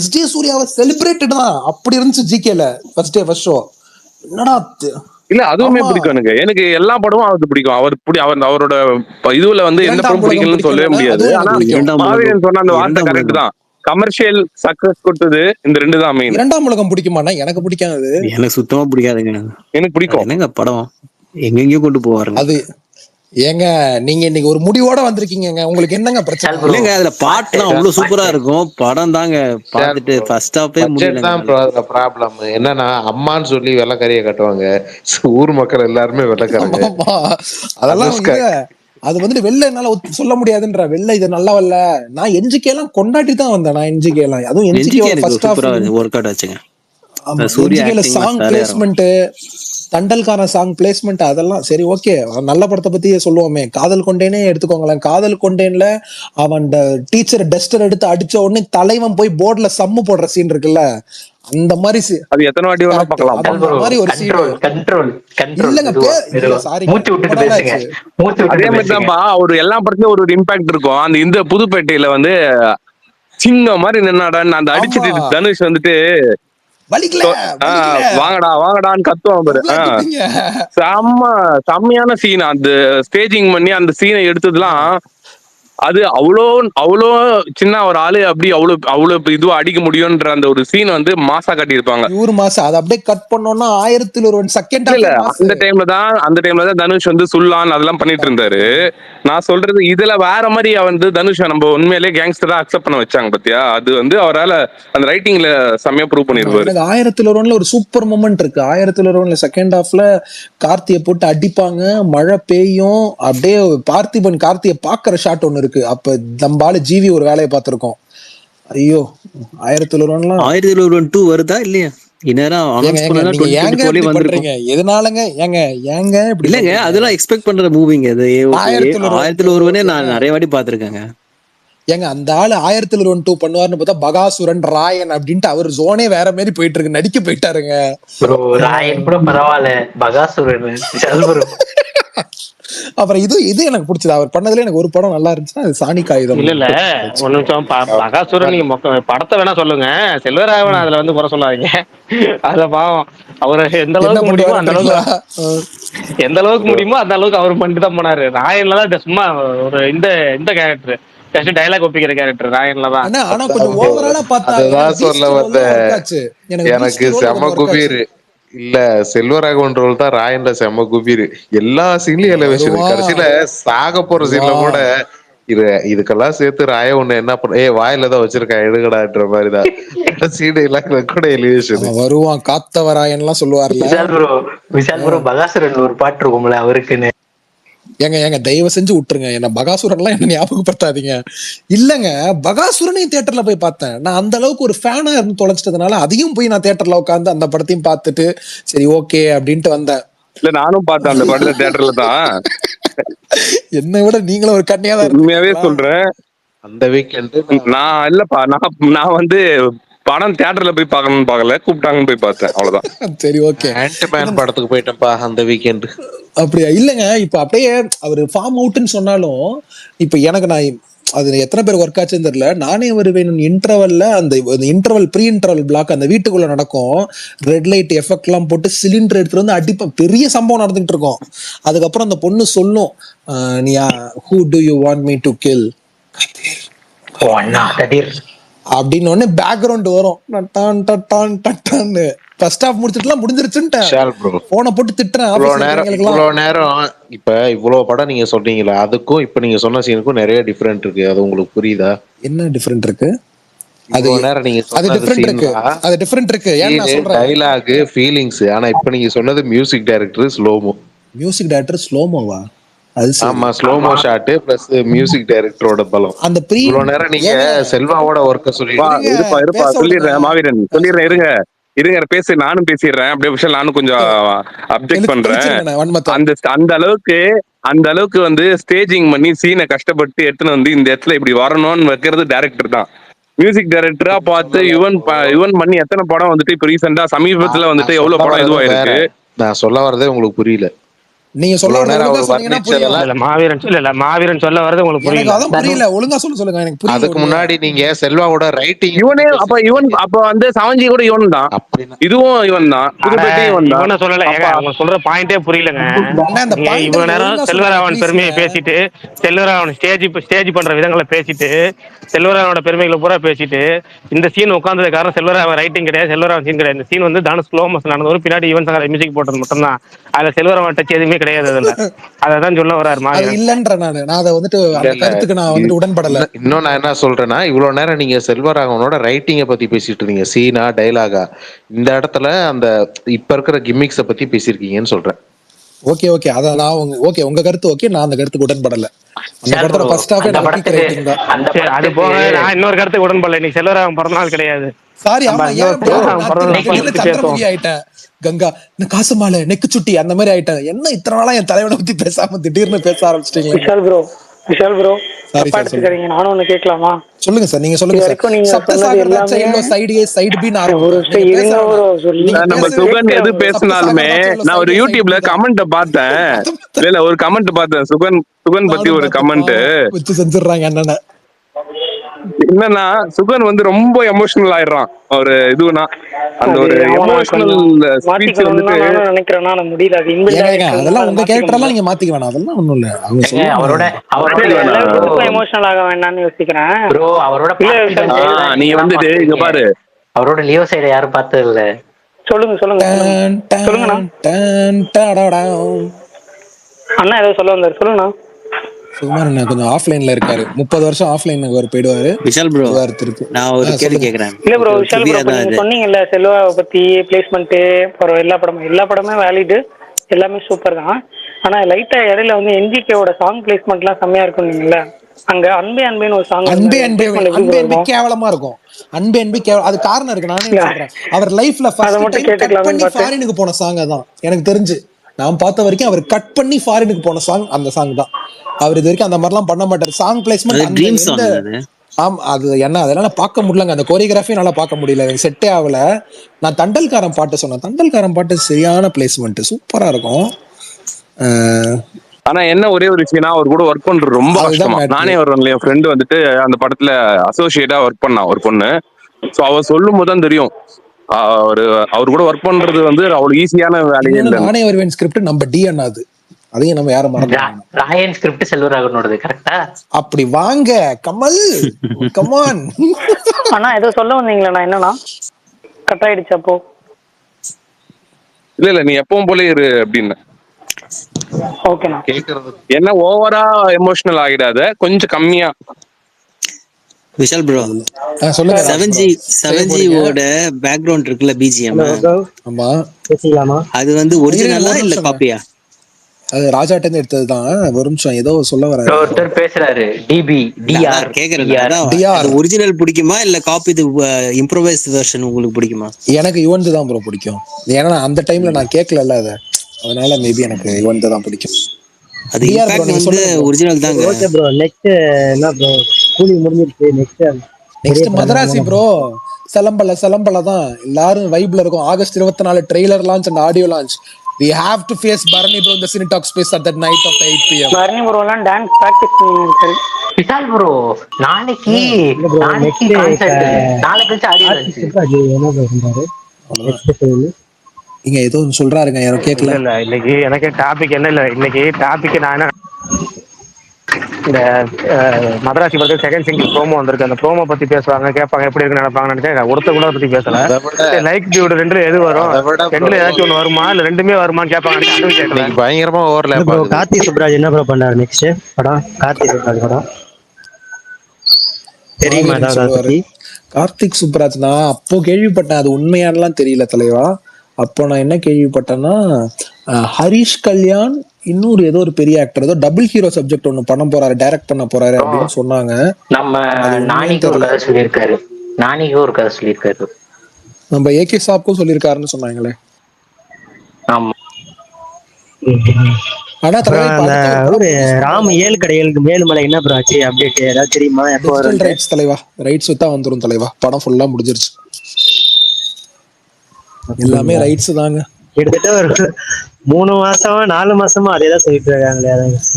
SD சூர்யாவை செலிப்ரேட்டட் தான், அப்படி இருந்துச்சு GKல ஃபர்ஸ்ட் டே ஃபர்ஸ்ட் ஷோ. என்னடா இல்ல அதுவுமே பிடிக்கும் எனக்கு எல்லா படமும் அவருக்கு பிடிக்கும். அவரோட இதுல வந்து எந்த படம் பிடிக்கலன்னு சொல்லவே முடியாது. ஆனா மாவீரன் சொன்ன அந்த வார்த்தை கரெக்ட் தான். கமர்ஷியல் சக்சஸ் கொடுத்தது இந்த 2 தான் மெயின். இரண்டாம் உலகம் பிடிக்குமாண்ணா? எனக்கு பிடிக்காது. எனக்கு சுத்தமா பிடிக்காதுங்க. எனக்கு பிடிக்கும். என்னங்க படம் எங்கெங்கயோ கொண்டு போவாருங்க அது. ஏங்க நீங்க இன்னைக்கு ஒரு முடிவோட வந்திருக்கீங்க, உங்களுக்கு என்னங்க பிரச்சனை? இல்லங்க அதுல பாட்டுலாம் அவ்வளவு சூப்பரா இருக்கும். படம் தாங்க பார்த்துட்டு ஃபர்ஸ்ட் ஹாஃபே முடியல. ப்ராப்ளம் என்னன்னா அம்மான்னு சொல்லி வெள்ளக்கறியை கட்டுவாங்க, ஊர் மக்கள் எல்லாருமே வெள்ளக்காரங்க. அதெல்லாம் அது வந்துட்டு வெளில என்னால சொல்ல முடியாதுன்ற. வெளில இது நல்லா வரல. நான் NGK எல்லாம் கொண்டாடி தான் வந்தேன். நான் NGK எல்லாம் அதுவும் NGK first half work out ஆச்சுங்க. NGK song placement Thandalkaran song placement அதெல்லாம் சரி ஓகே. நல்ல படத்தை பத்தி சொல்லுவோமே, காதல் கொண்டேனே எடுத்துக்கோங்களேன். காதல் கொண்டேன்ல அவன் டீச்சர் டஸ்டர் எடுத்து அடிச்ச உடனே தலைவன் போய் போர்டுல சம்மு போடுற சீன் இருக்குல்ல, அந்த மாதிரி அது எத்தனை வாட்டி வேணா பார்க்கலாம். அந்த மாதிரி ஒரு சீன் இல்லங்க. இல்ல சாரி, அதே மாதிரி தான்ப்பா ஒரு எல்லா படத்துலயும் ஒரு இம்பாக்ட் இருக்கும். அந்த இந்த புதுப்பேட்டையில வந்து சிங்கம் மாதிரி நின்னாடான்னு அந்த அடிச்சுட்டு தனுஷ் வந்துட்டு வாங்கடா வாங்கடான்னு கத்துவான் பாரு. செம்மையான சீன். அந்த ஸ்டேஜிங் பண்ணி அந்த சீனை எடுத்ததுலாம் அது அவ்வளோ சின்ன ஒரு ஆளு அப்படி அவ்வளவு இதுவா அடிக்க முடியும்ன்ற அந்த ஒரு சீன் வந்து மாசா காட்டியிருப்பாங்க. ஒரு மாசம் அதை அப்படியே கட் பண்ணோம்னா 1001 செகண்ட் இல்ல அந்த டைம்ல தான் தனுஷ் வந்து சுல்லான் அதெல்லாம் பண்ணிட்டு இருந்தாரு. நான் சொல்றது இதுல வேற மாதிரி வந்து தனுஷ் நம்ம உண்மையிலேயே கேங்ஸ்டரா அக்செப்ட் பண்ண வச்சாங்க பாத்தியா. அது வந்து அவரால் அந்த ரைட்டிங்ல செம்மையா ப்ரூவ் பண்ணிருப்பாரு. 1001 ஒரு சூப்பர் மொமெண்ட் இருக்கு. 1001 செகண்ட் ஹாஃப்ல கார்த்தியை போட்டு அடிப்பாங்க, மழை பெய்யும், அப்படியே பார்த்திபன் கார்த்தியை பாக்குற ஷாட் ஒண்ணு இருக்கு. அப்ப நம்மால ஜிவி ஒரு வேலையை பார்த்திருக்கோம். ஐயோ 1001 2 வருதா இல்லையா? எதனாலங்க இல்லங்க அதெல்லாம் எக்ஸ்பெக்ட் பண்ற மூவிங்க. அது 1001 நான் நிறைய வாட்டி பாத்திருக்கேங்க. ஏங்க அந்த ஆளு 1001 2 பண்ணுவாருன்னு பார்த்தா பகாசுரன் ராயன் அப்படின்ட்டு அவர் ஜோனே வேற மாதிரி போயிட்டு இருக்கு, நடிக்க போயிட்டாருங்க. ராயன் கூட பரவாயில்ல, பகாசுரன் அப்புறம் இது எனக்கு பிடிச்சது. அவர் பண்ணதுல எனக்கு ஒரு படம் நல்லா இருந்துச்சுன்னா அது சாணி காகிதம். இல்ல ஒரு நிமிஷம், பகாசுரன் நீங்க படத்தை வேணா சொல்லுங்க, செல்வராகவன் அதுல வந்து குறை சொல்லாதீங்க. அதுல பாவம் அவரு எந்த அளவுக்கு முடியுமோ அந்த அளவுக்கு அவர் பண்ணிட்டு தான் போனாரு. ராயன்லதான் சும்மா ஒரு இந்த கேரக்டர் ஜஸ்ட் டயலாக் ஒப்பிக்கிற கேரக்டர் ராயன்ல தான். ஆனா கொஞ்சம் ஓவராலா பார்த்தா அதுதான் சொல்ல வந்த எனக்கு செம குபீர் இல்ல செல்வராகவன் ரோல் தான் ராயன்ல செம குபீர். எல்லா சீன்லயும் எலவேஷன். கடைசியில சாக போற சீன்ல கூட இதுக்கெல்லாம் சேர்த்து ராய ஒண்ணு என்ன பண்ண வாயில தான் வச்சிருக்கேன் எடுக்கடான்ற மாதிரிதான் சீன் எல்லாம் கூட எலிவேஷன் வருவான். காத்தவராயன் எல்லாம் சொல்லுவார்ல. விஷால் ப்ரோ பகாசுரன் ஒரு பாட்டு இருக்கும்ல அவருக்குன்னு. ஏங்க தயவு செஞ்சு விட்டுருங்க, என்ன பகாசுரன் எல்லாம் என்ன ஞாபகப்படுத்தாதீங்க. இல்லங்க பகாசுரனையும் தியேட்டர்ல போய் பார்த்தேன். நான் அந்த அளவுக்கு ஒரு ஃபேனா இருந்து தொலைச்சிட்டதுனால அதையும் போய் நான் தியேட்டர்ல உட்காந்து அந்த படத்தையும் பார்த்துட்டு சரி ஓகே அப்படின்ட்டு வந்தேன். இல்ல நானும் பார்த்தேன் அந்த படத்தை தியேட்டர்ல தான். என்னை விட நீங்களும் ஒரு கண்ணியா தான். உண்மையாவே சொல்றேன், அந்த வீக்கெண்ட் நான் இல்லப்பா நான் வந்து படம் தியேட்டர்ல போய் பார்க்கணும்னு பார்க்கல, கூப்பிட்டாங்கன்னு போய் பார்த்தேன், அவ்வளவுதான். சரி ஓகே. ஆன்ட்மேன் படத்துக்கு போயிட்டேன்ப்பா அந்த வீக்கெண்ட். அப்படியா? இல்லங்க இப்ப அப்படியே அவர் ஃபார்ம் அவுட்னு சொன்னாலும் இப்ப எனக்கு நான் அது எத்தனை பேர் ஒர்க் ஆச்சுன்னு தெரியல. நானே வருவேன் இன்டர்வல்ல அந்த இன்டர்வல் ப்ரீ இன்டர்வல் பிளாக் அந்த வீட்டுக்குள்ள நடக்கும். ரெட் லைட் எஃபெக்ட் எல்லாம் போட்டு சிலிண்டர் எடுத்துட்டு வந்து அடிப்பேன். பெரிய சம்பவம் நடந்துட்டு இருக்கும். அதுக்கப்புறம் அந்த பொண்ணு சொல்லும், நீ who do you want me to kill அப்படின்னு ஒண்ணு பேக்ரவுண்ட் வரும். ஃபர்ஸ்ட் ஹாஃப் முடிச்சிட்டுலாம் முடிஞ்சிருச்சுன்னு போனை போட்டு திட்டுறேன். இவ்வளவு நேரம் இப்ப இவ்வளவு படம் நீங்க சொல்றீங்களா, அதுக்கும் இப்ப நீங்க சொன்ன சீனுக்கும் நிறைய டிஃபரெண்ட் இருக்கு. அது உங்களுக்கு புரியுதா? என்ன டிஃபரெண்ட் இருக்கு? அது நேரம் நீங்க அது டிஃபரெண்ட் இருக்கு. Dialogue feelings. ஆனா இப்ப நீங்க சொன்னது music director slomo. Music director ஸ்லோமோவா? ஆமா ஸ்லோமோ ஷாட் பிளஸ் மியூசிக் டைரக்டரோட பலம். அந்த இவ்வளவு நேரம் நீங்க செல்வாவோட ஒர்க்க சொல்லிடுறேன் மாவீரன், சொல்லிடுறேன் இருங்க பேசு, நானும் பேசிடுறேன். அப்படியே விஷயம் நானும் கொஞ்சம் அப்ஜெக்ட் பண்றேன். அந்த அளவுக்கு வந்து ஸ்டேஜிங் பண்ணி சீனை கஷ்டப்பட்டு எடுத்துன்னு வந்து இந்த இடத்துல இப்படி வரணும்னு வைக்கிறது டைரக்டர் தான். மியூசிக் டைரக்டரா பார்த்து யுவன் பண்ணி எத்தனை படம் வந்துட்டு இப்ப ரீசெண்டா சமீபத்துல வந்துட்டு எவ்வளவு படம் இதுவா இருக்கு. நான் சொல்ல வரதே உங்களுக்கு புரியல. நீங்க சொல்ல மாவீரன் சொல்ல வரது உங்களுக்கு புரியல. ஒழுங்கா சொல்லுங்க எனக்கு புரியல. அதுக்கு முன்னாடி நீங்க செல்வாவோட ரைட்டிங் அப்ப வந்து சவஞ்சி கூட இவன் தான், இதுவும் இவன் தான், இவனை சொல்லல. அவங்க சொல்ற பாயிண்டே புரியலங்க. இவ்வளவு நேரம் செல்வராகவன் பெருமையை பேசிட்டு, செல்வராகவன் ஸ்டேஜ் பண்ற விதங்களை பேசிட்டு, செல்வராகவனோட பெருமைகளை பூரா பேசிட்டு, இந்த சீன் உட்கார்ந்தது காரணம் செல்வராகவன் ரைட்டிங் கிடையாது, செல்வராகவன் சீன் கிடையாது. இந்த சீன் வந்து தான ஸ்லோ மோஷன் நடந்தது, பின்னாடி ஈவன் சங்கர் மியூசிக் போட்டது மட்டும்தான். அதுல செல்வராகவன் டச் எதுவுமே கிடையாது. அதுல அதான் சொல்ல வர்றாரு மாவீரன். இல்லன்ற நான் அதை வந்துட்டு அந்த கருத்துக்கு நான் வந்துட்டு உடன்படல. இன்னும் நான் என்ன சொல்றேன்னா, இவ்வளவு நேரம் நீங்க செல்வராகவனோட ரைட்டிங்கை பத்தி பேசிட்டு இருந்தீங்க, சீனா டைலாகா. இந்த இடத்துல அந்த இப்ப இருக்கிற கிம்மிக்ஸை பத்தி பேசியிருக்கீங்கன்னு சொல்றேன். ஓகே அத நான் உங்க கருத்து ஓகே, நான் அந்த கருத்துக்கு உடன்படல. அந்த விஷால் படத்துல ப்ரோ ஃபர்ஸ்ட் ஹாஃபே அந்த நான் கிக் படத்துக்கு ரைட்டிங் தான். அந்த சரி, அது படத்துக்கு போக நான் இன்னொரு கருத்து உடன்படல. இன்னைக்கு செல்வராகவன் பிறந்த நாள் கிடையாது. சாரி, நம்ம ஆமா, ஏன் ப்ரோ இன்னொரு நான் பிறந்த நாள் திடீர்னு பத்தி பேசுவோம். சந்திரமுகி ஆயிட்டேன், கங்கா இந்த காசு மாலை நெக்கு சுட்டி அந்த மாதிரி ஆயிட்டேன். என்ன இத்தனை நாளா என் தலைவனை பத்தி பேசாம திடீர்னு பேச ஆரம்பிச்சிட்டீங்களே. விஷால் ப்ரோ சாரி தப்பா சார், சொல்லுங்க எடுத்துக்காதீங்க. நானும் ஒண்ணு கேட்கலாமா? சொல்லுங்க சார், நீங்க இது சொல்லுங்க சார். வரைக்கும் நீங்க சொன்னது சப்தசாகர் தான் எல்லாமே சைடுல சைடு ஏ சைடு பின்னு ஒரு ஆரம்பிப்பேன். நிமிஷம் நீங்க பேச இருங்க வேணாம். ப்ரோ, சொல்லி நீங்க நம்ம பேசவே சுகன் எது கேட்கிறேன் ப்ரோ. பேசினாலுமே சப்தசாகர் தான் சைடுல நான் சைடு ஒரு ஏ சைடு யூடியூப்ல பி தான். கமெண்ட் பார்த்தேன். அத பார்த்தேன், இல்ல ஒரு கமெண்ட் பார்த்தேன் சுகன் பத்தி நானும் ஒரு பார்த்தேன். கமெண்ட். பாவம் வச்சு செஞ்சிடறாங்க அண்ணனை. என்னன்னா சுகன் வந்து ரொம்ப எமோஷனல் ஆயிடுறான் ஒரு இதுனா, அந்த அது ஒரு அவனை எமோஷனல் கொஞ்சம் ஸ்பீச் மாத்திக்கணும்னு வந்துட்டு. தான் நானும் நினைக்கிறேன். ஆனா முடியல, அது இன்பில்டாவே ஏங்க இருக்கிறதுனால அதெல்லாம் அதை உங்க மாத்திக்க கேரக்டர் எல்லாம் முடியல. நீங்க மாத்திக்க வேணாம், அதெல்லாம் ஒண்ணும் இல்ல, அவங்க ஏங்க அவரோட சொல்லுவாங்க. அவரோட இல்ல மாத்திக்க எல்லாருக்கும் வேணாம். எமோஷனல் ஆக வேண்டாம்னு யோசிக்கிறேன். ப்ரோ அவரோட இல்ல பார்த்திபன் விஷால் ப்ரோ, செயல் தான் நீ நீங்க தான் வந்துட்டு இங்க பார்த்திருக்கீங்க. பாரு. அவரோட லியோ சைடை யாரும் பார்த்தது இல்ல. சொல்லுங்க சொல்லுங்க சொல்லுங்க டான் சொல்லுங்கண்ணா. Don Don டாடாடாம். அண்ணா ஏதோ சொல்ல வந்தாரு, சொல்லுங்கண்ணா. சுகுமார் அண்ணா கொஞ்சம் ஆஃப்லைன்ல இருக்காரு. 30 வருஷம் ஆஃப்லைன் அவர் போயிடுவாரு, விஷால் ப்ரோ, வருவாரு திருப்பி. நான் ஒரு கேள்வி சொல்லுங்க. கேக்குறேன். இல்ல ப்ரோ ஒரு விஷால் ப்ரோ, ட்ரிவியா இப்ப தான் நீங்க இது. சொன்னீங்கல்ல செல்வாவை பத்தி, பிளேஸ்மெண்ட் அப்புறம் எல்லா படமே வேலிடு, எல்லாமே சூப்பர் தான். ஆனா லைட்டா இடையில வந்து என்ஜிகேவோட சாங் பிளேஸ்மெண்ட் எல்லாம் செம்மையா இருக்கும்னீங்கல்ல. அங்க அன்பே அன்பேன்னு ஒரு சாங் அன்பே இருந்தாரு, அன்பே பிளேஸ்மெண்ட் எப்படி அன்பே ப்ரோ அன்பே இருக்கும்? கேவலமா இருக்கும். அன்பே அன்பே அது காரணம் இருக்கு, நானே இல்ல சொல்றேன். அவர் லைஃப்ல அதை ஃபர்ஸ்ட் மட்டும் டைம் கட் கேட்டுக்கலாமேன்னு பண்ணி பார்த்தேன். ஃபாரினுக்கு போன சாங் தான் எனக்கு தெரிஞ்சு. நான் பார்த்த வரைக்கும் அவர் கட் பண்ணி ஃபாரினுக்கு போன சாங் அந்த சாங் தான். அவர் இது வரைக்கும் அந்த மாதிரிலாம் பண்ண மாட்டார். சாங் அது பிளேஸ்மெண்ட் அந்த ட்ரீம் எந்த சாங் அது. அது என்ன அதெல்லாம் பார்க்க முடியலங்க. அந்த கோரியோகிராஃபி நல்லா பார்க்க முடியல, எனக்கு செட்டே ஆகல. நான் தண்டல்காரன் பாட்டு சொன்னேன், தண்டல்காரன் பாட்டு சரியான பிளேஸ்மெண்ட், சூப்பரா இருக்கும். ஆனா என்ன ஒரே ஒரு விஷயம்னா, அவர் கூட ஒர்க் பண்றது ரொம்ப அதுதான் கஷ்டமா. மேட்ரு. நானே என் ஃப்ரெண்டு வந்துட்டு அந்த படத்துல அசோசியேட்டா ஒர்க் பண்ணா ஒரு பொண்ணு. ஸோ அவ சொல்லும் போது தான் தெரியும் அவர் கூட ஒர்க் பண்றது வந்து அவ்வளவு ஈஸியான வேலையே இன்னொன்னு இல்லைன்னு. நானே வருவேன் ஸ்கிரிப்ட் நம்ம டி அண்ணா, அது அதையும் நம்ம யாரும் மறந்துட வேணாம். ராயன் ஸ்கிரிப்ட் செல்வராகவனோடது கரெக்டா? அப்படி வாங்க கமல், கமான். அண்ணா ஏதோ சொல்ல வந்தீங்களா? என்னன்னா கட் ஆயிடுச்சு அப்போ? இல்ல நீ எப்பவும் போல இரு அப்படின்னு. ஓகேண்ணா. என்ன ஓவரா எமோஷனல் ஆகிடாத, கொஞ்சம் கம்மியா. விஷால் ப்ரோ, சொல்லுங்க. 7G ஓட பேக்ரவுண்ட் இருக்குல்ல, பிஜிஎம், ஆமா, அது வந்து ஒரிஜினலா இல்ல காப்பியா? அது ராஜாட்ட இருந்து எடுத்ததுதான். ஒரு நிமிஷம், ஏதோ சொல்ல வராரு ஒருத்தர் பேசுறாரு, டிஆர் கேக்குறேன், அது ஒரிஜினல் பிடிக்குமா இல்ல காப்பி இம்ப்ரோவைஸ் வெர்ஷன் உங்களுக்கு பிடிக்குமா? எனக்கு யுவன்து தான் ப்ரோ பிடிக்கும். ஏன்னா அந்த டைம்ல நான் கேட்கல அத, அதனால மேபி எனக்கு யுவன்து தான் பிடிக்கும். அது இம்பாக்ட் வந்து ஒரிஜினல் தாங்க. ஓகே ப்ரோ, நெக்ஸ்ட் என்ன ப்ரோ, கூலி முடிஞ்சிருச்சு. Next Madrasi bro. சலம்பல தான் எல்லாரும் வைப்ல இருக்கும். August 24 trailer launch and audio launch. We have to face Bharani bro in the Cinetalk space at that night of 8 PM. Bharani bro எல்லாம் dance practice பண்ணிருக்காரு. Vishal bro நாளைக்கு concert, நாளைக்கு கழிச்சு ஆடியோ லான்ச். என்ன bro பண்றாரு நீங்க ஏதோ சொல்றாருங்க, யாரும் கேட்கல. இல்ல இன்னைக்கு எனக்கு டாபிக் என்ன இல்ல, இன்னைக்கு டாபிக் நான் என்ன, இந்த மதராசி படத்தில் செகண்ட் சிங்கிள் ப்ரோமோ வந்திருக்கு. அந்த ப்ரோமோ பத்தி பேசுவாங்க, கேட்பாங்க, எப்படி இருக்குன்னு நினைப்பாங்கன்னு நினைச்சேன். ஒருத்த கூட பத்தி பேசல. லைக் டியூட் ரெண்டுல எது வரும், ரெண்டுல ஏதாச்சும் ஒண்ணு வருமா இல்ல ரெண்டுமே வருமான்னு கேட்பாங்க. பயங்கரமா ஓவர்லாப் ஆகுது. கார்த்தி சுப்ராஜ் என்ன ப்ரோ பண்ணாரு நெக்ஸ்ட் படம்? கார்த்தி சுப்ராஜ் படம் தெரியுமா ஏதாவது? கார்த்திக் சுப்ராஜ் நான் அப்போ கேள்விப்பட்டேன், அது உண்மையானலாம் தெரியல தலைவா. அப்போ நான் என்ன கேள்விப்பட்டேன்னா, ஹரிஷ் கல்யாண் இன்னொரு ஏதோ ஒரு பெரிய ஆக்டர் ஏதோ டபுள் ஹீரோ சப்ஜெக்ட் ஒன்னு பண்ண போறாரு, டைரக்ட் பண்ண போறாரு அப்படின்னு சொன்னாங்க. நம்ம நானிக்கு ஒரு கதை சொல்லியிருக்காரு, நம்ம ஏகே சாப்க்கும் சொல்லியிருக்காருன்னு சொன்னாங்களே. ஆமா. ஆனா ஒரு ராம் 7 கடைகளுக்கு மேலுமலை என்ன ப்ரோ ஆச்சு, அப்டேட் ஏதாவது தெரியுமா? எப்போ வரும் ரைட்ஸ் தலைவா? ரைட்ஸ் வித்தா வந்துரும் தலைவா, படம் ஃபுல்லா முடிஞ்சிருச்சு, எல்லாமே ரைட்ஸ் தாங்க. கிட்டத்தட்ட ஒரு 3 மாசமா 4 மாசமா அதேதான் சொல்லிட்டு இருக்காங்களே.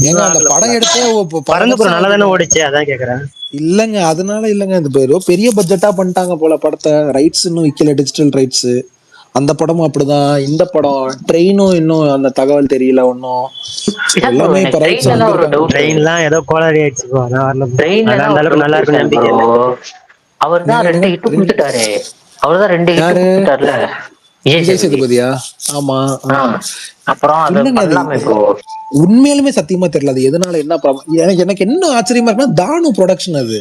ஏங்க அந்த படம் எடுத்தே பறந்து போற நல்லா தானே ஓடிச்சு, அதான் கேக்குறேன். இல்லங்க அதனால இல்லங்க, இந்த பெரிய பட்ஜெட்டா பண்ணிட்டாங்க போல படத்தை. ரைட்ஸ் இன்னும் விக்கல, டிஜிட்டல் ரைட்ஸ். அந்த படமும் அப்படிதான். இந்த படம் ட்ரெயினும் இன்னும் அந்த தகவல் தெரியல ஒன்னும். எல்லாமே இப்ப ரைட்ஸ் ட்ரெயின்லாம் ஏதோ கோளாறு ஆயிடுச்சு ப்ரோ, அதான் வரல. ட்ரெயின்ல அந்த அளவுக்கு நல்லா இருக்கும் நம்பிக்கை இல்ல. அவர்தான் 2 ஹிட் கொடுத்துட்டாரே, அவர்தான் 2 ஹிட் கொடுத்துட்டார்ல விஜய் சேதுபதியா? ஆமா. அப்புறம் அது பண்ணலாமே ப்ரோ. உண்மையிலுமே சத்தியமா தெரியல அது எதனால, என்ன ப்ராப்ளம். எனக்கு என்ன ஆச்சரியமா இருக்குன்னா, தானு ப்ரொடக்ஷன் அது.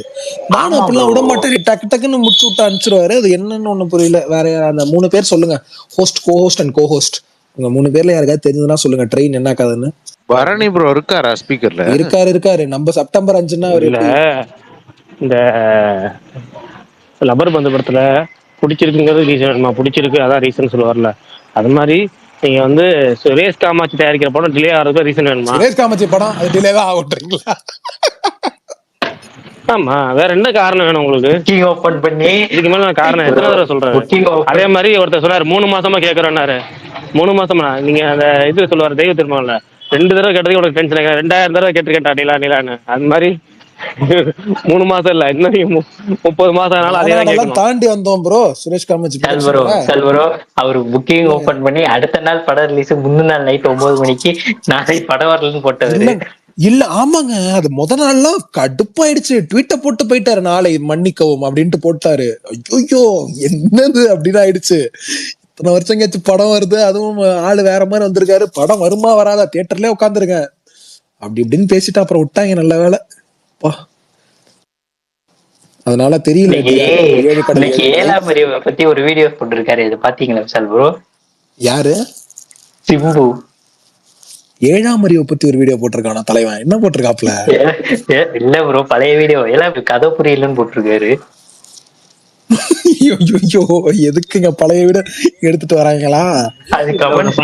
தானு அப்படிலாம் விட மாட்டாரு, டக்கு டக்குன்னு முடிச்சு விட்டு அனுப்பிச்சிருவாரு. அது என்னன்னு ஒண்ணு புரியல. வேற அந்த 3 பேர் சொல்லுங்க, host, go host and go host. உங்க 3 பேர்ல யாருக்காவது தெரிஞ்சதுன்னா சொல்லுங்க, ட்ரெயின் என்ன கதைன்னு. பரணி ப்ரோ இருக்காரா ஸ்பீக்கர்ல? இருக்காரு. நம்ம செப்டம்பர் 5ன்னா அவர் இல்ல எப்படி இந்த லப்பர் பந்து படத்துல பிடிச்சிருக்குங்கிறது ரீசன் வேணுமா, பிடிச்சிருக்கு அதான் ரீசன் சொல்லுவார்ல, அது மாதிரி நீங்க வந்து சுரேஷ் காமாட்சி தயாரிக்கிற படம் டிலே ஆகிறதுக்கு ரீசன் வேணுமா? சுரேஷ் காமாட்சி படம் அது டிலே தான் ஆகுன்றீங்களா? ஆமா, வேற என்ன காரணம் வேணும் உங்களுக்கு? புக்கிங் ஓபன் பண்ணி இதுக்கு மேல நான் காரணம் எத்தனை தடவை சொல்றேன்? புக்கிங் அதே மாதிரி ஒருத்தர் சொன்னாரு 3 மாசமா கேட்கறேன்னாரு. 3 மாசமா நீங்க அந்த இது சொல்லுவாரு தெய்வ திருமணம்ல 2 தடவை கேட்டதுக்கு உனக்கு டென்ஷன் ஆகும், 2000 தடவை கேட்டிருக்கேன்டா நீலான்னு. அது மாதிரி 3 மாசம் இல்ல, இன்னும் 30 மாசம் ஆனாலும் அதே தான் மாநாடெல்லாம் கேட்கணும். தாண்டி வந்தோம் ப்ரோ. சுரேஷ் காமாட்சி செல்வரோ அவர் புக்கிங் ஓபன் பண்ணி அடுத்த நாள் படம் ரிலீஸ், முந்தின நாள் நைட் 9 மணிக்கு நாளை படம் வரலன்னு போட்டவரு. இல்ல ஆமாங்க, அது முத நாள்லாம் கடுப்பாயிடுச்சு. ட்வீட்டை போட்டு போயிட்டாரு, நாளை மன்னிக்கவும் அப்படின்ட்டு போட்டாரு. ஐயோ என்னது அப்படின்னு ஆயிடுச்சு. இத்தனை வருஷம் கழிச்சு படம் வருது, அதுவும் ஆளு வேற மாதிரி வந்திருக்காரு, படம் வருமா வராதா, தியேட்டர்லயே உட்காந்துருக்கேன் அப்படி இப்படின்னு பேசிட்டு அப்புறம் விட்டாங்க. நல்ல வேலை. அதனால தெரியல. ஏழாம் அறிவை பத்தி ஒரு வீடியோ போட்டிருக்காரு, இது பாத்தீங்களா செல்வரோ? யாரு? சிம்பு. 7ஆம் அறிவை பத்தி ஒரு வீடியோ போட்டிருக்கானா தலைவன்? என்ன போட்டிருக்காப்ல? இல்ல ப்ரோ, பழைய வீடியோ. எல்லாம் கதை புரியலன்னு போட்டிருக்காரு. ஐயோ எதுக்குங்க பழைய வீடியோ எடுத்துட்டு வராங்களா? அது கமெண்ட்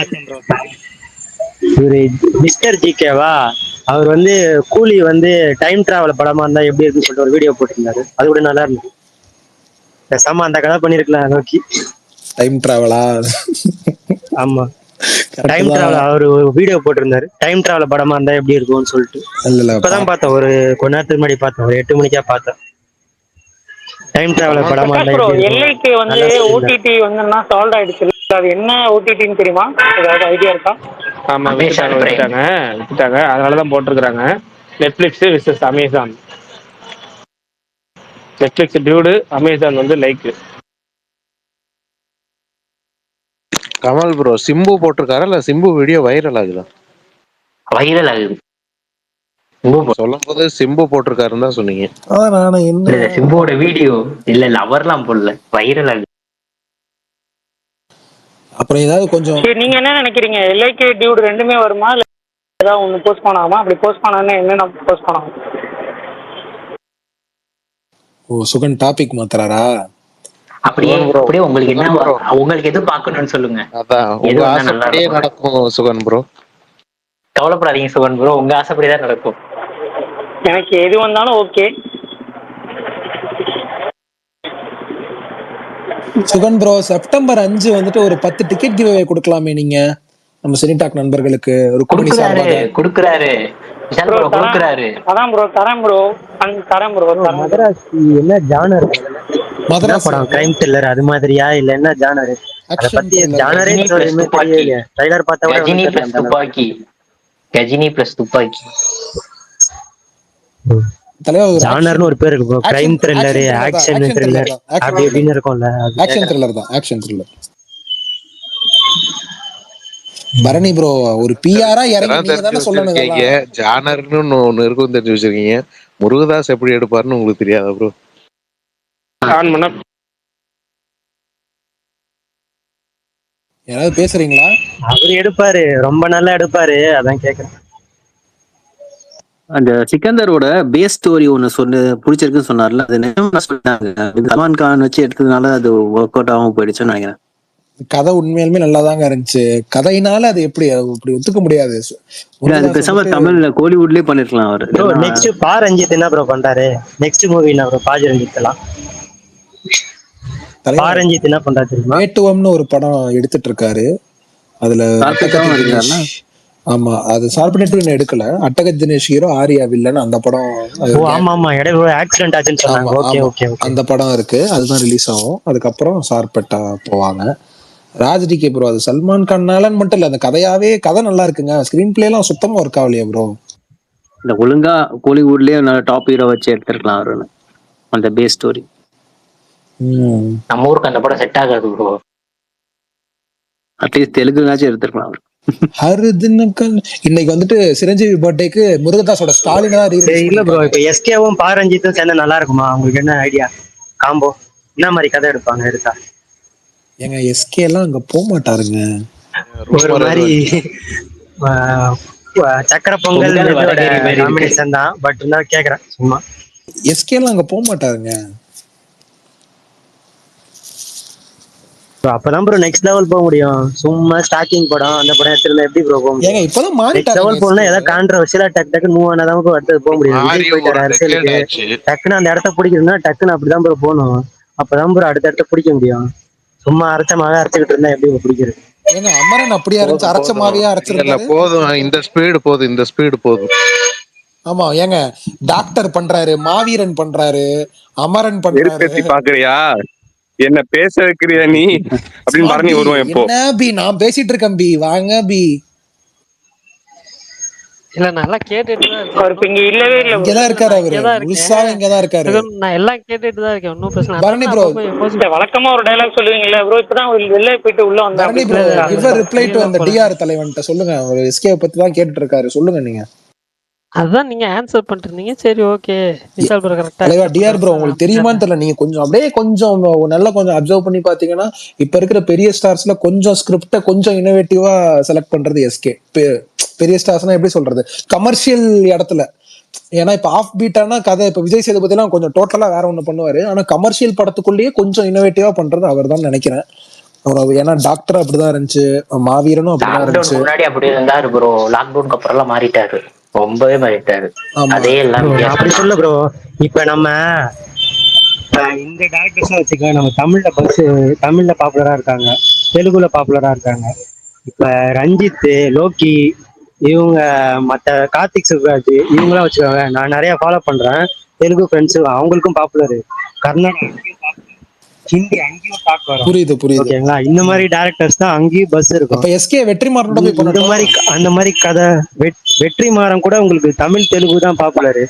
இவரு மிஸ்டர் ஜிகேவா, அவர் வந்து கூலி வந்து டைம் டிராவல் படமா இருந்தா எப்படி இருக்குன்னு சொல்லிட்டு ஒரு வீடியோ போட்டிருந்தாரு. அது கூட நல்லா இருந்தது. பேசாம அந்த கதை பண்ணிருக்கலாம் நோக்கி. டைம் டிராவலா? ஆமா, டைம் டிராவல் அவர் வீடியோ போட்டிருந்தாரு. டைம் டிராவல் படமா இருந்தா எப்படி இருக்கும்னு சொல்லிட்டு. இப்பதான் பார்த்தேன், ஒரு கொஞ்ச நேரத்துக்கு முன்னாடி பார்த்தேன், ஒரு 8 மணிக்கா பார்த்தேன். டைம் டிராவல் படமா இருந்தா எல்லைக்கு வந்து ஓடிடி வந்து சால்வ் ஆயிடுச்சு. அது என்ன ஓடிடின்னு தெரியுமா? ஏதாவது ஐடியா இருக்கா? ஆமா, விட்டுட்டாங்க. அதனாலதான் போட்டிருக்காங்க. Netflix versus Amazon. Netflix dude, Amazon வந்து லைக். கமல் ப்ரோ சிம்பு போட்டிருக்காரா இல்ல சிம்பு வீடியோ வைரல் ஆகுதா? வைரல் ஆகுது. சொல்லும் போது சிம்பு போட்டிருக்காருன்னு தான் சொன்னீங்க. சிம்புவோட வீடியோ இல்ல அவர்லாம் போடல, வைரல் ஆகுது. அப்புறம் ஏதாவது கொஞ்சம் நீங்க என்ன நினைக்கிறீங்க? எல்ஐகே டியூட் ரெண்டுமே வருமா, இல்ல ஏதாவது ஒண்ணு போஸ்ட் பண்ணாமா? அப்படி போஸ்ட் பண்ணா என்னென்ன போஸ்ட் பண்ணாங்க? சுகன் டாபிக் மாத்துறாரா? அப்படியே உங்களுக்கு என்ன, உங்களுக்கு எது பார்க்கணும்னு சொல்லுங்க. அதான் உங்க ஆசைப்படியே நடக்கும் சுகன் ப்ரோ. கவலைப்படாதீங்க சுகன் ப்ரோ, உங்க ஆசைப்படிதான் நடக்கும். எனக்கு எது வந்தாலும் ஓகே. சுகன் ப்ரோ செப்டம்பர் 5 வந்துட்டு ஒரு 10 டிக்கெட் கிவ் அவே கொடுக்கலாமே நீங்க நம்ம சினிடாக் நண்பர்களுக்கு? ஒரு குடுமி சார்பாக கொடுக்கறாரு. அதான் ப்ரோ தரேன் ப்ரோ. மதராசி என்ன ஜானர்? மதராசி படம் கிரைம் த்ரில்லர் அது மாதிரியா இல்ல என்ன ஜானர்? அத பத்தி ஜானரே தெரியலையே. ட்ரைலர் பார்த்தா கூட கஜினி பிளஸ் துப்பாக்கி. கஜினி பிளஸ் துப்பாக்கி ஜானர்னு ஒரு பேர் இருக்கு bro. Crime thriller, action thriller அப்படி இப்படின்னு இருக்கும்ல. ஆக்ஷன் த்ரில்லர் தான், ஆக்ஷன் த்ரில்லர். பரணி ப்ரோ ஒரு பிஆரா இறங்கி நீங்க தான சொல்லணும். ஜானர்னு ஒன்னு இருக்கும் தெரிஞ்சு வச்சிருக்கீங்க. முருகதாஸ் எப்படி எடுப்பாருன்னு உங்களுக்கு தெரியாதா ப்ரோ? ஆன் பண்ண யாராவது பேசுறீங்களா? அவரு எடுப்பாரு, ரொம்ப நல்லா எடுப்பாரு, அதான் கேக்குறேன். அந்த சிக்கந்தரோட பேஸ் ஸ்டோரி ஒன்னு பிடிச்சிருக்குன்னு சொன்னார்ல, அது சல்மான் கான் வச்சு எடுத்ததுனால அது ஒர்க் அவுட் ஆகாம போயிடுச்சுன்னு நினைக்கிறேன். கதை உண்மையாலுமே நல்லாதாங்க இருந்துச்சு. கதையினால அது எப்படி ஒத்துக்க முடியாது. அது பேசாம தமிழ்ல கோலிவுட்லயே பண்ணிருக்கலாம் அவரு. நெக்ஸ்ட் பா ரஞ்சித் என்ன ப்ரோ பண்றாரு? நெக்ஸ்ட் மூவி என்ன ப்ரோ? பாஜி ரஞ்சித் எல்லாம் பா ரஞ்சித் என்ன பண்றாரு தெரியுமா? மேட்டுவம்னு ஒரு படம் எடுத்துட்டு இருக்காரு. அதுல ஆமா, அது சார்பனேட் இன்னும் எடுக்கல. அட்டகத் தினேஷ் ஹீரோ, ஆரியா வில்லன். அந்த படம் ஆக்சிடென்ட் ஆச்சுன்னு சொன்னாங்க. ஓகே ஓகே, அந்த படம் இருக்கு, அதுதான் ரிலீஸ் ஆகும். அதுக்கப்புறம் சார்பெட்டா போவாங்க. ராஜ்டிகே ப்ரோ அது சல்மான் கான்னாலன்னு மட்டும் இல்ல, அந்த கதை நல்லா இருக்குங்க. ஸ்கிரீன் பிளே எல்லாம் சுத்தமா ஒர்க் ஆகலையா ப்ரோ? இந்த ஒழுங்கா கோலிவுட்லயே டாப் ஹீரோ வச்சு எடுத்திருக்கலாம் அவரு அந்த பேஸ் ஸ்டோரி. நம்ம ஊருக்கு அந்த படம் செட் ஆகாது ப்ரோ. அட்லீஸ்ட் தெலுங்குனாச்சும் எடுத்திருக்கலாம் அவரு. இன்னைக்கு வந்துட்டு சிரஞ்சீவி பர்த்டேக்கு முருகதாஸோட ஸ்டாலின் தான் இல்ல ப்ரோ. இப்ப எஸ்கேவும் பா ரஞ்சித்தும் சேர்ந்தா நல்லா இருக்குமா? உங்களுக்கு என்ன ஐடியா? காம்போ என்ன மாதிரி கதை எடுப்பாங்க எடுத்தா? எங்க எஸ்கே எல்லாம் அங்க போக மாட்டாருங்க. ஒரு மாதிரி சக்கரை பொங்கல் பொங்கல் மெதுவோட வடகரி மாதிரி இருக்கு. காம்பினேஷன் தான். பட் இருந்தாலும் கேக்குறேன் சும்மா. எஸ்கேலாம் அங்க போக மாட்டாருங்க. அப்பதான் ப்ரோ நெக்ஸ்ட் லெவல் போக முடியும். சும்மா ஸ்டாக்கிங் படம் அந்த படம் எடுத்துருந்தா எப்படி ப்ரோ போக ஏங்க முடியும்? இப்பதான் நெக்ஸ்ட் மாறிட்டாருங்க லெவல் போகணும்னா ஏதாவது கான்ட்ரவர்சியலா டக்கு டக்குன்னு மூவ் ஆனாதான் bro அடுத்தது போக முடியும். விஜய் மாறி போயிட்டாரு ஒரு அரசியலுக்கு, டெக்கேட் ஆச்சு. டக்குன்னு அந்த இடத்த பிடிக்கணும்னா டக்குன்னு அப்படிதான் ப்ரோ போகணும். அப்பதான் ப்ரோ அடுத்த இடத்த பிடிக்க முடியும். சும்மா அரைச்சமாக அரைச்சிக்கிட்டு இருந்தா எப்படி bro பிடிக்கிறது? ஏங்க அமரன் அப்படியா இருந்துச்சு, போதும் அரைச்ச போதும் மாவியா இல்ல அரைச்சிருந்தாரு. போதும், இந்த ஸ்பீடு போதும், இந்த ஸ்பீடு போதும். ஆமா ஏங்க, டாக்டர் பண்றாரு, மாவீரன் பண்றாரு, அமரன் பண்றாரு. வெறுப்பேத்தி பாக்குறியா, என்ன பேச வைக்கிறியா நீ அப்படின்னு ஸ்மார்ட் பரணி பி, வருவான் இப்போ. என்ன பி நான் பேசிட்டு இருக்கேன் பி, வாங்க பி. இல்ல நல்லா கேட்டுட்டு தான் இருக்கேன். அவர் இப்ப இங்க இல்லவே இல்ல bro. இங்கதான் இருக்காரு அவரு, இங்கதான் இருக்கேன். முழுசாவே இங்கதான் இருக்காரு. நான் எல்லாம் கேட்டுட்டு தான் இருக்கேன். ஒன்னும் பிரச்சனை பரணி ப்ரோ, இல்ல, வழக்கமா ஒரு டயலாக் சொல்லுவீங்கல்ல ப்ரோ, இப்பதான் வெளில போயிட்டு உள்ள வந்தேன் Bharani bro give reply to அந்த டிஆர் தலைவன்ட்ட சொல்லுங்க. அவர் எஸ்கே பத்தி தான் கேட்டுட்டு இருக்காரு, சொல்லுங்க நீங்க. அதான் நீங்க ஆன்சர் பண்ணிட்டு இருந்தீங்க. சரி ஓகே, விஷால் ப்ரோ கரெக்டா. தலைவா டிஆர் ப்ரோ, உங்களுக்கு தெரியுமான்னு தெரியல, நீங்க கொஞ்சம் அப்படியே கொஞ்சம் நல்லா கொஞ்சம் அப்சர்வ் பண்ணி பாத்தீங்கன்னா இப்ப இருக்கிற பெரிய ஸ்டார்ஸ்ல கொஞ்சம் ஸ்கிரிப்ட கொஞ்சம் இன்னோவேட்டிவா செலக்ட் பண்றது எஸ்கே. பெரிய ஸ்டார்ஸ்னா எப்படி சொல்றது, கமர்ஷியல் இடத்துல. ஏன்னா இப்ப ஆஃப் பீட்டான கதை, இப்ப விஜய் சேதுபதி எல்லாம் கொஞ்சம் டோட்டலா வேற ஒண்ணு பண்ணுவாரு. ஆனா கமர்ஷியல் படத்துக்குள்ளேயே கொஞ்சம் இன்னோவேட்டிவா பண்றது அவர் தான் நினைக்கிறேன். ஏன்னா டாக்டர் அப்படிதான் இருந்துச்சு, மாவீரனும் அப்படிதான் இருந்துச்சு. முன்னாடி அப்படி இருந்தாரு ப்ரோ, லாக்டவுனுக்கு அப்புறம் எல்லாம் மாறிட்டாரு, ரொம்பவே மாறிட்டாரு. அதே எல்லாம் அப்படி சொல்ல ப்ரோ. இப்ப நம்ம இந்த டேரக்டர்ஸ் வச்சுக்க, நம்ம தமிழ்ல பாப்புலரா இருக்காங்க, தெலுங்குல பாப்புலரா இருக்காங்க. இப்ப ரஞ்சித், லோக்கி, இவங்க மத்த கார்த்திக் சுப்ராஜ் இவங்கெல்லாம் வச்சுக்கோங்க. நான் நிறைய ஃபாலோ பண்றேன் தெலுங்கு ஃப்ரெண்ட்ஸ், அவங்களுக்கும் பாப்புலர். கர்நாடகா ஹிந்தி அங்கேயும் டாக் வரும். புரியுது ஓகேங்களா? இந்த மாதிரி டேரக்டர்ஸ் தான் அங்கேயும் பஸ் இருக்கும். அப்ப எஸ்கே வெற்றிமாறனோட போய் இந்த மாதிரி அந்த மாதிரி கதை வெற்றிமாறன் கூட உங்களுக்கு தமிழ் தெலுங்கு தான் பாப்புலரு.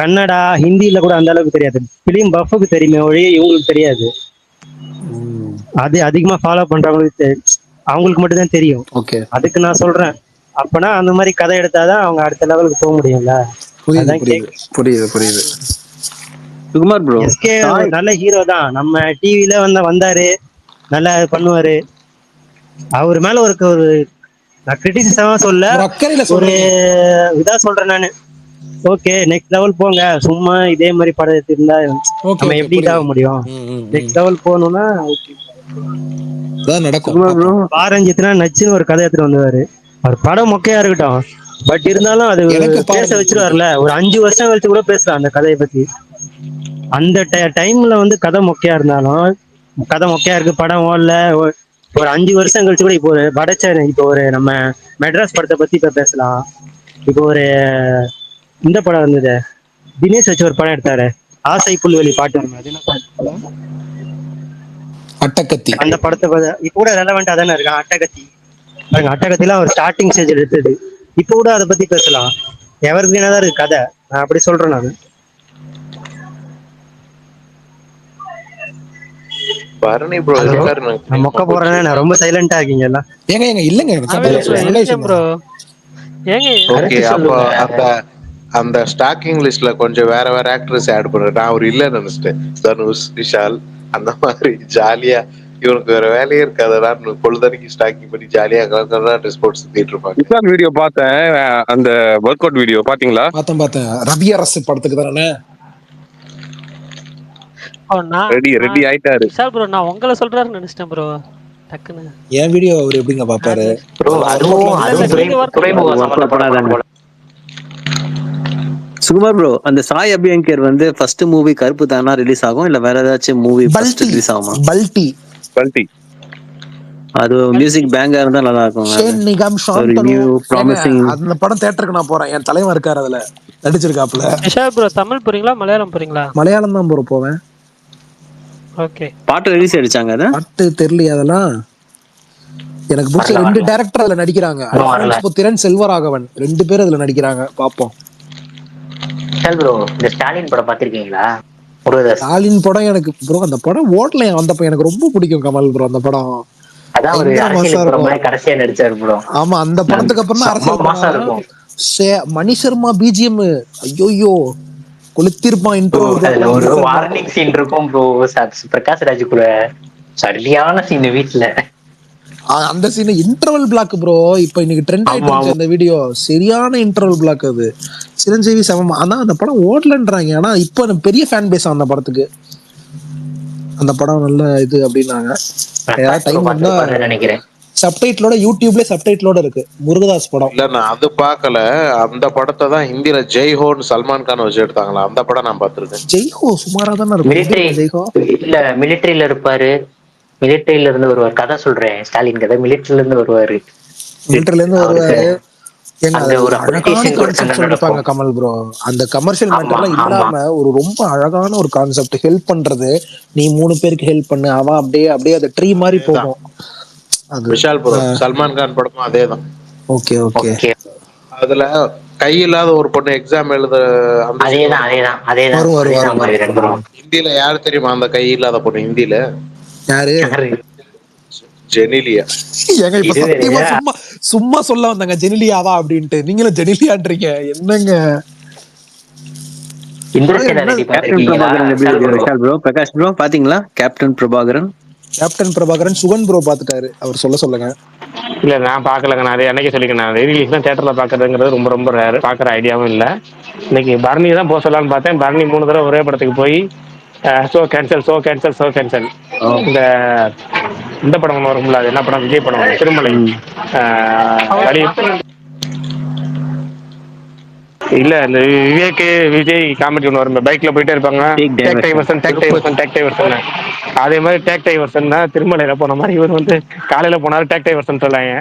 கன்னடா ஹிந்தியில கூட அந்த அளவுக்கு தெரியாது. பிலிம் பஃபுக்கு தெரியுமே ஒழிய இவங்களுக்கு தெரியாது. அது அதிகமா ஃபாலோ பண்றவங்களுக்கு அவங்களுக்கு மட்டும் தான் தெரியும். ஓகே, அதுக்கு நான் சொல்றேன். அப்பனா அந்த மாதிரி கதை எடுத்தாதான் அவங்க அடுத்த லெவலுக்கு போக முடியும்ல. புரியுது. சுகுமார் ப்ரோ, எஸ்கே ஒரு நல்ல ஹீரோ தான். நம்ம டிவில வந்தாரு, நல்லா பண்ணுவாரு. அவர் மேல ஒரு நான் கிரிட்டிசிசமா சொல்ல, ஒரு இதா சொல்றேன் நானு. ஓகே, நெக்ஸ்ட் லெவல் போங்க. சும்மா இதே மாதிரி படம் எடுத்திருந்தா நம்ம எப்படி இதாக முடியும்? நெக்ஸ்ட் லெவல் போகணும்னா பாரஞ்சித்னா நச்சுன்னு ஒரு கதை எடுத்துட்டு வந்தாரு. அவர் படம் மொக்கையா இருக்கட்டும், பட் இருந்தாலும் அது பேச வச்சிருவாருல. ஒரு 5 வருஷம் கழிச்சு கூட பேசலாம் அந்த கதையை பத்தி. அந்த டைம்ல கதை மொக்கையா இருந்தாலும், கதை மொக்கையா இருக்கு, படம் ஓடல, ஒரு 5 வருஷம் கழிச்சு கூட இப்போ ஒரு இப்போ ஒரு நம்ம மெட்ராஸ் படத்தை பத்தி இப்ப பேசலாம். இப்போ ஒரு இந்த படம் இருந்தது, தினேஷ் வச்சு ஒரு படம் எடுத்தாரு, ஆசை புல்வெளி பாட்டு, அட்டகத்தி. அந்த படத்தை இப்ப கூட ரெலவெண்டா தானே இருக்கான் அட்டகத்தி. அட்டகத்திலாம் ஒரு ஸ்டார்டிங் ஸ்டேஜ் எடுத்தது. இப்ப கூட அதை பத்தி பேசலாம். எவர்கிரீனா தான் இருக்கு கதை. நான் அப்படி சொல்றேன் நான். பரணி ப்ரோ நான் மொக்க போறேன், நான் ரொம்ப சைலண்டா இருக்கீங்க எல்லாம். ஏங்க இல்லங்க ப்ரோ. ஓகே, அப்ப அந்த ஸ்டாக்கிங் லிஸ்ட்ல கொஞ்சம் வேற ஆக்டர்ஸ் ஆட் பண்றேன். நான் ஒரு இல்ல நினைச்சிட்டேன். தனுஷ், விஷால் அந்த மாதிரி ஜாலியா இவனுக்கு வேற வேலையே இருக்காதா, பொழுதனைக்கு ஸ்டாக்கிங் பண்ணி ஜாலியா ஸ்போர்ட்ஸ் சுத்திட்டு இருப்பாங்க. விஷால் வீடியோ பார்த்தேன், அந்த ஒர்க் அவுட் வீடியோ பாத்தீங்களா? பார்த்தேன். ரவி அரசு படத்துக்கு தானே ரெடி ஆயிட்டாரு. விஷால் ப்ரோ, நான் உங்களை சொல்றாருன்னு நினைச்சிட்டேன் ப்ரோ. டக்குன்னு என் வீடியோ அவர் எப்படிங்க பாப்பாரு ப்ரோ? சுகுமார் ப்ரோ, அந்த சாய் அபியங்கர் ஃபர்ஸ்ட் மூவி கருப்பு தானா ரிலீஸ் ஆகும், இல்ல வேற ஏதாச்சும் மூவி ஃபர்ஸ்ட் ரிலீஸ் ஆகுமா? பல்டி அது மியூசிக் பேங்கா இருந்தா நல்லா இருக்கும். அந்த படம் தியேட்டருக்கு நான் போறேன். என் தலைவன் இருக்காரு, அதுல நடிச்சிருக்காப்ல. விஷால் ப்ரோ, தமிழ் போறீங்களா மலையாளம் போறீங்களா? மலையாளம் தான் ப்ரோ போவேன். ஓகே, பாட்டு ரிலீஸ் ஆயிடுச்சாங்க. அத பாட்டு தெரியல. அதெல்லாம் எனக்கு பிடிச்ச 2 டைரக்டர் அதுல நடிக்கிறாங்க. அல்போன்ஸ் புத்திரன், செல்வராகவன் 2 பேர் அதுல நடிக்கிறாங்க. பாப்போம். ப்ரோ, இந்த ஸ்டாலின் படம் பாத்திருக்கீங்களா? ஸ்டாலின் படம் எனக்கு ப்ரோ, அந்த படம் ஓட்டல வந்தப்ப எனக்கு ரொம்ப பிடிக்கும் கமல் ப்ரோ. அந்த படம் கடைசியா நடிச்சாரு ப்ரோ. ஆமா, அந்த படத்துக்கு அப்புறம் தான் அரசியல். மணி சர்மா பிஜிஎம் ஐயோ கொளுத்திருப்பான். இன்ட்ரோ ஒரு வார்னிங் சீன் இருக்கும் ப்ரோ, பிரகாஷ் ராஜ் கூட சரியான சீன் வீட்டுல. அந்த சீன் இன்டர்வல் பிளாக் ப்ரோ. இப்ப இன்னைக்கு ட்ரெண்ட் ஆயிட்டு இருந்துச்சு அந்த வீடியோ. சரியான இன்டர்வல் பிளாக் அது. சிரஞ்சீவி சமம். ஆனா அந்த படம் ஓடலன்றாங்க. ஆனா இப்ப பெரிய ஃபேன் பேஸ் அந்த படத்துக்கு. அந்த படம் நல்ல இது அப்படின்னாங்க. டைம் இருந்தா நினைக்கிறேன். சப்டைட்டிலோட யூடியூப்ல சப்டைட்டிலோட இருக்கு முருகதாஸ் படம். இல்ல நான் அது பார்க்கல. அந்த படத்தை தான் ஹிந்தியில ஜெய்ஹோன்னு சல்மான் கான் வச்சு எடுத்தாங்களா, அந்த படம் நான் பார்த்திருக்கேன். ஜெய்ஹோ சுமாரா தானே இருக்கும். ஜெய்ஹோ இல்ல மிலிட்டரியில இருப்பாரு. மிலிட்டரியில இருந்து வருவார். கதை சொல்றேன், ஸ்டாலின் கதை. மிலிட்டரியில இருந்து வருவாரு. மிலிட்டரில இருந்து வருவாரு. அழகான கான்செப்ட் சொல்லிருப்பாங்க கமல் ப்ரோ. அந்த கமர்ஷியல் மேட்டர்லாம் இல்லாம ஒரு ரொம்ப அழகான ஒரு கான்செப்ட். ஹெல்ப் பண்றது, நீ 3 பேருக்கு ஹெல்ப் பண்ணு, அவன் அப்படியே அந்த ட்ரீ மாதிரி போகும். விஷால் ப்ரோ சல்மான் கான் படமும் அதேதான். Okay okay. அதுல கை இல்லாத ஒரு பொண்ணு எக்ஸாம் எழுத ஹிந்தியில யாரு தெரியுமா அந்த கை இல்லாத பொண்ணு? ஹிந்தியில யாரு? ஜெனிலியா. ஏங்க இப்ப சத்தியமா சும்மா சொல்ல வந்தாங்க ஜெனிலியாவா அப்படின்ட்டு. நீங்களும் ஜெனிலியான்றீங்க என்னங்க? பிரகாஷ் ப்ரோ பாத்தீங்களா captain Prabhakaran? Captain Prabhakaran Sugan bro பாத்துட்டாரு. அவர் சொல்லுங்க. இல்ல நான் பாக்கலங்க. நான் அதை என்னைக்கு சொல்லிக்கிறேன், நான் ரீலீஸ் தான் தியேட்டர்ல பாக்குறதுங்கிறது ரொம்ப ரொம்ப ரேர். பாக்குற ஐடியாவும் இல்லை. இன்னைக்கு பரணி தான் போக சொல்லலான்னு பார்த்தேன். பரணி 3 தடவை ஒரே படத்துக்கு போய் ஷோ கேன்சல். இந்த படம் ஒன்று வரும்ல, அது என்ன படம்? விஜய் படம் திருமலை. இல்ல இந்த விஜய் காமெடி ஒன்று வரும். பைக்ல போயிட்டே இருப்பாங்க. Take diversion. அதே மாதிரி டேக் டைவர்சன் தான் திருமலையில போன மாதிரி. இவர் வந்து காலையில போனாரு டேக் டைவர்சன் சொல்லாங்க,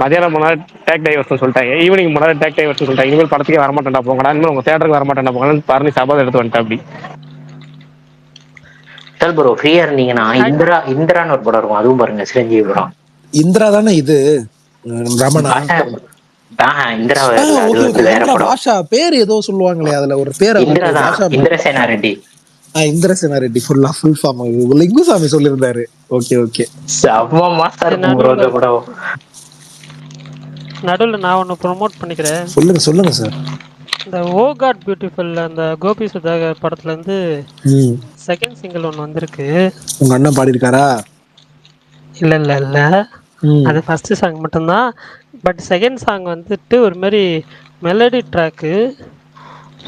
மதியானம் போனாரு டேக் டைவர்சன் சொல்லிட்டாங்க, ஈவினிங் போனாரு டேக் டைவர்சன் சொல்லிட்டாங்க. இனிமேல் படத்துக்கே வரமாட்டேன்டா போங்கடா, இனிமேல் உங்க தேட்டருக்கு வரமாட்டேன்டா போங்கன்னு பரணி சபாதை எடுத்து வந்துட்டா. அப்படி ப்ரோ ஃப்ரீயா இருந்தீங்கன்னா இந்திரான்னு ஒரு படம் இருக்கும், அதுவும் பாருங்க. சிரஞ்சீவி படம். இந்திரா தானே இது? ரமணா பாஷா பேர் ஏதோ சொல்லுவாங்களே, அதுல ஒரு பேர் இந்திரசேனா ரெட்டி. இந்திரசேனா ரெட்டி ஃபுல் ஃபார்ம் லிங்குசாமி சொல்லியிருந்தாரு. ஓகே. நடுவுல நான் ஒன்னு ப்ரோமோட் பண்ணிக்கிறேன். சொல்லுங்க சார். இந்த ஓ காட் பியூட்டிஃபுல் அந்த கோபி சுதாகர் படத்துல இருந்து செகண்ட் சிங்கிள் ஒன்னு வந்திருக்கு. உங்க அண்ணன் பாடி இருக்காரா? இல்ல அது ஃபர்ஸ்ட் சாங் மட்டும்தான். பட் செகண்ட் சாங் வந்துட்டு ஒரு மாதிரி மெலடி ட்ராக்கு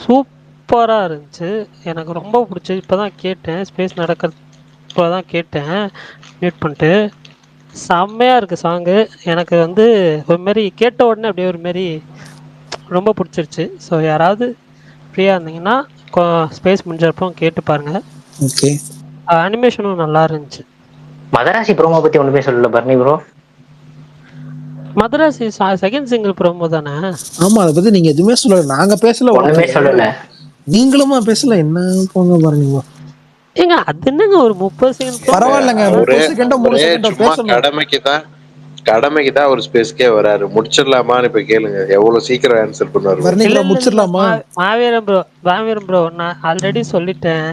சூப்பராக இருந்துச்சு. எனக்கு ரொம்ப பிடிச்சி. இப்போ தான் கேட்டேன், ஸ்பேஸ் நடக்கிறது இப்போ தான் கேட்டேன் மியூட் பண்ணிட்டு. செம்மையாக இருக்குது சாங்கு. எனக்கு வந்து ஒரு மாதிரி கேட்ட உடனே அப்படியே ஒரு மாதிரி ரொம்ப பிடிச்சிருச்சு. ஸோ யாராவது ஃப்ரீயாக இருந்தீங்கன்னா ஸ்பேஸ் முடிஞ்சப்போ கேட்டு பாருங்கள். ஓகே. அனிமேஷனும் நல்லா இருந்துச்சு. மதராசி ப்ரோமோ பற்றி ஒன்றுமே சொல்லல Bharani bro. Madrasi second single promo தானே? ஆமா, அதை பத்தி நீங்க எதுவுமே சொல்லல. நாங்க சொல்லல, நீங்களுமா பேசல. என்ன போங்க பாருங்க ஏங்க, அது என்னங்க ஒரு 30 செகண்ட் பரவாயில்லைங்க. 30 செகண்டோ 3 செகண்டோ பேசணும். கடமைக்கு தான் ஒரு ஸ்பேஸ்க்கே வராரு. முடிச்சிடலாமான்னு இப்ப கேளுங்க, எவ்வளவு சீக்கிரம் ஆன்சர் பண்ணுவாரு. முடிச்சிடலாமா? மாவீரம் ப்ரோ நான் ஆல்ரெடி சொல்லிட்டேன்.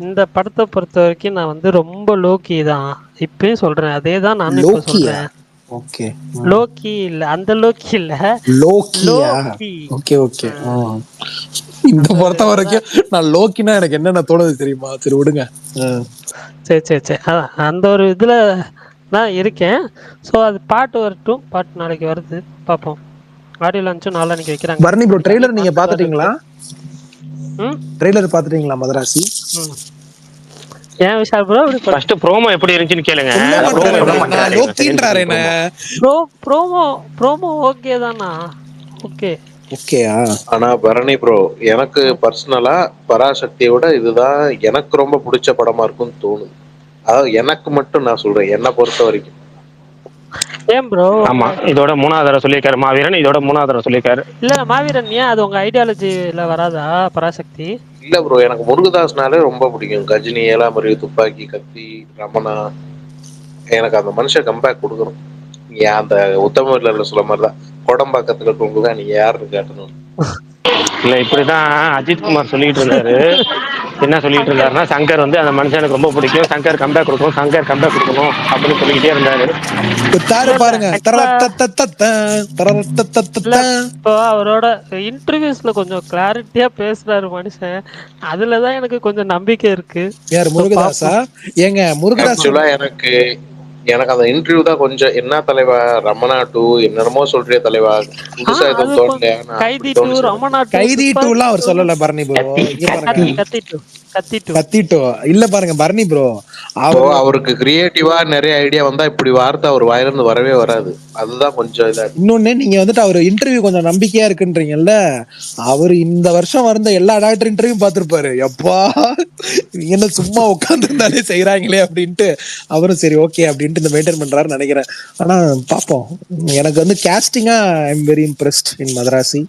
இந்த படத்தை பொறுத்த வரைக்கும் நான் வந்து ரொம்ப லோக்கி தான் இப்பயும் சொல்றேன். அதே தான் நான் இப்ப சொல்றேன். ஓகே. லோக்கி இல்ல, அந்த லோக்கி இல்ல, லோக்கியா? ஓகே. இந்த பொறுத்த வரைக்கும் நான் லோக்கினா எனக்கு என்னென்ன தோணுது தெரியுமா? சரி விடுங்க. சரி அதான் அந்த ஒரு இதுல தான் இருக்கேன். ஸோ அது பாட்டு வரட்டும். பாட்டு நாளைக்கு வருது, பார்ப்போம். ஆடியோ லான்ச்சும் நாளைக்கு வைக்கிறாங்க. பரணி ப்ரோ ட்ரெய்லர் நீங்க பாத்துட்டீங்களா? ட்ரெய்லர் பாத்துட்டீங்களா மதராசி? ஏன் விஷால் ப்ரோ ஃபர்ஸ்ட் ப்ரோமோ எப்படி இருந்துச்சுன்னு கேளுங்க. ப்ரோமோ ஓகே தானா? ஓகேயா? ஆனா பரணி ப்ரோ எனக்கு பர்சனலா பராசக்தியோட இதுதான் எனக்கு ரொம்ப பிடிச்ச படமா இருக்கும்னு தோணுது. அதாவது எனக்கு மட்டும் நான் சொல்றேன், என்ன பொறுத்த வரைக்கும். ஏன் ப்ரோ? ஆமா, இதோட 3வது தடவை சொல்லியிருக்காரு மாவீரன். இதோட 3வது தடவை சொல்லியிருக்காரு. இல்ல மாவீரன் ஏன் அது உங்க ஐடியாலஜில வராதா பராசக்தி? இல்ல ப்ரோ, எனக்கு முருகதாஸ்னாலே ரொம்ப பிடிக்கும். கஜினி, ஏலாமருவி, துப்பாக்கி, கத்தி, ரமணா. எனக்கு அந்த மனுஷன் கம்பேக் கொடுக்கணும். ஏன் அந்த உத்தமர்ல சொல்ல மாதிரிதான் கோடம்பாக்கத்துல இருக்கவங்கதான் நீ யாருன்னு கேட்டணும். இல்ல இப்படிதான் அஜித்குமார் சொல்லிட்டு இருந்தாரு. என்ன சொல்லிட்டு இருந்தாருன்னா, சங்கர் வந்து அந்த மனுஷனுக்கு ரொம்ப பிடிக்கும், சங்கர் கம்பேக் கொடுக்கணும் அப்படின்னு சொல்லிக்கிட்டே இருந்தாரு. பாருங்க அவரோட இன்டர்வியூஸ்ல கொஞ்சம் கிளாரிட்டியா பேசுறாரு மனுஷன். அதுலதான் எனக்கு கொஞ்சம் நம்பிக்கை இருக்கு. யார்? முருகதாஸா? ஏங்க முருகதாஸ் எனக்கு எனக்கு அந்த இன்டர்வியூ தான் கொஞ்சம் என்ன தலைவா ரமணா 2 என்னென்னமோ சொல்றிய தலைவா, புதுசா அது எதுவும் தோணலையா? நான் கைதி அப்படி 2, தோணுச்சு எனக்கு. ரமணா 2, கைதி துப்பாக்கி டூலாம் அவர் 2, சொல்லல பரணி ப்ரோ. இங்க பாருங்க, கத்தி 2, கத்தி 2. கத்திட்டோ இல்ல பாருங்க பரணி ப்ரோ, இப்போ அவரு அவருக்கு கிரியேட்டிவா நிறைய ஐடியா வந்தா இப்படி வார்த்தை அவர் வாயிலிருந்து வரவே வராது. அதுதான் கொஞ்சம் இதா இருக்கு. இன்னொன்னு நீங்க வந்துட்டு அவர் இன்டர்வியூ கொஞ்சம் நம்பிக்கையா இருக்குன்றீங்கல்ல, அவர் இந்த வருஷம் வந்த எல்லா டாக்டர் இன்டர்வியூ பார்த்திருப்பாரு. எப்பா இவங்க என்ன சும்மா உட்கார்ந்து இருந்தாலே செய்யறாங்களே அப்படின்ட்டு அவரும் சரி ஓகே அப்படின்ட்டு இந்த மெயின்டைன் பண்றாருன்னு நினைக்கிறேன். ஆனா பாப்போம். எனக்கு வந்து கேஸ்டிங்கா ஐ எம் வெரி இம்ப்ரெஸ்ட் இன் மதராசி,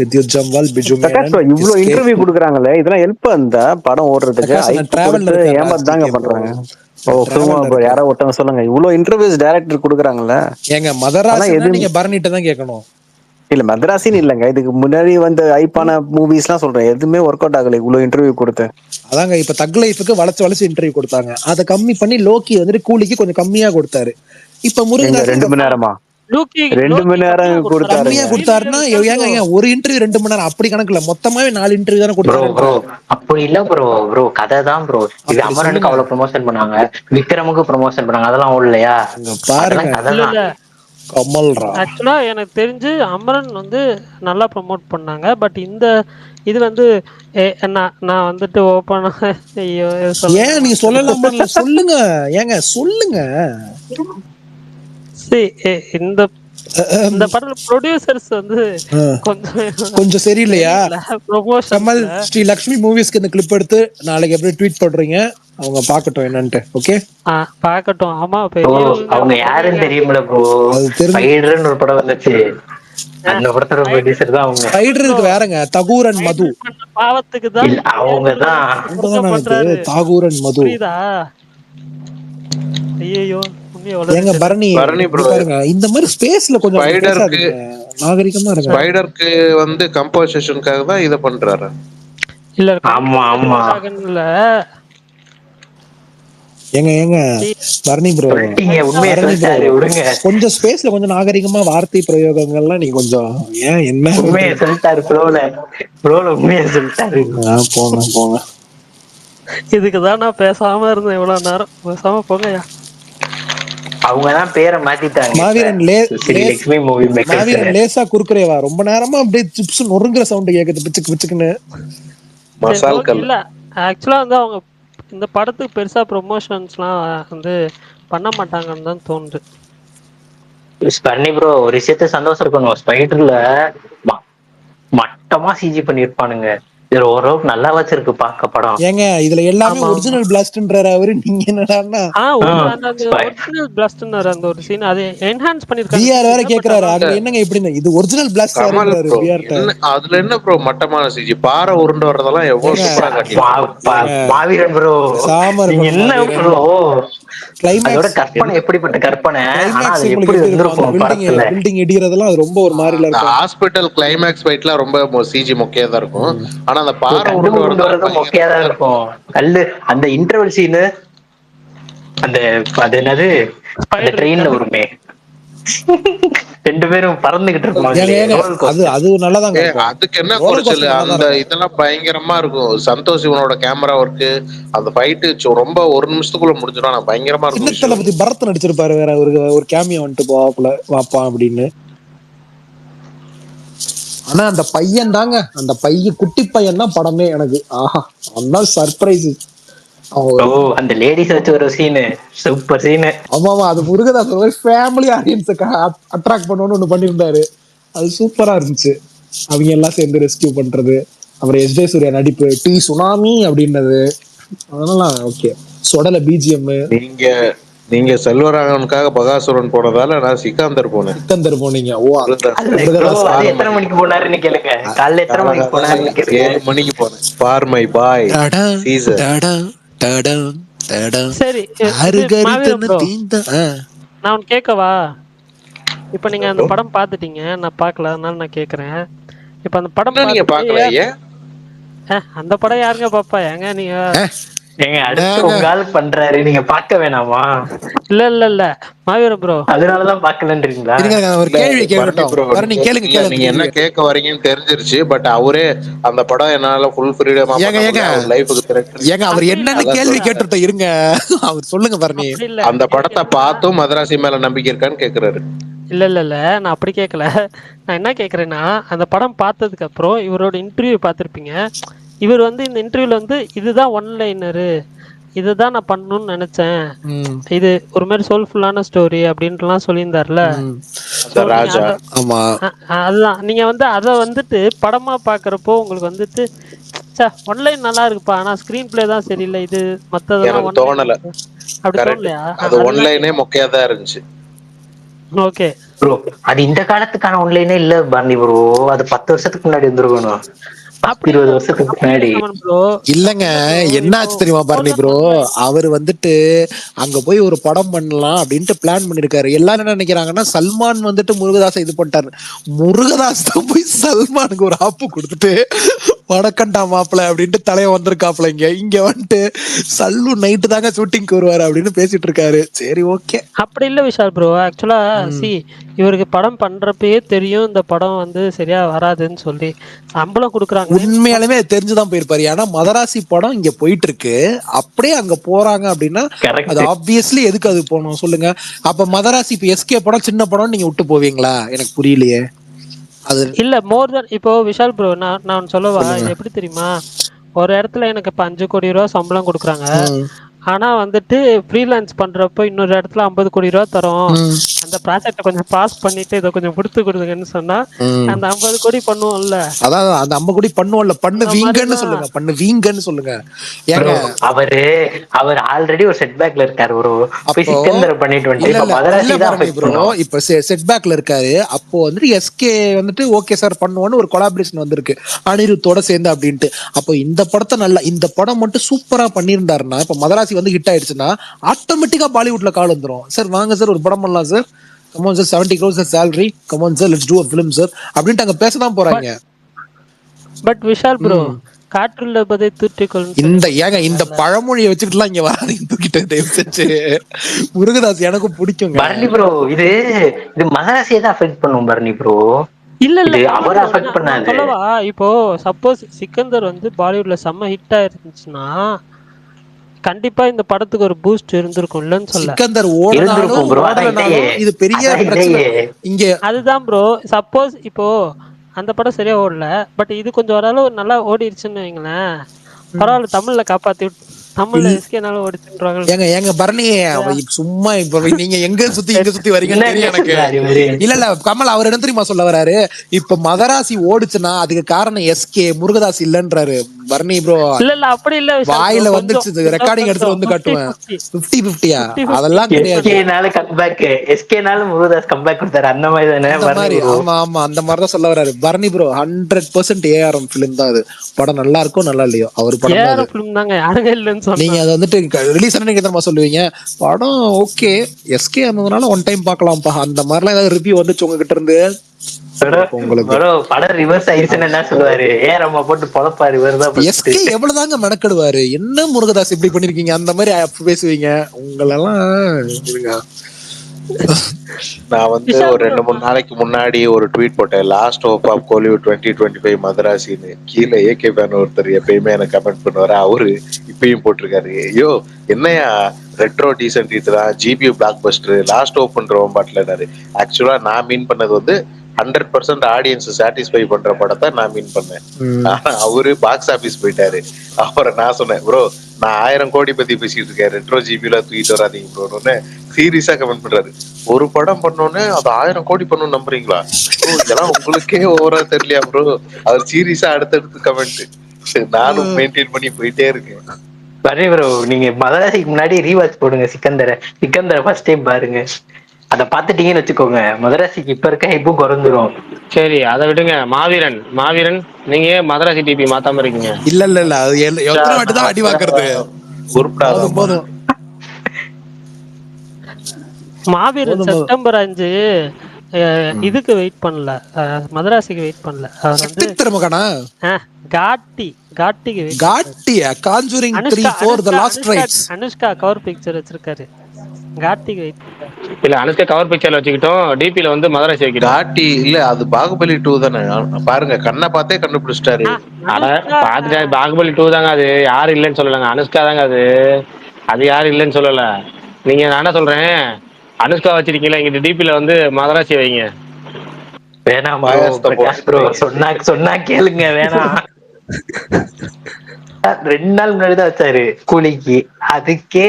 வித்யுத் ஜம்வால், பிஜு மேனன், இவ்வளவு இன்டர்வியூ கொடுக்குறாங்களே, இதெல்லாம் ஹெல்ப் அந்த படம் ஓடுறதுக்கு ஐப் டிராவல்ல கொடுத்து இருக்கேன் ஏமாத்தாங்க ப்ரோ. பண்றாங்க. ஓ சும்மா டிராவல்ல bro, யாரோ ஒருத்தவங்க சொல்லுங்க, இவ்வளவு இன்டர்வியூஸ் டைரக்டர் கொடுக்குறாங்கல்ல. ஏங்க ஆனா மதராசினா எது நீங்க பரணிட்ட தான் கேட்கணும். இல்ல மദ്രാസിன்னு இல்லங்க, இதுக்கு முன்னாடி வந்து ஐப்பான மூவிஸ் எல்லாம் சொல்றேன், எதுவுமே ஒர்க் அவுட் ஆகல இவ்வளவு இன்டர்வியூ கொடுத்து. அதாங்க இப்ப தக் லைஃபுக்கு வளைச்சு இன்டர்வியூ கொடுத்தாங்க, அதை கம்மி பண்ணி லோக்கி வந்துட்டு கூலிக்கு கொஞ்சம் கம்மியா கொடுத்தாரு. இப்ப எங்க முருகதாஸ் 2 மணி நேரமா? லூக்கி 2 மணி நேரம் கம்மியா கொடுத்தாருங்க. கொடுத்தாருன்னா ஏங்க ஒரு இன்டர்வியூ 2 மணி நேரம் அப்படி கணக்குல மொத்தமாவே 4 இன்டர்வியூ தானே ப்ரோ கொடுத்தாரு. அப்படி இல்ல ப்ரோ கதை தான் ப்ரோ. இது அப்படி அமரனுக்கு சொல்லுங்க. அவ்வளவு ப்ரொமோஷன் பண்ணாங்க, விக்ரமுக்கு ப்ரொமோஷன் பண்ணாங்க, அதெல்லாம் ஓடலையா? பாருங்க அதெல்லாம் கதை இல்ல தான். இல்ல கமல்ரா ஆக்சுவலா எனக்கு தெரிஞ்சு அமரன் வந்து நல்லா ப்ரோமோட் பண்ணாங்க. பட் இந்த இது வந்து நான் வந்துட்டு ஓப்பனா ஐயோ ஏன் நீங்க சொல்லலாமா? சொல்லுங்க ஏங்க சொல்லுங்க. இந்த இந்த படத்துல ப்ரொடியூசர்ஸ் வந்து கொஞ்சம் சரியில்லையா? ப்ரொமோஷன் கமல் ஸ்ரீ லக்ஷ்மி மூவிஸ்க்கு இந்த கிளிப் எடுத்து நாளைக்கு எப்படி ட்வீட் பண்றீங்க, அவங்க பாக்கட்டும் என்னன்ட்டு. ஓகே பாக்கட்டும். ஆமா அவங்க யாருன்னு தெரியுமில்ல ப்ரோ, ஸ்பைடர்னு ஒரு படம் வந்துச்சு, அந்த படத்தோட ப்ரொடியூசர் தான் அவங்க. ஸ்பைடருக்கு வேறங்க தகூரன் மது, பாவத்துக்கு தான் அவங்க தான் தாகூரன் மது. புரியுதா? ஐயோ ஏங்க பரணி பாருங்க, இந்த மாதிரி ஸ்பேஸ்ல கொஞ்சம் பேசாதீங்க, நாகரிகமா இருங்க. ஸ்பைடருக்கு வந்து கம்போசிஷனுக்காக தான் இத பண்றாரு. இல்ல ஆமா ஆமா இல்ல ஏங்க பரணி ப்ரோ, கொஞ்சம் ஸ்பேஸ்ல கொஞ்சம் நாகரிகமா வார்த்தை பிரயோகங்கள்லாம் நீங்க கொஞ்சம் ஏன் என்ன உண்மையை சொல்லிட்டாரு உண்மையை சொல்லிட்டாரு. போங்க இதுக்குதான் நான் பேசாம இருந்தேன் இவ்வளவு நேரம். பேசாம போங்கயா. அவங்கதான் பேரை மாத்திட்டாங்க. மாவீரன் லேசா குறுக்குறேவா, ரொம்ப நேரமா அப்படியே சிப்ஸ் நொறுங்குற சவுண்ட் கேக்குது பிச்சுக்கு பிச்சுக்குன்னு. இல்ல ஆக்சுவலா வந்து அவங்க இந்த படத்துக்கு பெருசா ப்ரொமோஷன்ஸ்லாம் வந்து பண்ண மாட்டாங்கன்னு தான் தோணுது. பண்ணி ப்ரோ ஒரு விஷயத்த சந்தோஷம் இருக்கணும், ஸ்பைடர்ல மட்டமா சிஜி பண்ணிருப்பானுங்க, இதுல ஓரளவுக்கு நல்லா வச்சிருக்கு பாக்க படம். ஏங்க இதுல எல்லாமே ஒரிஜினல் பிளாஸ்ட்ன்றாரு அவரு, நீங்க என்னடான்னா ஒரிஜினல் பிளாஸ்ட்ன்றாரு அந்த ஒரு சீன் அதை என்ஹான்ஸ் பண்ணிருக்காங்க. பிஆர் வேற கேக்குறாரு, அதுல என்னங்க இப்படின்னு இது ஒரிஜினல் பிளாஸ்ட் ஆறாரு பிஆர் ட. அதுல என்ன ப்ரோ மட்டமான சிஜி, பாறை உருண்டு வரதெல்லாம் எவ்வளவு சூப்பரா காட்டிருக்காங்க. மாவீரன் ப்ரோ நீங்க என்ன ப்ரோ கிளைமாக்ஸ் கற்பனை எப்படிப்பட்ட கற்பனை, ஆனா அது எப்படி வந்திருக்கும் படத்துல. பில்டிங் இடிறதெல்லாம் அது ரொம்ப ஒரு மாதிரில இருக்கும். ஹாஸ்பிடல் கிளைமாக்ஸ் ஃபைட்லாம் ரொம்ப சிஜி மொக்கையா தான் இருக்கும். ஆனா அந்த பாறை உருண்டு வரதும் மொக்கையா தான் இருக்கும். கல்லு அந்த இன்டர்வல் சீனு, அது என்னது அந்த ட்ரெயின்ல வருமே, 2 பேரும் பறந்துகிட்டு இருப்பாங்க, அது நல்லதாங்க. அதுக்கு என்ன குறைச்சல், அந்த இதெல்லாம் பயங்கரமா இருக்கும். சந்தோஷ் இவனோட கேமரா ஒர்க், அந்த ஃபைட் ரொம்ப 1 நிமிஷத்துக்குள்ள முடிஞ்சிடும், ஆனா பயங்கரமா இருக்கும். சின்ன தளபதி பரத் நடிச்சிருப்பாரு வேற ஒரு கேமியோ வந்துட்டு போவாப்புல வாப்பா அப்படின்னு. ஆனா அந்த பையன் தாங்க, அந்த பையன் குட்டி பையன் தான் படமே எனக்கு. ஆஹா அதான் சர்ப்ரைஸ். அந்த லேடிஸ் வச்சு ஒரு சீனு சூப்பர் சீனு. ஆமா அது முருகதாஸ் ஒரு ஃபேமிலி ஆடியன்ஸுக்கு அட்ராக்ட் பண்ணணும்னு ஒண்ணு பண்ணியிருந்தாரு, அது சூப்பரா இருந்துச்சு. அவங்க எல்லாம் சேர்ந்து ரெஸ்கியூ பண்றது, அப்புறம் எஸ் ஜே சூர்யா நடிப்பு, டி சுனாமி அப்படின்றது, அதெல்லாம் ஓகே. சொடல பிஜிஎம். நீங்க செல்வராகவனுக்காக பகாசுரன் போனதால நான் சிக்கந்தர் போனேன். சிக்கந்தர் போனீங்க? ஓ எத்தனை மணிக்கு போனாருன்னு கேளுங்க, காலைல எத்தனை மணிக்கு போனாருன்னு கேளுங்க. 7 மணிக்கு போனேன். For my boy Caesar. சரி நான் கேட்கவா? இப்ப நீங்க அந்த படம் பாத்துட்டீங்க, நான் பாக்கல, அதனால நான் கேக்குறேன். இப்ப அந்த படம் நீங்க பாக்கல? அந்த படம் யாருங்க பாப்பா? ஏங்க நீங்க ஏங்க அடுத்து உங்க ஆளு பண்றாரு, நீங்க பார்க்க வேணாமா? இல்ல மாவீரன் ப்ரோ, அதனாலதான் பாக்கலன்றீங்களா? ஒரு கேள்வி கேட்கட்டும். நீங்க என்ன கேட்க வரீங்கன்னு தெரிஞ்சிருச்சு. பட் அவரே அந்த படம் என்னால ஃபுல் ஃப்ரீடமா ஏங்க அவர் என்னன்னு கேள்வி கேட்டுட்டோம் இருங்க. அவர் சொல்லுங்க பரணி. அந்த படத்தை பார்த்தும் மதராசி மேல நம்பிக்கை இருக்கான்னு கேக்குறாரு. இல்ல நான் அப்படி கேட்கல. நான் என்ன கேட்கறேன்னா, அந்த படம் பார்த்ததுக்கு அப்புறம் இவரோட இன்டர்வியூ பார்த்துருப்பீங்க. இவர் வந்து இந்த இன்டர்வியூல வந்து இதுதான் ஒன்லைனரு, இதுதான் நான் பண்ணணும்னு நினைச்சேன், இது ஒரு மாதிரி சோல்ஃபுல்லான ஸ்டோரி அப்படின்ட்டுலாம் சொல்லியிருந்தாருல. அதுதான் நீங்க வந்து அதை வந்துட்டு படமா பாக்குறப்போ உங்களுக்கு வந்துட்டு ஒன்லைன் நல்லா இருக்குப்பா, ஆனா ஸ்கிரீன் பிளே தான் சரியில்லை, இது மத்ததெல்லாம் தோணல. அப்படி தோணலையா? அது ஒன்லைனே மொக்கையா தான் இருந்துச்சு. ஓகே ப்ரோ, அது இந்த காலத்துக்கான ஒன்லைனே இல்ல பரணி ப்ரோ. அது 10 வருஷத்துக்கு முன்னாடி வந்துருக்கணும், 20 வருஷத்துக்கு முன்னாடி. இல்லங்க, என்ன ஆச்சு தெரியுமா பரணி ப்ரோ, அவர் வந்துட்டு அங்க போய் ஒரு படம் பண்ணலாம் அப்படின்ட்டு பிளான் பண்ணிருக்காரு. எல்லாரும் என்ன நினைக்கிறாங்கன்னா, சல்மான் வந்துட்டு முருகதாஸை இது பண்ணிட்டாரு. முருகதாஸ் தான் போய் சல்மானுக்கு ஒரு ஆப்பு கொடுத்துட்டு வடக்கண்டா மாப்பிள்ள அப்படின்ட்டு தலைய வந்திருக்காப்ல. இங்க வந்துட்டு சல்லு நைட்டு தாங்க ஷூட்டிங்க்கு வருவாரு அப்படின்னு பேசிட்டு இருக்காரு. சரி ஓகே. அப்படி இல்ல விஷால் ப்ரோ, ஆக்சுவலா இவருக்கு படம் பண்றப்பயே தெரியும் இந்த படம் வந்து சரியா வராதுன்னு சொல்லி சம்பளம் கொடுக்குறாங்க. உண்மையாலுமே தெரிஞ்சுதான் போயிருப்பாரு. ஏன்னா மதராசி படம் இங்க போயிட்டு இருக்கு, அப்படியே அங்க போறாங்க அப்படின்னா அது ஆப்வியஸ்லி எதுக்கு அது போகணும் சொல்லுங்க. அப்ப மதராசி இப்ப எஸ்கே படம் சின்ன படம் நீங்க விட்டு போவீங்களா? எனக்கு புரியலையே. அது இல்ல மோர் தென் இப்போ விஷால் ப்ரோ, நான் சொல்லவா, எப்படி தெரியுமா, ஒரு இடத்துல எனக்கு இப்ப 5 கோடி ரூபா சம்பளம் கொடுக்குறாங்க. ஆனா வந்துட்டு ஃப்ரீலான்ஸ் பண்றப்போ இன்னொரு இடத்துல 50 கோடி ரூபா தரோம், அந்த ப்ராஜெக்ட கொஞ்சம் பாஸ் பண்ணிட்டு இதை கொஞ்சம் கொடுத்து கொடுங்கன்னு சொன்னா அந்த 50 கோடி பண்ணுவோம்ல. அதான் அந்த 50 கோடி பண்ணுவோம்ல, பண்ணுவீங்கன்னு சொல்லுங்க, பண்ணுவீங்கன்னு சொல்லுங்க. ஏங்க அவர் ஆல்ரெடி ஒரு செட்பேக்ல இருக்காரு ப்ரோ. சிக்கந்தர் பண்ணிட்டு வந்து இப்ப செட்பேக்ல இருக்காரு. அப்போ வந்துட்டு எஸ்கே வந்துட்டு ஓகே சார் பண்ணுவோன்னு ஒரு கொலாபரேஷன் வந்திருக்கு அனிருத்தோட சேர்ந்து அப்படின்ட்டு. அப்போ இந்த படத்தை நல்லா, இந்த படம் மட்டும் சூப்பரா பண்ணியிருந்தாருன்னா, இப்ப மதராசி வந்து ஹிட் ஆயிடுச்சுன்னா ஆட்டோமேட்டிக்கா பாலிவுட்ல கால் வந்துரும். சார் வாங்க சார் ஒரு படம் பண்ணலாம் sir, come on sir, 70 crores is salary, come on sir, let's do a film sir அப்படின்ட்டு அங்க பேசதான் போறாங்க. பட் விஷால் ப்ரோ, காற்றுள்ள பதை தூற்றிக்கொள் இந்த பழமொழியை வச்சுக்கிட்டுலாம் இங்க வராதீங்க, தூக்கிட்டு தயவு செஞ்சு. முருகதாஸ் எனக்கு பிடிக்கும் பரணி ப்ரோ. இது மதராசியை தான் அஃபெக்ட் பண்ணும் பரணி ப்ரோ. இல்ல அவரை அஃபெக்ட் பண்ணாது. சொல்லவா, இப்போ சப்போஸ் சிக்கந்தர் வந்து பாலிவுட்ல செம்ம ஹிட் ஆயிருந்துச்சுன்னா கண்டிப்பா இந்த படத்துக்கு ஒரு பூஸ்ட் இருந்திருக்கும். இல்லன்னு சொல்ல, சிக்கந்தர் ஓடுனாலும் இது பெரிய பிரச்சனை இங்க. அதுதான் ப்ரோ, சப்போஸ் இப்போ அந்த படம் சரியா ஓடல, பட் இது கொஞ்சம் ஓரளவு நல்லா ஓடிடுச்சுன்னு வைங்களேன், பரவாயில்ல, தமிழ்ல காப்பாத்தி தமிழ்ல எஸ்கேனால ஓடிச்சுன்றாங்க. ஏங்க பரணி சும்மா இப்ப நீங்க எங்க சுத்தி வரீங்கன்னு தெரியும் எனக்கு. இல்ல கமல் அவர் என்ன தெரியுமா சொல்ல வராரு, இப்ப மதராசி ஓடுச்சுன்னா அதுக்கு காரணம் எஸ்கே, முருகதாஸ் இல்லன்றாரு பரணி ப்ரோ. இல்ல அப்படி இல்ல, வாயில வந்துச்சு, ரெக்கார்டிங் எடுத்து வந்து காட்டுவேன். 50-50யா? அதெல்லாம் கிடையாது. எஸ்கேனால முருகதாஸ் கம்பேக் கொடுத்தாரு, அந்த மாதிரி தானே. ஆமா அந்த மாதிரி தான் சொல்ல வராரு பரணி ப்ரோ. 100% ஏஆர்எம் பிலிம் தான் அது. படம் நல்லா இருக்கும் நல்லா இல்லையோ அவர் படம் தாங்க, யாருங்க இல்லன்னு நீங்க அதை வந்துட்டு ரிலீஸ் ஆனா நீங்க தான் சொல்லுவீங்க படம் ஓகே எஸ்கே இருந்ததுனால ஒன் டைம் பாக்கலாம்ப்பா, அந்த மாதிரிலாம் ஏதாவது ரிவ்யூ வந்துச்சு உங்ககிட்ட இருந்து? எவ்வளவுதாங்க மெனக்கெடுவாரு, என்ன முருகதாஸ் இப்படி பண்ணிருக்கீங்க அந்த மாதிரி பேசுவீங்க உங்களெல்லாம். நான் வந்து ஒரு 2-3 நாளைக்கு முன்னாடி ஒரு ட்வீட் போட்டேன், லாஸ்ட் ஹோப் ஆஃப் கோலிவுட் 2025 மதராசின்னு. கீழே ஏகே ஃபேன் ஒருத்தர் எப்பயுமே எனக்கு கமெண்ட் பண்ணுவாரு, அவரு இப்பயும் போட்டிருக்காரு, ஐயோ என்னையா ரெட்ரோ டீசன்ட் இதுதான், GPU black Bastar, last hope பண்றோம் பாட்டிலனாரு. ஆக்சுவலா நான் மீன் பண்ணது வந்து 100% ஆடியன்ஸ் சாட்டிஸ்ஃபை பண்ற படத்தை நான் மீன் பண்ணேன். ஆனா அவரு பாக்ஸ் ஆபீஸ் போயிட்டாரு. அப்புறம் நான் சொன்னேன், ப்ரோ நான் 1000 கோடி பத்தி பேசிட்டு இருக்கேன், ரெட்ரோ ஜிபில தூக்கிட்டு வராதீங்க ப்ரோன்னு சீரியஸா கமெண்ட் பண்றாரு. ஒரு படம் பண்ணோன்னு அது 1000 கோடி பண்ணணும் நம்புறீங்களா? இதெல்லாம் உங்களுக்கே ஓவரா தெரியலையா ப்ரோ? அவர் சீரியஸா அடுத்தடுத்து கமெண்ட். நானும் மெயின்டைன் பண்ணி போயிட்டே இருக்கேன். பரணி ப்ரோ, நீங்க மதராசிக்கு முன்னாடி ரீவாட்ச் போடுங்க, சிக்கந்தரை ஃபர்ஸ்ட் டைம் பாருங்க, அத பாத்துட்டீங்கன்னு வச்சுக்கோங்க, மதராசிக்கு இப்ப இருக்க ஹைப்பும் குறைஞ்சிரும். சரி அதை விடுங்க. மாவீரன் நீங்க மதராசி டிபி மாத்தாம இருக்கீங்க. இல்ல அது எத்தனை வாட்டி தான் அடி வாங்குறது, மாவீரன் செப்டம்பர் 5 இதுக்கு வெயிட் பண்ணல, மதராசிக்கு வெயிட் பண்ணல. அவர் வந்து திருமகனா காட்டிக்கு வெயிட் காட்டியா conjuring 3 4 the last rites. Anushka cover picture வச்சிருக்காரு, காட்டிக்கு வெயிட் பண்றாரு. இல்ல அனுஷ்கா கவர் பிக்சர்ல வச்சுக்கிட்டோம், டிபில வந்து மதராசி வைக்கிட்டோம். காட்டி இல்ல, அது பாகுபலி 2 தானே. பாருங்க கண்ணை பார்த்தே கண்டுபிடிச்சிட்டாரு. அட பாத்துட்டா, பாகுபலி 2 தாங்க அது, யாரும் இல்லைன்னு சொல்லலங்க, அனுஷ்கா தாங்க அது, அது யாரும் இல்லைன்னு சொல்லல. நீங்க நான் என்ன சொல்றேன், அனுஷ்கா வச்சிருக்கீங்களா, இங்க டிபில வந்து மதராசி வைங்க. வேணாம் ப்ரோ, பிரகாஷ் ப்ரோ சொன்னா கேளுங்க, வேணாம். 2 நாள் முன்னாடிதான் வச்சாரு கூலிக்கு, அதுக்கே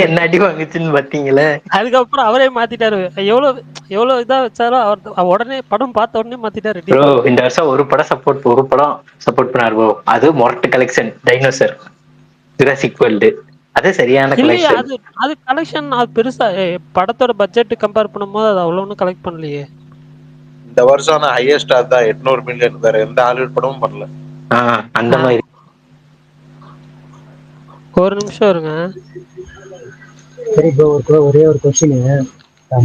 என்ன அடி வாங்குச்சுன்னு பாத்தீங்களே. அதுக்கப்புறம் அவரே மாத்திட்டாரு, எவ்வளவு இதா வச்சாரோ அவர் உடனே படம் பார்த்த உடனே மாத்திட்டாரு. ப்ரோ இந்த வருஷம் ஒரு படம் சப்போர்ட் பண்ணாரு ப்ரோ, அது மொரட்டு கலெக்ஷன் டைனோசர் ஜுராசிக் வேர்ல்டு, அது சரியான கலெக்ஷன். அது கலெக்ஷன் அது பெருசா படத்தோட பட்ஜெட் கம்பேர் பண்ணும்போது அது அவ்வளவு கலெக்ட் பண்ணலையே. இந்த வருஷம் ஹையஸ்ட் அதான் 800 மில்லியன், வேற எந்த ஹாலிவுட் படமும் பண்ணல. அந்த மாதிரி. ஒரு நிமிஷம் இருங்க. சரி ப்ரோ, ஒரே ஒரு கொஸ்டின்.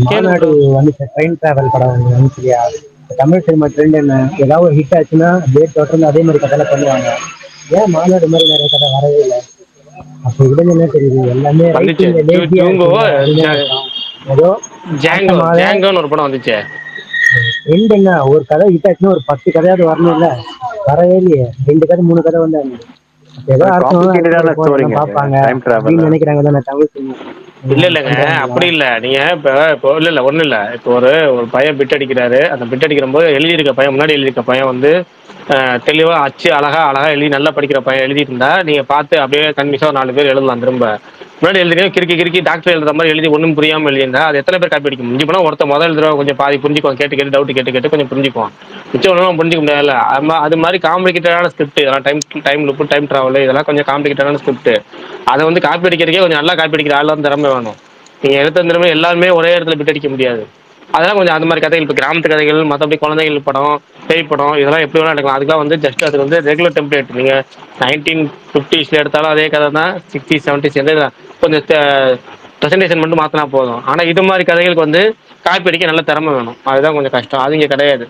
மாநாடு வந்து ட்ரெயின் டிராவல் படம் வந்துச்சியா, தமிழ் சினிமா ட்ரெண்ட் என்ன? ஏதாவது ஒரு ஹிட் ஆச்சுன்னா டேட் தொடர்ந்து அதே மாதிரி கதை பண்ணுவாங்க. ஏன் மாநாடு மாதிரி நிறைய கதை வரவே இல்லை? அப்ப இதுல என்ன தெரியுது, எல்லாமே ஏதோ ஜாங்கோன்னு ஒரு படம் வந்துச்சு. ட்ரெண்ட் என்ன, ஒரு கதை ஹிட் ஆச்சுன்னா ஒரு 10 கதையாவது வரணும் இல்ல, வரவே இல்லையே. 2 கதை 3 கதை வந்தாங்க. ஏதோ பாப்பாங்க அப்படின்னு நினைக்கிறாங்க தானே தமிழ் சினிமா. இல்லைங்க அப்படி இல்லை. நீங்க இப்போ இல்லை ஒன்றும் இல்லை. இப்போ ஒரு பையன் பிட் அடிக்கிறாரு, அந்த பிட் அடிக்கிற போது எழுதியிருக்க பையன், முன்னாடி எழுதியிருக்க பையன் வந்து தெளிவா அச்சு அழகா எழுதி நல்லா படிக்கிற பையன் எழுதிட்டு இருந்தா நீங்க பார்த்து அப்படியே கன்வின்ஸா 4 பேர் எழுதலாம். திரும்ப முன்னாடி எழுதுறேன் கிறுக்கி டாக்டர் எழுதுற மாதிரி எழுதி ஒன்றும் புரியாமல் எழுதியிருந்தா அது எத்தனை பேர் காப்பி அடிக்கும்? முடிஞ்சு போனால் ஒருத்தர் முதல் எழுதுறவங்க கொஞ்சம் பாதி புரிஞ்சுக்குவான், கேட்டு டவுட் கேட்டு கொஞ்சம் புரிஞ்சுக்குவான், மிச்சம் ஒன்றும் புரிஞ்சிக்க முடியாதுல்ல. அது மாதிரி காம்ப்ளிகேட்டடான ஸ்கிரிப்ட், இதெல்லாம் டைம் லுப்பு, டைம் ட்ராவல், இதெல்லாம் கொஞ்சம் காம்ப்ளிகேட்டடான ஸ்கிரிப்ட். அதை வந்து காப்பி அடிக்கிறதுக்கே கொஞ்சம் நல்லா காப்பி அடிக்கிற ஆள் திறமை வேணும். நீங்க எடுத்த திறமை எல்லாருமே ஒரே இடத்துல பிட் அடிக்க முடியாது. அதெல்லாம் கொஞ்சம் அந்த மாதிரி கதைகள், இப்போ கிராமத்து கதைகள், மற்றபடி குழந்தைகள் படம், பேய் படம், இதெல்லாம் எப்படி வேணா எடுக்கலாம். அதுக்கெல்லாம் வந்து ஜஸ்ட் அது வந்து ரெகுலர் டெம்ப்ளேட். நீங்க 1950s எடுத்தாலும் அதே கதை தான், 60s 70s எந்த கொஞ்சம் ப்ரெசன்டேஷன் மட்டும் மாற்றினா போதும். ஆனால் இது மாதிரி கதைகளுக்கு வந்து காப்பி அடிக்க நல்ல திறமை வேணும், அதுதான் கொஞ்சம் கஷ்டம். அது இங்கே கிடையாது.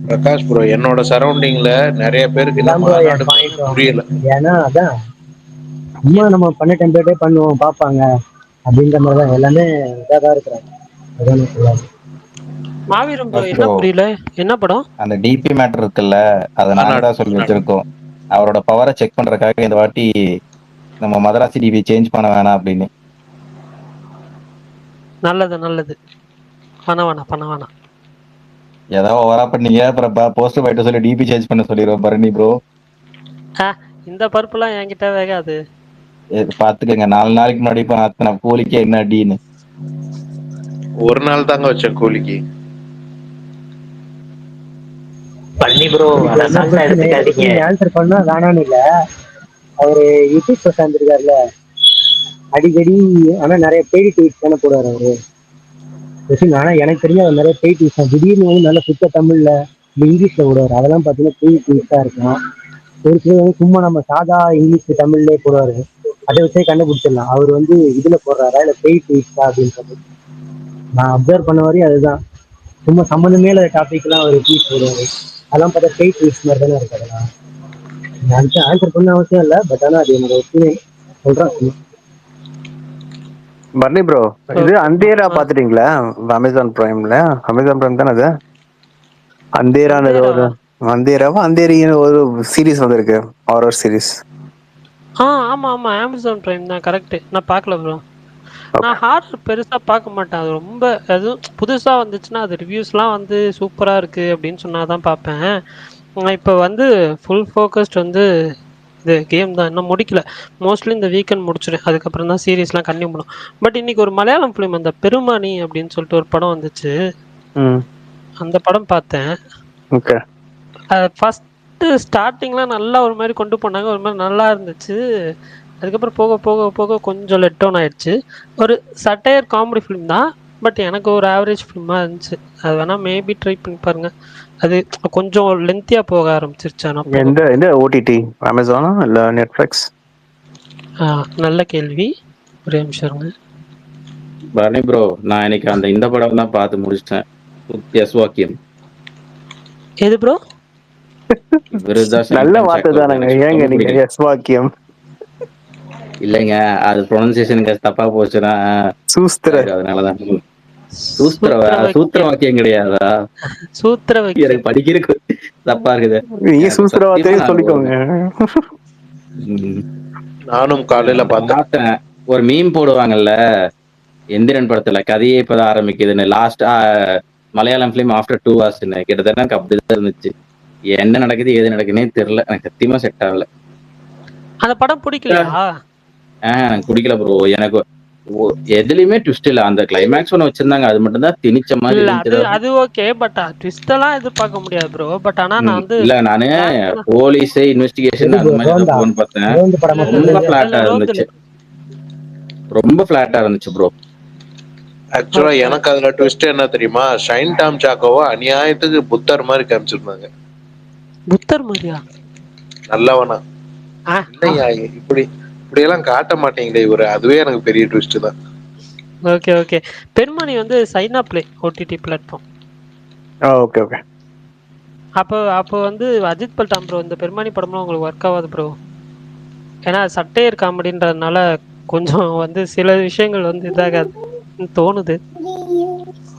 பிரகாஷ் ப்ரோ, என்னோட சரௌண்டிங்ல நிறைய பேருக்கு புரியல. ஏன்னா அதான் சும்மா நம்ம பண்ண டெம்ப்ளேட்டே பண்ணுவோம் பார்ப்பாங்க அப்படின்ற மாதிரி தான் எல்லாமே இதாக தான் இருக்கிறாங்க. அதான் சொல்லாது. மாவீரம் ப்ரோ என்ன புரியல, என்ன படம்? அந்த டிபி மேட்டர் இருக்குல்ல, அதை நாங்க தான் சொல்லி வச்சிருக்கோம். அவரோட பவரை செக் பண்றதுக்காக இந்த வாட்டி நம்ம மதராசி டிபி சேஞ்ச் பண்ண வேணாம் அப்படின்னு. நல்லது பண்ண வேணாம். ஏதாவது ஓவரா பண்ணீங்க அப்புறம் போஸ்ட் போயிட்டு சொல்லி டிபி சேஞ்ச் பண்ண சொல்லிடுவோம் பரணி ப்ரோ. இந்த பருப்புலாம் என்கிட்ட வேகாது, பாத்துக்கங்க. 4 நாளைக்கு முன்னாடி பார்த்தன கூலிக்கு என்ன அடின்னு. ஒரு நாள் தாங்க வச்சேன் கூலிக்கு. பண்ணி ப்ரோ ஆன்சர் பண்ணா வேணான்னு இல்ல, அவரு யூடியூப் பிரசாந்த் இருக்காருல்ல அடிக்கடி, ஆனா நிறைய பெய்டு ட்வீட் தானே போடுவார் அவரு. ஆனா எனக்கு தெரிஞ்ச அவர் நிறைய பெய்டு ட்வீட் திடீர்னு வந்து நல்ல சுத்த தமிழ்ல இங்கிலீஷ்ல விடுவார். அதெல்லாம் பாத்தீங்கன்னா பெய்டு ட்வீட்டா இருக்கும். ஒரு சில வந்து சும்மா நம்ம சாதா இங்கிலீஷ் தமிழ்லயே போடுவாரு, அதை வச்சே கண்டுபிடிச்சிடலாம் அவர் வந்து இதுல போடுறாரா இல்ல பெய்டு ட்வீட்டா அப்படின்றது. நான் அப்சர்வ் பண்ண வரையும் அதுதான். சும்மா சம்மந்தமே இல்லாத டாபிக் எல்லாம் அவர் ட்வீட் போடுவாரு, அதெல்லாம் பார்த்தா பெய்டு ட்வீட்ஸ் மாதிரி தானே இருக்கு. அதெல்லாம் ஆன்சர் பண்ண அவசியம் இல்லை, பட் ஆனா அது என்னோட ஒப்பீனியன் சொல்றேன். பர்னி ப்ரோ, இது அந்தேரா பாத்துட்டீங்களா? அமேசான் பிரைம் தானே அது. அந்தேரான்னு ஏதோ ஒரு அந்தேரின்னு ஒரு சீரீஸ் வந்திருக்கு, ஹாரர் சீரீஸ். ஆமா அமேசான் பிரைம் தான், கரெக்ட். நான் பார்க்கல ப்ரோ. நான் ஹாரர் பெருசா பார்க்க மாட்டேன். அது ரொம்ப அதுவும் புதுசா வந்துச்சுன்னா அது ரிவ்யூஸ்லாம் வந்து சூப்பரா இருக்கு அப்படின்னு சொன்னாதான் பார்ப்பேன். இப்போ வந்து ஃபுல் ஃபோக்கஸ்ட் வந்து இது கேம் தான், இன்னும் முடிக்கல. மோஸ்ட்லி இந்த வீக்கெண்ட் முடிச்சிடும், அதுக்கப்புறம் தான் சீரீஸ்லாம் கண்டினியூ பண்ணும். பட் இன்னைக்கு ஒரு மலையாளம் ஃபிலிம், அந்த பெருமானி அப்படின்னு சொல்லிட்டு ஒரு படம் வந்துச்சு, அந்த படம் பார்த்தேன். ஃபர்ஸ்ட் ஸ்டார்டிங்லாம் நல்லா ஒரு மாதிரி கொண்டு போனாங்க, ஒரு மாதிரி நல்லா இருந்துச்சு. அதுக்கப்புறம் போக போக போக கொஞ்சம் லெட் டவுன் ஆயிடுச்சு. ஒரு சட்டையர் காமெடி ஃபிலிம் தான், பட் எனக்கு ஒரு ஆவரேஜ் ஃபிலிமாக இருந்துச்சு. அது வேணா மேபி ட்ரை பண்ணி பாருங்க. அது கொஞ்சம் லென்த்தியா போக ஆரம்பிச்சிருச்சு. எந்த ஓடிடி, அமேசானா இல்ல நெட்ஃபிளிக்ஸ்? நல்ல கேள்வி, ஒரே நிமிஷம் இருங்க. பரணி ப்ரோ, நான் இன்னைக்கு இந்த படம் தான் பார்த்து முடிச்சிட்டேன். எஸ் வாக்கியம். எது ப்ரோ? இவருதான் நல்ல ஷைன்டாம் வார்த்தை சாக்கோ. தானங்க, எனக்கு ஏங்க சுத்தமா நீங்க பிடிக்கல. எஸ் வாக்கியம் இல்லைங்க, அது ப்ரொனன்சியேஷனுக்கு தப்பா போச்சுன்னா சூஸ்திர அதனாலதான். சூத்திர வாக்கியம். வாக்கியம் கிடையாதா? சூத்திர வாக்கியம். எனக்கு படிக்கிறதுக்கு தப்பா இருக்குது. நீங்க எனக்கு சூஸ்திர சத்தியமா வார்த்தையே நான் சொல்லிக்கோங்க. நானும் காலையில பார்த்தேன். ஒரு மீம் போடுவாங்கல்ல எந்திரன் படத்துல, கதையே இப்பதான் ஆரம்பிக்குதுன்னு. Last Malayalam film after 2 hours கிட்டத்தட்ட எனக்கு அப்படிதான் இருந்துச்சு. என்ன நடக்குது ஏது நடக்குதுன்னே தெரியல. எனக்கு சத்தியமா செட் ஆகல. அந்த படம் பிடிக்கலையா? எனக்கு பிடிக்கல ப்ரோ. எனக்கு எதுலயுமே ட்விஸ்ட் இல்ல. அந்த கிளைமேக்ஸ் ஒண்ணு வச்சிருந்தாங்க, அது மட்டும் தான் திணிச்ச மாதிரி இல்ல இருந்துச்சு. அது ஓகே, பட் ட்விஸ்ட் எல்லாம் எதிர்பார்க்க முடியாது ப்ரோ. பட் ஆனா நான் வந்து இல்ல, நானு போலீஸ் இன்வெஸ்டிகேஷன் அந்த மாதிரி ஏதோ போன்னு பார்த்தேன். ரொம்ப பிளாட்டா இருந்துச்சு. ரொம்ப பிளாட்டா இருந்துச்சு ப்ரோ. ஆக்சுவலா எனக்கு அதுல ட்விஸ்ட் என்ன தெரியுமா, ஷைன்டாம் சாக்கோவை அநியாயத்துக்கு புத்தர் மாதிரி காமிச்சிருந்தாங்க. புத்தர் மாதிரியா? நல்லவனா இல்லையா? இப்படி எல்லாம் காட்ட மாட்டீங்களே இவரு, அதுவே எனக்கு பெரிய ட்விஸ்ட் தான். Okay okay. பெருமணி வந்து Saina play OTT platform. Okay okay. அப்போ வந்து அஜித் பல்டாம் ப்ரோ, இந்த பெருமானி படம்லாம் உங்களுக்கு ஒர்க் ஆகாது ப்ரோ. ஏன்னா சட்டையர் காமெடின்றதுனால கொஞ்சம் வந்து சில விஷயங்கள் வந்து இதாகாது தோணுது.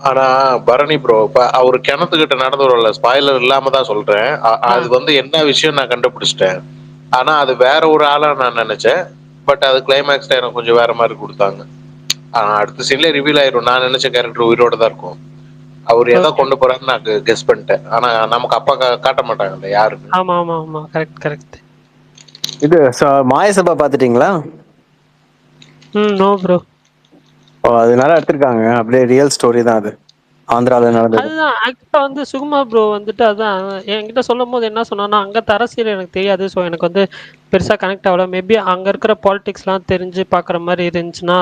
ஆனா பரணி ப்ரோ, அவரு கிணத்துக்கிட்ட நடந்து வரல, ஸ்பாயிலர் இல்லாம தான் சொல்றேன். அது வந்து என்ன விஷயம் நான் கண்டுபிடிச்சிட்டேன். ஆனா அது வேற ஒரு ஆளா நான் நினைச்சேன். பட் அது கிளைமேக்ஸ்ல எனக்கு கொஞ்சம் வேற மாதிரி கொடுத்தாங்க. அடுத்த சீன்ல ரிவீல் ஆயிரும். நான் நினைச்ச கேரக்டர் உயிரோட தான் இருக்கும். அவர் எதை கொண்டு போறாருன்னு நான் கெஸ் பண்ணிட்டேன். ஆனா நமக்கு அப்பா காட்ட மாட்டாங்கல்ல யாருக்கு. ஆமா ஆமா ஆமா, கரெக்ட் கரெக்ட். இது மாயசபா பாத்துட்டீங்களா? No bro. அது நல்லா எடுத்திருக்காங்க, அப்படியே ரியல் ஸ்டோரி தான் அது, ஆந்திரால நடந்தது. அதுதான் ஆக்சுவலா வந்து சுகுமா ப்ரோ வந்துட்டு அதான் என்கிட்ட சொல்லும் போது என்ன சொன்னா, அங்க அரசியல் எனக்கு தெரியாது, ஸோ எனக்கு வந்து பெருசா கனெக்ட் ஆகல. மேபி அங்க இருக்கிற பாலிடிக்ஸ்லாம் தெரிஞ்சு பாக்குற மாதிரி இருந்துச்சுன்னா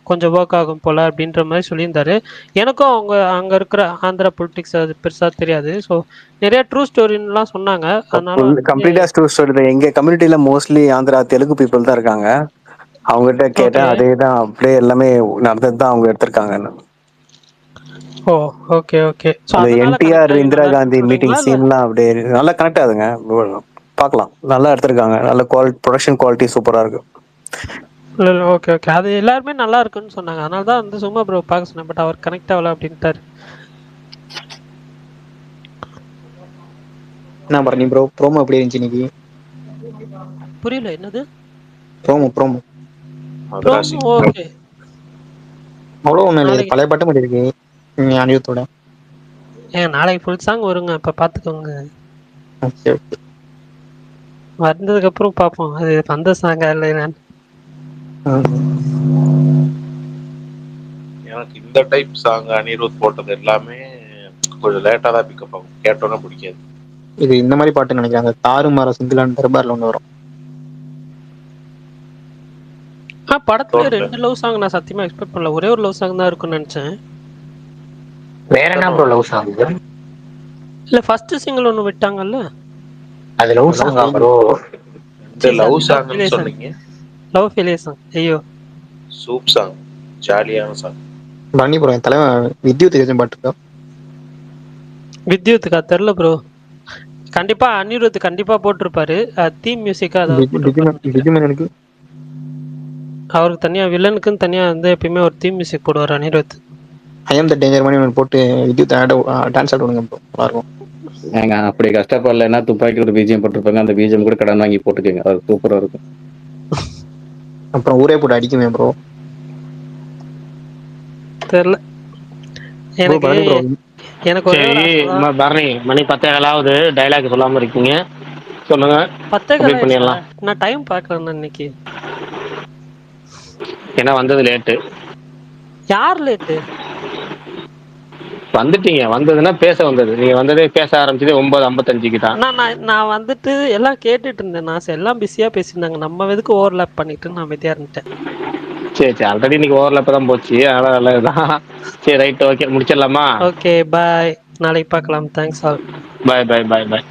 கொஞ்சம் ஒர்க் ஆகும் போல அப்படின்ற மாதிரி சொல்லியிருந்தாரு. எனக்கும் அங்க இருக்கிற ஆந்திரா பொலிட்டிக்ஸ் அது பெருசா தெரியாது. ஸோ நிறைய ட்ரூ ஸ்டோரின்லாம் சொன்னாங்க. அதனால கம்ப்ளீட்டா ட்ரூ ஸ்டோரி தான். எங்க கம்யூனிட்டியில மோஸ்ட்லி ஆந்திரா தெலுங்கு பீப்புள் தான் இருக்காங்க. அவங்ககிட்ட கேட்டேன், அதே தான் அப்படியே எல்லாமே நடந்தது தான் அவங்க எடுத்திருக்காங்க. Oh okay okay. NTR Indira Gandhi meeting சீன்லாம் அப்படியே நல்லா கனெக்ட் ஆகுதுங்க. பார்க்கலாம், நல்லா எடுத்திருக்காங்க. நல்ல ப்ரொடக்ஷன் குவாலிட்டி சூப்பரா இருக்கு. Okay okay. அது எல்லாருமே நல்லா இருக்குன்னு சொன்னாங்க, அதனால தான் வந்து சும்மா ப்ரோ பார்க்க சொன்னேன். பட் அவர் கனெக்ட் ஆகல அப்படின்ட்டாரு. என்ன பரணி ப்ரோ, ப்ரோமோ எப்படி இருந்துச்சு இன்னைக்கு? புரியல, என்னது ப்ரோமோ? ஓகே. அவ்வளோ ஒன்றும் இல்லை, பழைய பாட்டு மாதிரி இருக்கு அனிருத்தோட. நாளைக்கு ஃபுல் சாங் வருங்க, இப்போ பார்த்துக்கோங்க. ஓகே ஓகே, வந்ததுக்கு அப்புறம் பார்ப்போம் அது வந்த சாங்கா இல்லை. நான் எனக்கு இந்த டைப் சாங் அனிருத் போட்டது எல்லாமே கொஞ்சம் லேட்டா தான் பிக்கப் ஆகும், கேட்டோன்னே பிடிக்காது. இது இந்த மாதிரி பாட்டு நினைக்கிறாங்க. தாறுமாற சிங்கிளான தர்பார்ல ஒன்று வரும். படத்துல 2 லவ் சாங் நான் சத்தியமா எக்ஸ்பெக்ட் பண்ணல. ஒரே ஒரு லவ் சாங் தான் இருக்கும்னு நினைச்சேன். வேற என்ன ப்ரோ லவ் சாங்? இல்ல ஃபர்ஸ்ட் சிங்கிள் ஒன்னு விட்டாங்கல்ல, அது லவ் சாங்கா ப்ரோ? இந்த லவ் சாங்னு சொன்னீங்க. Love failure song. ஐயோ, சூப் சாங், ஜாலியான சாங். பரணி ப்ரோ, என் தலைவன் வித்யுத் ஏஜென்ட் பாட்டு இருக்கா? வித்யுத்துக்கா தெரியல ப்ரோ. கண்டிப்பா அனிருத் கண்டிப்பா போட்டிருப்பாரு. தீம் மியூசிக்கா எனக்கு அவருக்கு தனியா, வில்லனுக்குன்னு தனியா வந்து எப்பயுமே ஒரு தீம் மியூசிக் போடுவார் அனிருத். ஐ ஆம் த டேஞ்சர் மாதிரி போட்டு வித்யுத் டான்ஸ் ஆடுவாங்க ப்ரோ, நல்லா இருக்கும். ஏங்க அப்படி கஷ்டப்படலைன்னா துப்பாக்கியோட பிஜிஎம் போட்டிருப்பாங்க, அந்த பிஜிஎம் கூட கடன் வாங்கி போட்டுக்கோங்க, அது சூப்பரா இருக்கும். அப்புறம் ஊரே போட்டு அடிக்குமே ப்ரோ. தெரியல எனக்கு பரணி, மணி 10 டைலாக் சொல்லாம இருக்கீங்க, சொல்லுங்க. 10 பண்ணிடலாம். நான் டைம் பார்க்கறேன் இன்னைக்கு. ஏன்னா வந்தது லேட்டு. யார் லேட்டு? வந்துட்டீங்க, வந்ததுன்னா பேச வந்தது. நீங்க வந்ததே பேச ஆரம்பிச்சதே 9:55 தான். நான் வந்துட்டு எல்லாம் கேட்டுட்டு இருந்தேன். நான் எல்லாம் பிஸியா பேசியிருந்தாங்க, நம்ம எதுக்கு ஓவர்லாப் பண்ணிட்டு நான் அமைதியா இருந்துட்டேன். சரி ஆல்ரெடி இன்னைக்கு ஓவர்லாப் தான் போச்சு, அதனால நல்லதுதான். சரி ரைட், ஓகே முடிச்சிடலாமா? ஓகே பாய், நாளைக்கு பார்க்கலாம். Thanks all. Bye bye bye பாய்.